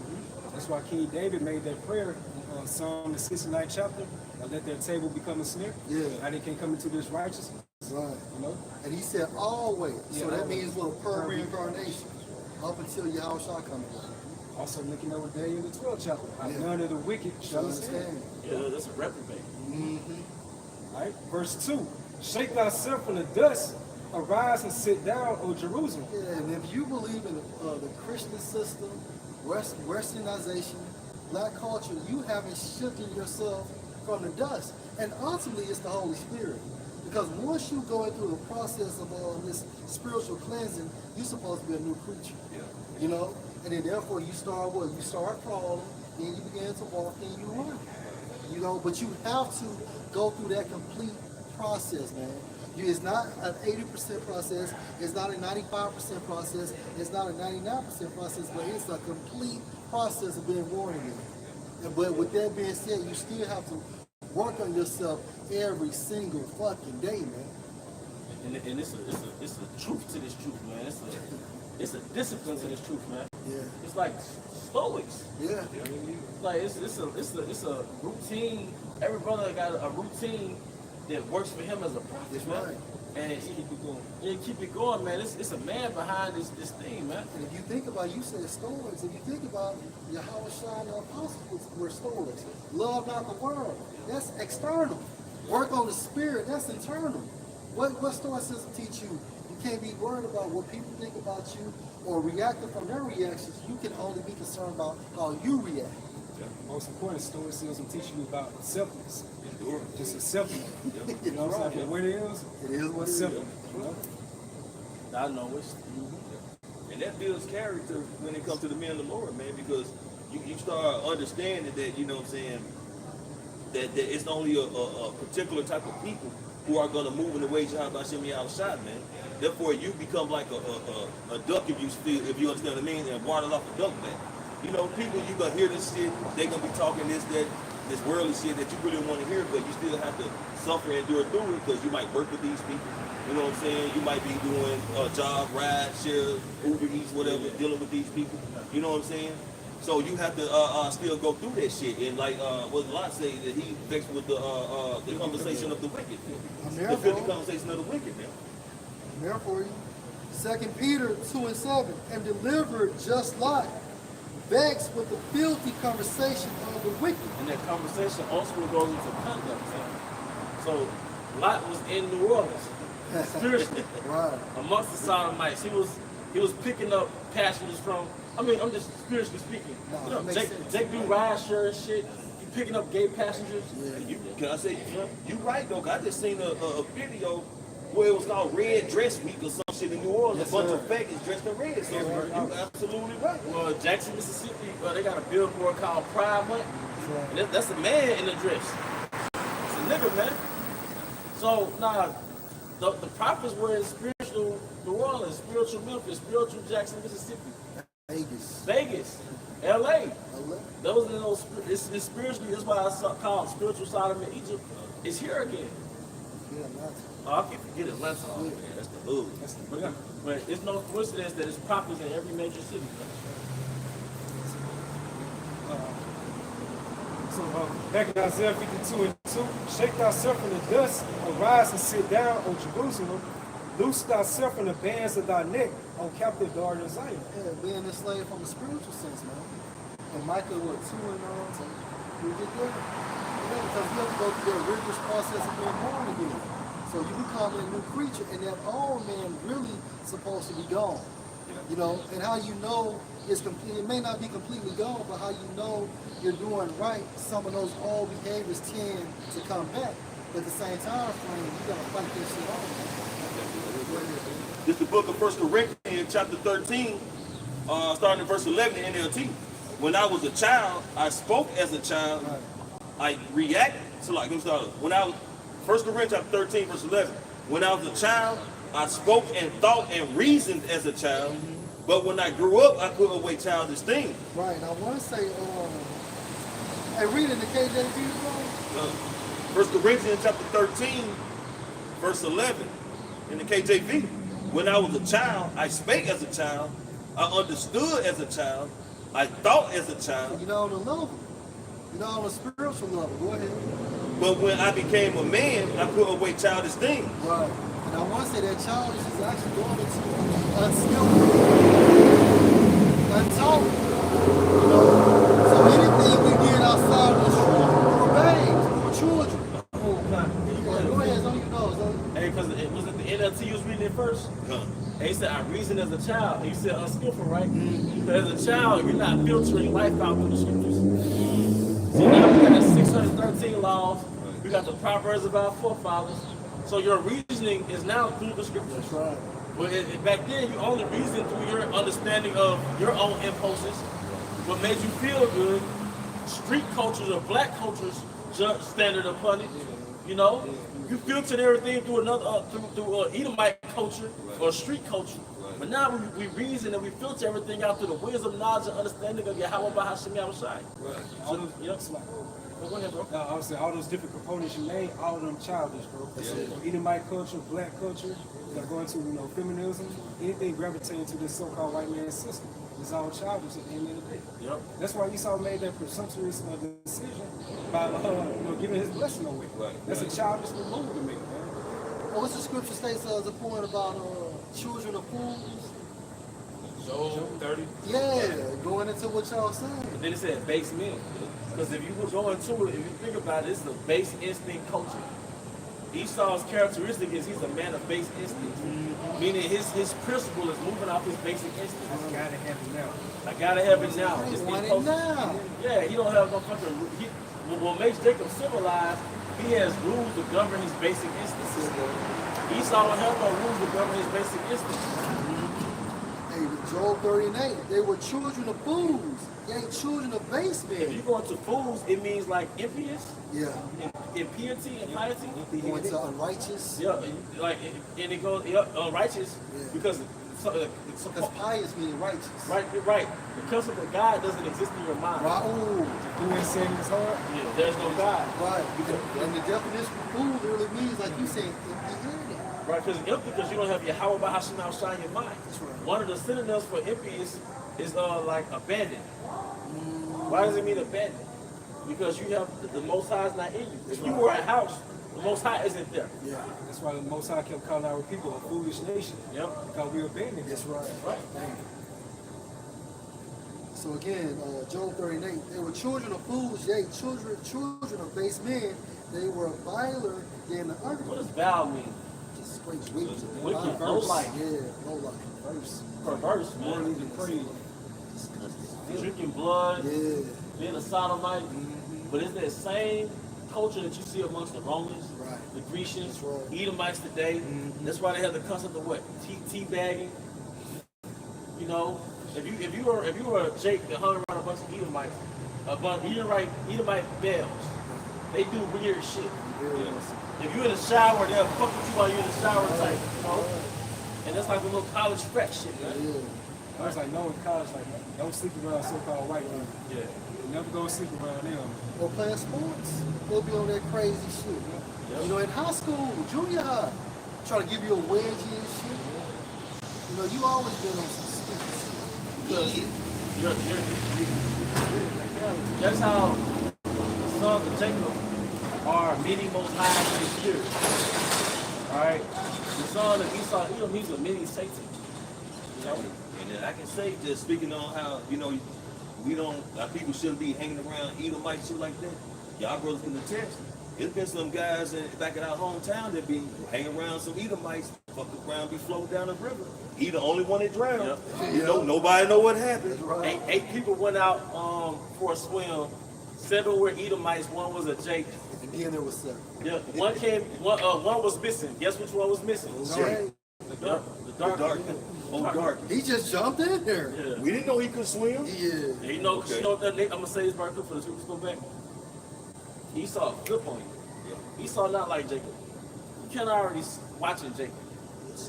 that's why King David made that prayer in Psalm the 69th chapter. Let their table become a snare. Yeah. Now they can't come into this righteousness. Right. You know, And he said always. So Yeah, that always. means what? Per reincarnation. Up until Yahweh shall come again. also looking over Daniel the 12th chapter. Yeah. None of the wicked shall stand. Understand? Yeah, that's a reprobate. Mm-hmm. All right, verse 2. Shake thyself from the dust, arise and sit down, O Jerusalem. Yeah, and if you believe in the Christian system, Westernization, black culture, you haven't shifted yourself from the dust. And ultimately, it's the Holy Spirit. Because once you go through the process of this spiritual cleansing, you're supposed to be a new creature. You know? And then therefore, you start what? You start crawling, then you begin to walk, and you run. You know, but you have to go through that complete process, man. It's not an 80% process, it's not a 95% process, it's not a 99% process, but it's a complete process of being born again. But with that being said, you still have to work on yourself every single fucking day, man. And it's a truth to this truth, man. It's a discipline to this truth, man. Yeah. It's like Stoics. Yeah. Like it's a routine. Every brother got a routine that works for him as a prophet, That's man. right. And keep it going, man. It's a man behind this thing, man. And if you think about it, you said Stoics. If you think about it, Yahweh Shai, the apostles were Stoics. Love not the world. That's external. Work on the spirit. That's internal. What Stoicism teach you? You can't be worried about what people think about you or reacting from their reactions. You can only be concerned about how you react. Most important, Stoicism teaching you about acceptance. Just accepting it. You know what I'm saying? What it is what it is. accepting it. You know? I know it's. And that builds character when it comes to the men of the Lord, man, because you start understanding that, you know what I'm saying, that it's only a particular type of people who are going to move in the ways of Hashem outside, man. Therefore, you become like a duck if you understand what I mean, and water off a duck back. You know, people, you going to hear this shit, they're going to be talking this worldly shit that you really want to hear, but you still have to suffer and endure through it because you might work with these people. You know what I'm saying? You might be doing a job, ride, share, Uber Eats, whatever, dealing with these people. You know what I'm saying? So you have to still go through that shit. And like what Lot say, that he vexed with the conversation of the wicked. The filthy conversation of the wicked, man. I'm there for you. 2 Peter 2:7, and delivered just like, vexed with the filthy conversation of the wicked. And that conversation also goes into conduct, man. So Lot was in New Orleans, spiritually, Right. amongst the Sodomites. He was picking up passengers from. I mean, I'm just spiritually speaking. No, You know, that makes sense. Jake do ride share and shit. He picking up gay passengers. Yeah. Can I say, you right though, 'cause I just seen a video where it was called Red Dress Week or some shit in New Orleans. Yes, a bunch sir. of faggots dressed in red. So you absolutely right. Well, Jackson, Mississippi, they got a billboard called Pride Month. And that's a man in a dress. It's a nigga, man. So, the prophets were in spiritual New Orleans, spiritual Memphis, spiritual Jackson, Mississippi, Vegas, LA. Those are those. It's spiritually. That's why it's called spiritual Sodom in Egypt. It's here again. Oh, I can't forget Atlanta. Oh, man, that's the hood. But it's no coincidence that it's prophets in every major city. Back in Isaiah 52:2, shake thyself from the dust, arise and sit down, O Jerusalem. Loose thyself from the bands of thy neck, O captive daughter of Zion. Yeah, being enslaved from a spiritual sense, man. And Micah, 2 and 10, we get there. Because you have to go through the rigorous process of being born again. So you become a new creature, and that old man really supposed to be gone. You know, and how you know it's complete, it may not be completely gone, but how you know you're doing right, some of those old behaviors tend to come back. But at the same time frame, you gotta fight this shit off. This is the book of 1 Corinthians, chapter 13, starting in verse 11 in NLT. When I was a child, I spoke as a child. I reacted. So like, let me start. When I was 1 Corinthians chapter 13, verse 11. When I was a child, I spoke and thought and reasoned as a child. But when I grew up, I put away childish things. Right. And I want to say, hey, read in the KJV, bro. 1 Corinthians chapter 13, verse 11 in the KJV. When I was a child, I spake as a child. I understood as a child. I thought as a child. You know, on the level. You know, on the spiritual level. Go ahead. But when I became a man, I put away childish things. Right. And I want to say that childish is actually going into unskillful, untaught. You know? So anything we did outside of the truth, we were babes, we were children. Go ahead, it's on your nose. Hey, because it was at the NLT you was reading it first. And he said, I reasoned as a child. And he said, unskillful, right? But as a child, you're not filtering life out through the scriptures. So now we got 613 laws. We got the Proverbs of our forefathers. So your reasoning is now through the scriptures. That's right. But back then, you only reasoned through your understanding of your own impulses, what made you feel good. Street cultures or black cultures standard upon it. You know, you filtered everything through another through Edomite culture or street culture. But now we reason and we filter everything out through the wisdom, knowledge, and understanding of Yahweh Bahashim Yahushai. All those, Yep. Go ahead, bro. I was saying all those different components you made, all of them childish, bro. Edomite culture, black culture, that go into feminism, anything gravitating to this so-called white man system. It's all childish at the end of the day. Yep. That's why Esau made that presumptuous decision by giving his blessing away. That's a childish move to me, man. What's the scripture states as a point about children of fools? Job 30. Yeah, going into what y'all saying. But then it said base men. Because if you were going to it, if you think about it, this is a base instinct culture. Esau's characteristic is he's a man of base instincts. Meaning his principle is moving off his basic instincts. I gotta have it now. I gotta have it now. I It's want the it now. Yeah, he don't have no fucking. What makes Jacob civilized, he has rules to govern his basic instincts. Esau don't have no rules to govern his basic instincts. Hey, Job 38, they were children of fools. They ain't children of base If you men. go into fools, it means like impious, Yeah. impiety, and piety. Going to unrighteous. Yeah, like and it goes unrighteous Yeah. because Because pious meaning righteous. right. The concept of God doesn't exist in your mind. Right. Ooh. Who ain't saying his heart? Yeah, there's no God. Right. And the definition of fool really means, like you saying, empty-handed. Right, because you don't have Yahweh Bahashim Yahushai in your mind. That's right. One of the synonyms for impious is like abandoned. Why does it mean abandoned? Because you have the Most High is not in you. If you were a house, the Most High isn't there. Yeah. That's why the Most High kept calling our people a foolish nation. Yep. Because we abandoned That's it. right. Right. So again, Job 38, they were children of fools, yea, children of base men. They were viler than the What other. does vow mean? Just straight wicked. Wicked, low life. Yeah, low life. First, Perverse, more man. than praise. Drinking blood, Yeah. being a sodomite. But it's that same culture that you see amongst the Romans, Right. the Grecians, That's right. Edomites today. That's why they have the concept of what? Teabagging. You know, if you were a Jake that hung around a bunch of Edomites, Edomite bells, they do weird shit. If you're in the shower, they'll fuck with you while you're in the shower type, you know? And that's like a little college frat shit, man. Yeah. I was like, no, in college, like, don't sleep around so-called white people. Yeah. Never go sleep around them. Or playing sports. They'll be on that crazy shit. You know, in high school, junior high, try to give you a wedgie and shit. You know, you always been on some stupid shit. That's how the sons of Jacob are many most high in the spirit. Alright? The son of Esau, he's a mini Satan. You know? And then I can say, just speaking on how, our people shouldn't be hanging around Edomite shit like that. Y'all brothers can attest. There's been some guys back in our hometown that be hanging around some Edomites, fuck around, be floating down the river. He the only one that drowned. Yep. Nobody know what happened. Right. Eight people went out for a swim. 7 were Edomites, 1 was a Jake. And then there was seven. Yeah, one was missing. Guess which one was missing? Okay. Yeah, the dark. Dark. He just jumped in there. Yeah. We didn't know he could swim. Yeah. You know, Okay. you know what that I'm gonna say this very quick for the troops go back. Esau flip on you. Esau not like Jacob. You can already watching Jacob.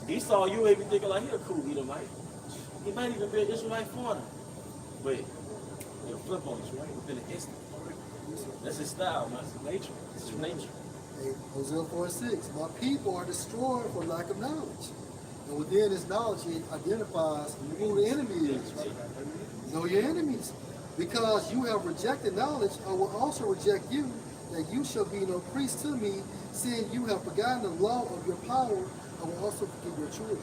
Esau, you may be thinking like he a cool Edomite. He might even be an Israelite foreigner. But he'll flip on you, right? Within an instant. That's his style, man. It's his nature. It's his nature. Hey, Hosea 4:6. My people are destroyed for lack of knowledge. And within this knowledge, he identifies who the enemy is. Know your enemies. Because you have rejected knowledge, I will also reject you, that you shall be no priest to me, seeing you have forgotten the law of your power, I will also forgive your children.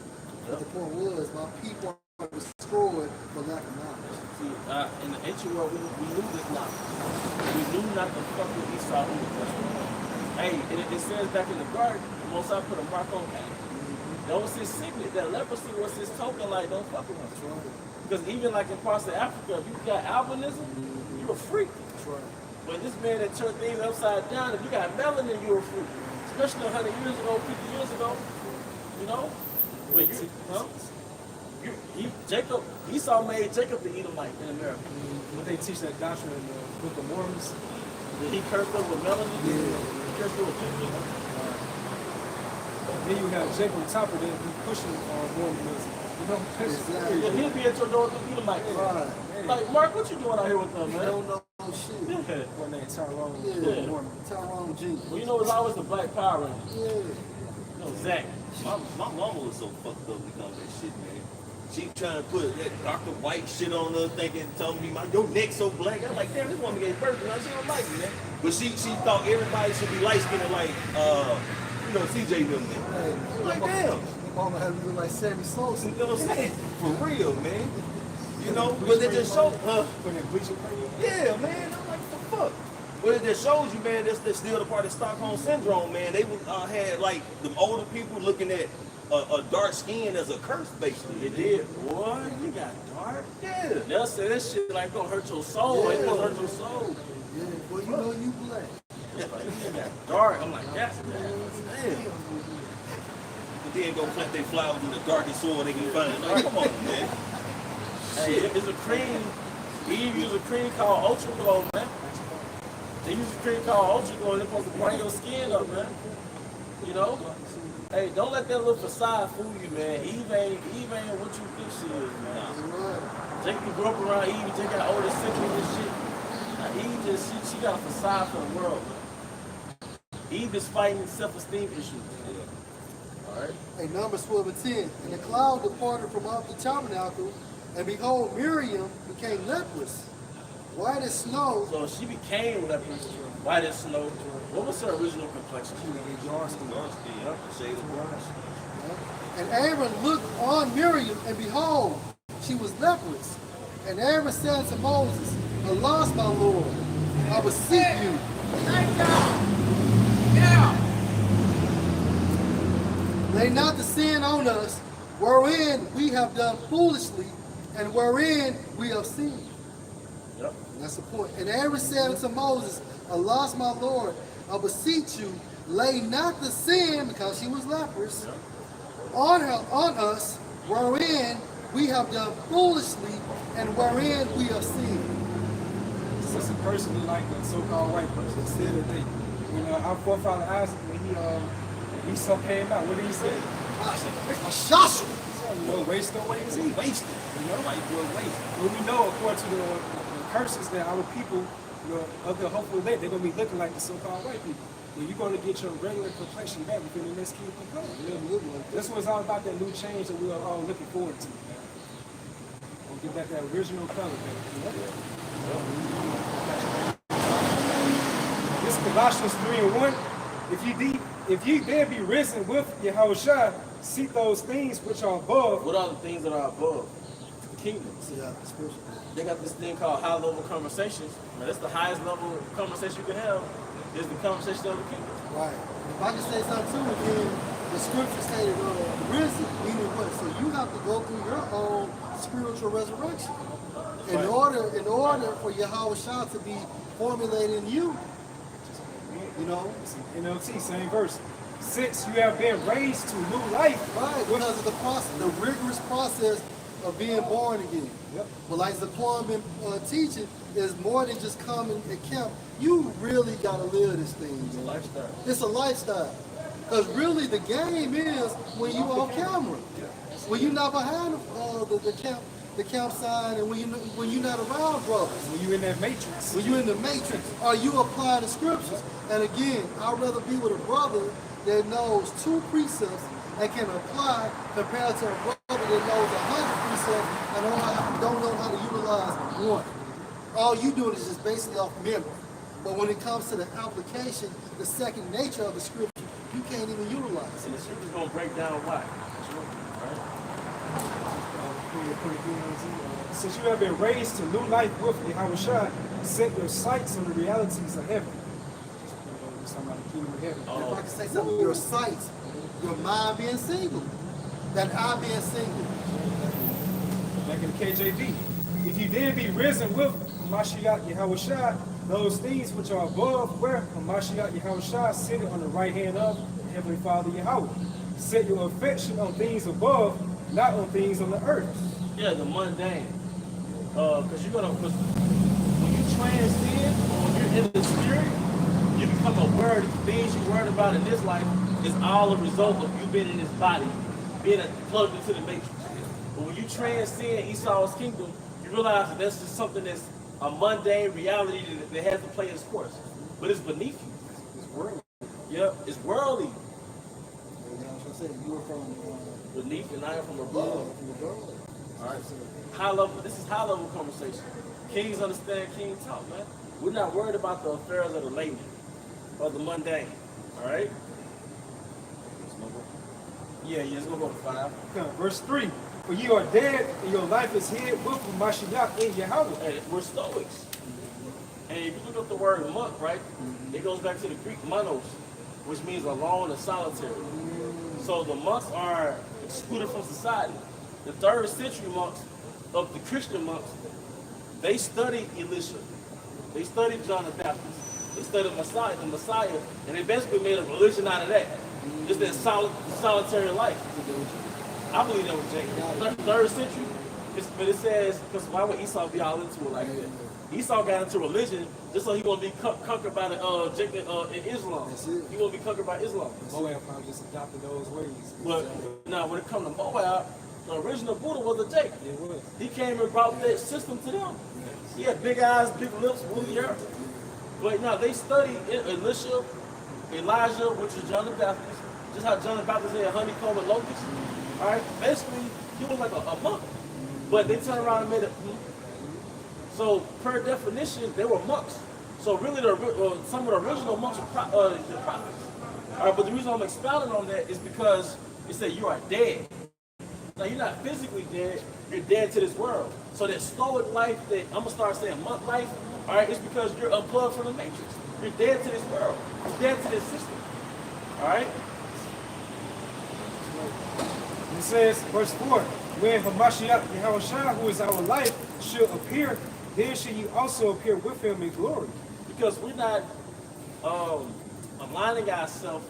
But the point was, my people are destroyed for lack of knowledge. See, in the ancient world, we knew this knowledge. We knew not to fuck with Esau who was first. Hey, and it says back in the garden, Most High put a mark on Adam. That was his signet. That leprosy was his token, like, don't fuck with him. Because even like in parts of Africa, if you got albinism, you're a freak. That's right. But this man that turned things upside down, if you got melanin, you're a freak. Especially 100 years ago, 50 years ago, you know? But Esau made Jacob the Edomite in America. What they teach that doctrine in the Book of Mormons, Did he curse them with melody? Yeah. He cursed them with people? Then you have Jake on top of that, he pushing Mormonism. You know, Exactly. Yeah, he'll be at your door with the mic. Right. Like, Mark, what you doing out here with them, They man? don't know shit. Yeah. One named Tyrone. Yeah. Mormon. Tyrone G. Well, you know, it's always the Black Power Ranger. Yeah. You know, Zach. My mama was so fucked up because of that shit, man. She trying to put that Dr. White shit on her, telling me your neck so black. I'm like, damn, this woman gave birth, man. She don't like me, man. But she thought everybody should be light skinned like CJ them. Hey, I'm like, damn. Mama had to look like Sammy Sosa. You know what I'm saying? For real, man. You know, but it just shows, Putting that bleaching cream. yeah, man. I'm like, the fuck? Well, it just shows you, man, that's still the part of Stockholm Syndrome, man. They had, like, the older people looking at a dark skin as a curse, basically. It did. Boy, you got dark. Yeah. They'll say that shit like gonna hurt your soul. It gonna hurt your soul. Yeah, well, you know you black. Like, you got dark. I'm like, that's Damn. And then go plant their flowers in the darkest soil they can find. Like, come on, man. Hey, it's a cream. Eve used a cream called Ultra Glow, man. They use a cream called Ultra Glow. They're supposed to brighten your skin up, man. You know? Hey, don't let that little facade fool you, man. Eve ain't what you think she is, man. Right. Jake grew up around Eve. Jake got older siblings and shit. Now, Eve just, she got a facade for the world, man. Eve is fighting self-esteem issues. All right? Hey, Numbers 12 and 10. And the cloud departed from off the tabernacle, and behold, Miriam became leprous, white as snow. So she became leprous, white as snow. What was her original complexion? Shade of bronze. And Aaron looked on Miriam, and behold, she was leprous. And Aaron said to Moses, Alas, my Lord, I beseech you. Lay not the sin on us, wherein we have done foolishly, and wherein we have sinned. Yep. That's the point. And Aaron said unto Moses, Alas, my Lord, I beseech you, lay not the sin, because she was leprous, on us, wherein we have done foolishly, and wherein we have sinned. It's a person like a so-called white person said that they, our forefather Isaac, when Esau came out, what did he say? Joshua. Waste away is he wasted. Like waste. Well, we know according to the curses that our people, of the hopeful day, they're gonna be looking like the so-called white people. And you're gonna get your regular complexion back within the next kingdom of God. This was all about that new change that we are all looking forward to. We'll get back that original color back. This is Colossians 3:1. If ye then be risen with Yahushua, seek those things which are above. What are the things that are above? The kingdoms. Yeah, spiritual. They got this thing called high-level conversations. Now, that's the highest level of conversation you can have, is the conversation of the kingdom. Right. If I can say something too, again, the scripture stated risen, meaning what? So you have to go through your own spiritual resurrection. In order for Yahushua to be formulated in you. NLT, same verse. Since you have been raised to new life. Right, because of the process, the rigorous process of being born again. Yep. But like Zaquan been teaching, is more than just coming to camp. You really got to live this thing. It's a lifestyle. It's a lifestyle. Because really the game is when you on camera. When you're not behind the camp sign, and when you're not around brothers. When you're in that matrix. When you're in the matrix, are you applying the scriptures? And again, I'd rather be with a brother that knows 2 precepts and can apply compared to a brother that knows 100 precepts and don't know how to utilize one. All you doing is just basically off memory. But when it comes to the application, the second nature of the scripture, you can't even utilize And it. the scripture's going to break down why. Since you have been raised to new life with Yahushua, set your sights on the realities of heaven. It's talking about the kingdom of heaven. If I can say something, your sight, your mind being single, that eye being single. Back in the KJV. If you then be risen with Mashiach Yahushua, those things which are above, where Mashiach Yahushua sitteth on the right hand of the Heavenly Father Yahweh. Set your affection on things above, not on things on the earth. Yeah, the mundane. Because you're going to, when you transcend, or when you're in the spirit, you become aware of the things you're worried about in this life is all a result of you being in this body, being plugged into the matrix. But when you transcend Esau's kingdom, you realize that that's just something that's a mundane reality that has to play its course. But it's beneath you. It's worldly. Yep, it's worldly. You know what I'm saying? You were from Beneath and I am from above. from the world. All right. High level. This is high level conversation. Kings understand, kings talk, man. We're not worried about the affairs of the lady or the mundane. All right. Yeah, let's go to 5. Okay, verse 3. For you are dead, and your life is hid with Mashiach in Yahweh. Hey, we're Stoics. And if you look up the word monk, right, it goes back to the Greek monos, which means alone and solitary. So the monks are excluded from society. The 3rd century monks of the Christian monks, they studied Elisha. They studied John the Baptist. They studied the Messiah, and they basically made a religion out of that. Just that solitary life. I believe that was Jacob. 3rd century. But it says, because why would Esau be all into it like that? Esau got into religion just so he won't be conquered by the Jacob in Islam. He won't be conquered by Islam. Moab probably just adopted those ways. But now when it comes to Moab, the original Buddha was a Jacob. It was. He came and brought that system to them. He had big eyes, big lips, woolly hair. But now they studied Elisha, Elijah, which is John the Baptist. Just how John the Baptist had honeycomb and locusts. All right, basically he was like a monk. But they turned around and made it. So per definition, they were monks. So really, some of the original monks were the prophets. All right, but the reason I'm expounding on that is because it said you are dead. Now you're not physically dead, you're dead to this world. So that stoic life that I'm gonna start saying monk life, all right, it's because you're unplugged from the matrix. You're dead to this world. You're dead to this system. All right. It says, verse 4, when Hamashiach Yahushua, who is our life, should appear, then shall you also appear with him in glory. Because we're not aligning ourselves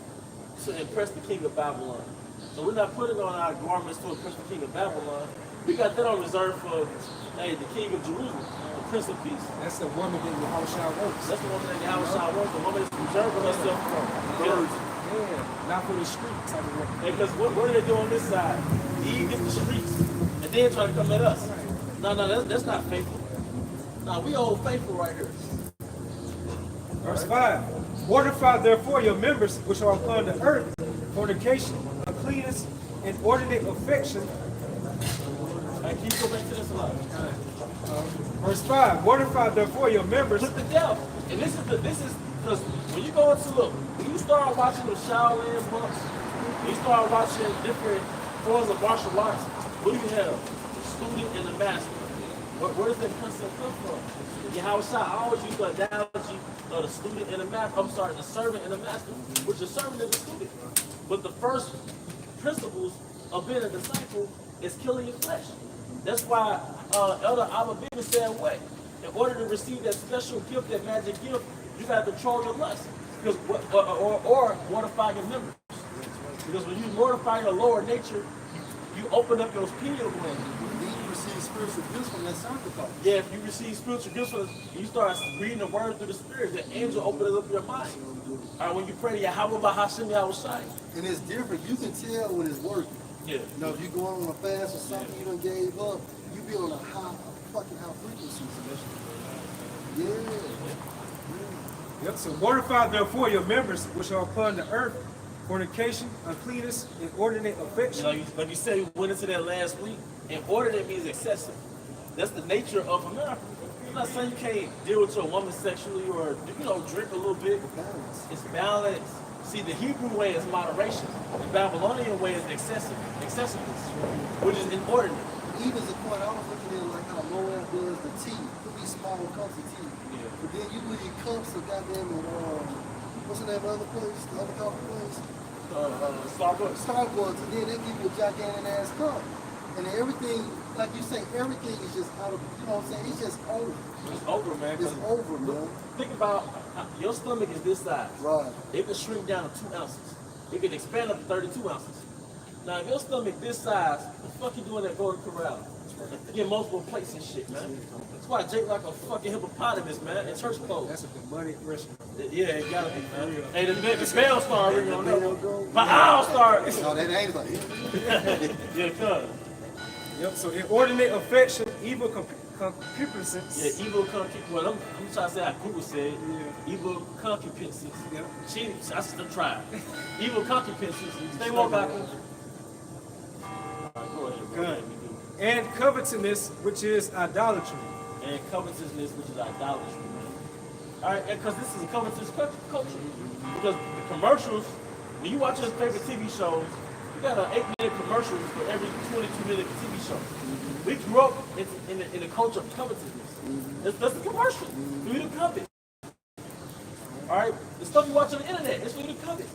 to impress the king of Babylon. So we're not putting on our garments to impress the king of Babylon. We got that on reserve for the king of Jerusalem, the prince of peace. That's the woman that Yahushua works. That's the woman that Yahushua works, the woman that's preserving herself from birds. Yeah, not for the streets. Because what do they do on this side? Eve gets the streets, and then try to come at us. No, that's not faithful. No, we old faithful right here. Verse 5. Mortify therefore your members which are upon the earth, fornication, uncleanness, inordinate affection. Can you go back to this one? Verse 5. Mortify therefore your members. Put the death. And this is because when you go into when you start watching the Shaolin monks, you start watching different forms of martial arts, what do you have? The student and the master. Where does that concept come from? Yahushua always used the analogy of the student and the master. I'm sorry, the servant and the master, which the servant is the student. But the first principles of being a disciple is killing your flesh. That's why Elder Abba Bibba said what? In order to receive that special gift, that magic gift, you got to control your lust. Because, or mortify your members. Because when you mortify your lower nature, you open up your pineal gland. You receive spiritual gifts from that sacrifice. Yeah, if you receive spiritual gifts, you start reading the word through the spirit. The angel opens up your mind. All right, when you pray to Yahweh Bahashim Yahushai. And it's different. You can tell when it's working. Yeah. You know, if you're going on a fast or something you done gave up, you be on a fucking high frequency. Yeah. Yep. So mortify therefore your members which are upon the earth, fornication, uncleanness, inordinate affection. Like you said, we went into that last week. Inordinate means excessive. That's the nature of America. I'm not saying you can't deal with your woman sexually or drink a little bit. It's balance. See, the Hebrew way is moderation. The Babylonian way is excessiveness, which is inordinate. Even the point I was looking at like how Moab does the tea. Could be small cups of tea. Yeah. But then you leave cups of goddamn what's the name of the other place? The other coffee place? Starbucks. Starbucks, and then they give you a gigantic ass cup. And then everything, like you say, everything is just out of, you know what I'm saying? It's just over. It's over, man. It's over, man. Think about your stomach is this size. Right. It can shrink down to 2 ounces. It can expand up to 32 ounces. Now, if your stomach this size, what the fuck you doing at Golden Corral? Get multiple plates and shit, man. That's why Jake like a fucking hippopotamus, man, in church clothes. That's a demonic restaurant. Yeah, it gotta be, man. Hey, the bell start ringing on that one. My owl start. No, that ain't like Yeah, cuz. Yep. So inordinate affection, evil concupiscence. Yeah, evil concupiscence. Well, I'm trying to say how Google said. Yeah. Evil concupiscence. Yep. She, I should have tried. Evil concupiscence. Stay woke backwards. Go ahead, bro. Good. And covetousness, which is idolatry. And covetousness, which is idolatry, man. All right, because this is a covetous culture. Because the commercials, when you watch your favorite TV shows, you got an 8-minute commercial for every 22-minute TV show. We grew up in the culture of covetousness. That's the commercial. For you to covet. All right, the stuff you watch on the internet, it's for you to covet.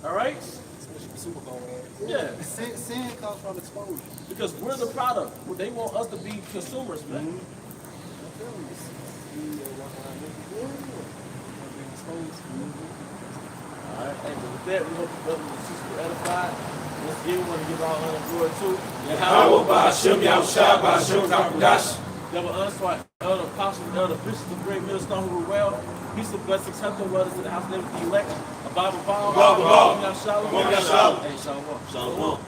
All right. Super Bowl ads. Yeah. sin comes from exposure. Because we're the product. They want us to be consumers, man. Alright, and with that, we hope the brothers and sisters were edified. Once again, we want to give our honor and glory to Yahweh Ba'Shem Yahushua Ba'Shem Kakudash. Devil Unswat, Elder Apostle, Elder Bishop, the great millstone who were well. Peace and blessings, heaven well to the house of the elect. A Bible Paul. Bible Paul. Shalom. Shalom. Hey, Shalom. Shalom.